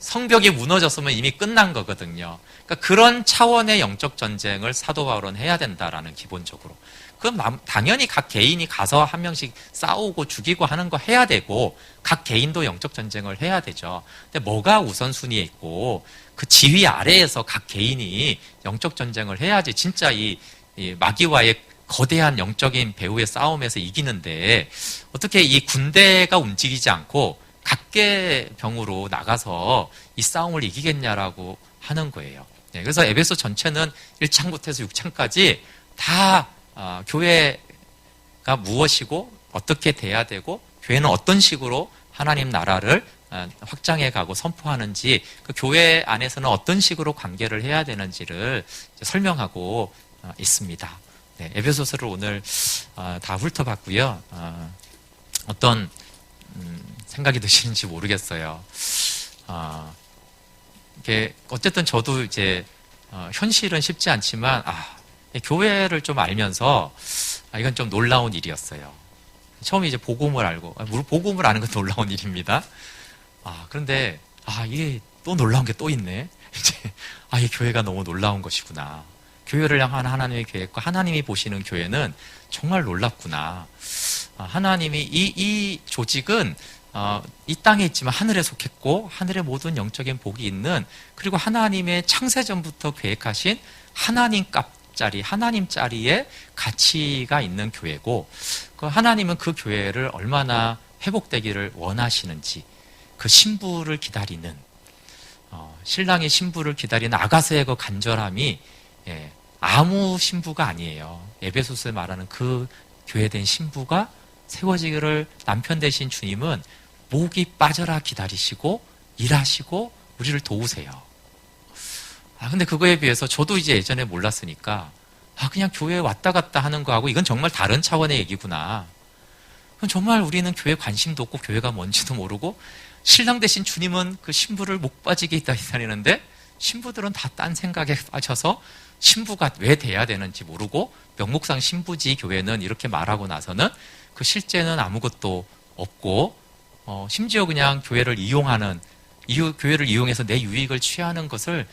성벽이 무너졌으면 이미 끝난 거거든요. 그러니까 그런 차원의 영적 전쟁을 사도 바울은 해야 된다라는, 기본적으로. 그럼 당연히 각 개인이 가서 한 명씩 싸우고 죽이고 하는 거 해야 되고, 각 개인도 영적 전쟁을 해야 되죠. 근데 뭐가 우선순위에 있고, 그 지휘 아래에서 각 개인이 영적 전쟁을 해야지 진짜 이 마귀와의 거대한 영적인 배후의 싸움에서 이기는데, 어떻게 이 군대가 움직이지 않고 각계병으로 나가서 이 싸움을 이기겠냐라고 하는 거예요. 네, 그래서 에베소 전체는 1장부터 해서 6장까지 다 교회가 무엇이고 어떻게 돼야 되고, 교회는 어떤 식으로 하나님 나라를 확장해 가고 선포하는지, 그 교회 안에서는 어떤 식으로 관계를 해야 되는지를 설명하고 있습니다. 네, 에베소서를 오늘 다 훑어봤고요. 어떤 생각이 드시는지 모르겠어요. 이게 어쨌든 저도 이제 현실은 쉽지 않지만 교회를 좀 알면서 이건 좀 놀라운 일이었어요. 처음에 이제 복음을 알고, 복음을 아는 건 놀라운 일입니다. 그런데 이게 또 놀라운 게 또 있네. 이제 이 교회가 너무 놀라운 것이구나. 교회를 향한 하나님의 계획과 하나님이 보시는 교회는 정말 놀랍구나. 하나님이 이 조직은 이 땅에 있지만 하늘에 속했고, 하늘의 모든 영적인 복이 있는, 그리고 하나님의 창세전부터 계획하신 하나님 자리에 가치가 있는 교회고, 그 하나님은 그 교회를 얼마나 회복되기를 원하시는지, 그 신부를 기다리는, 신랑의 신부를 기다리는 아가서의 그 간절함이 아무 신부가 아니에요. 에베소서에 말하는 그 교회된 신부가 세워지기를 남편 되신 주님은 목이 빠져라 기다리시고 일하시고 우리를 도우세요. 근데 그거에 비해서 저도 이제 예전에 몰랐으니까 그냥 교회에 왔다 갔다 하는 거하고 이건 정말 다른 차원의 얘기구나. 그럼 정말 우리는 교회 관심도 없고 교회가 뭔지도 모르고, 신랑 되신 주님은 그 신부를 목 빠지게 기다리는데 신부들은 다 딴 생각에 빠져서 신부가 왜 돼야 되는지 모르고, 명목상 신부지 교회는 이렇게 말하고 나서는 그 실제는 아무것도 없고, 심지어 그냥 교회를 이용해서 내 유익을 취하는 것을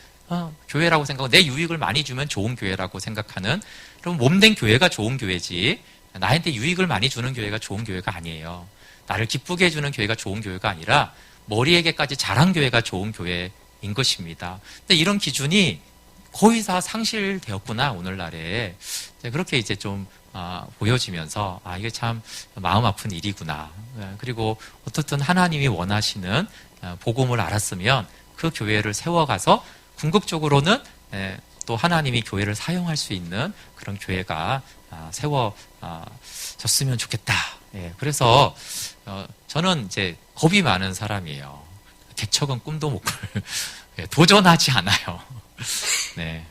교회라고 생각하고, 내 유익을 많이 주면 좋은 교회라고 생각하는, 그럼 몸된 교회가 좋은 교회지 나한테 유익을 많이 주는 교회가 좋은 교회가 아니에요. 나를 기쁘게 해주는 교회가 좋은 교회가 아니라 머리에게까지 자란 교회가 좋은 교회인 것입니다. 근데 이런 기준이 거의 다 상실되었구나, 오늘날에. 그렇게 이제 좀 보여지면서 이게 참 마음 아픈 일이구나. 그리고 어떻든 하나님이 원하시는 복음을 알았으면 그 교회를 세워가서 궁극적으로는 또 하나님이 교회를 사용할 수 있는 그런 교회가 세워졌으면 좋겠다. 그래서 저는 이제 겁이 많은 사람이에요. 개척은 꿈도 못 꿀. 도전하지 않아요. 네,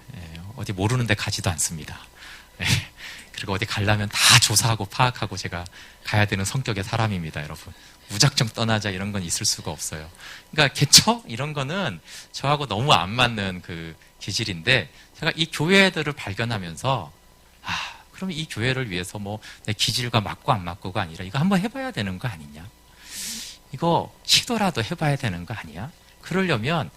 어디 모르는데 가지도 않습니다. 그리고 어디 가려면 다 조사하고 파악하고 제가 가야 되는 성격의 사람입니다, 여러분. 무작정 떠나자 이런 건 있을 수가 없어요. 그러니까 개척 이런 거는 저하고 너무 안 맞는 그 기질인데, 제가 이 교회들을 발견하면서 그럼 이 교회를 위해서 뭐 내 기질과 맞고 안 맞고가 아니라 이거 한번 해봐야 되는 거 아니냐? 이거 시도라도 해봐야 되는 거 아니야? 그러려면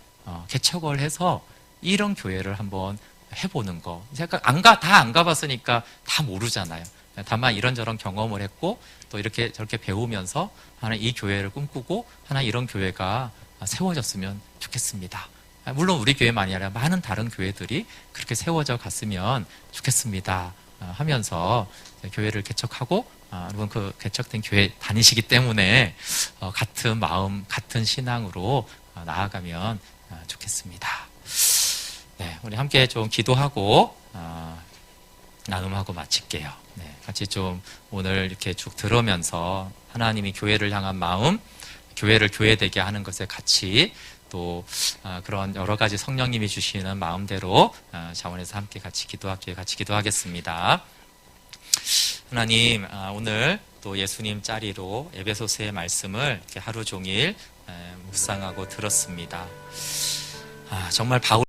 개척을 해서 이런 교회를 한번 해보는 거. 제가 다 안 가봤으니까 다 모르잖아요. 다만 이런저런 경험을 했고 또 이렇게 저렇게 배우면서 하나 이 교회를 꿈꾸고 하나 이런 교회가 세워졌으면 좋겠습니다. 물론 우리 교회만이 아니라 많은 다른 교회들이 그렇게 세워져 갔으면 좋겠습니다. 하면서 교회를 개척하고 여러분 그 개척된 교회 다니시기 때문에 같은 마음, 같은 신앙으로 나아가면 좋겠습니다. 네, 우리 함께 좀 기도하고 나눔하고 마칠게요. 네, 같이 좀 오늘 이렇게 쭉 들으면서 하나님이 교회를 향한 마음, 교회를 교회되게 하는 것에 같이 또 그런 여러 가지 성령님이 주시는 마음대로 자원에서 함께 같이 기도하겠습니다. 하나님, 오늘 또 예수님 자리로 에베소서의 말씀을 이렇게 하루 종일 묵상하고 들었습니다. 정말 바울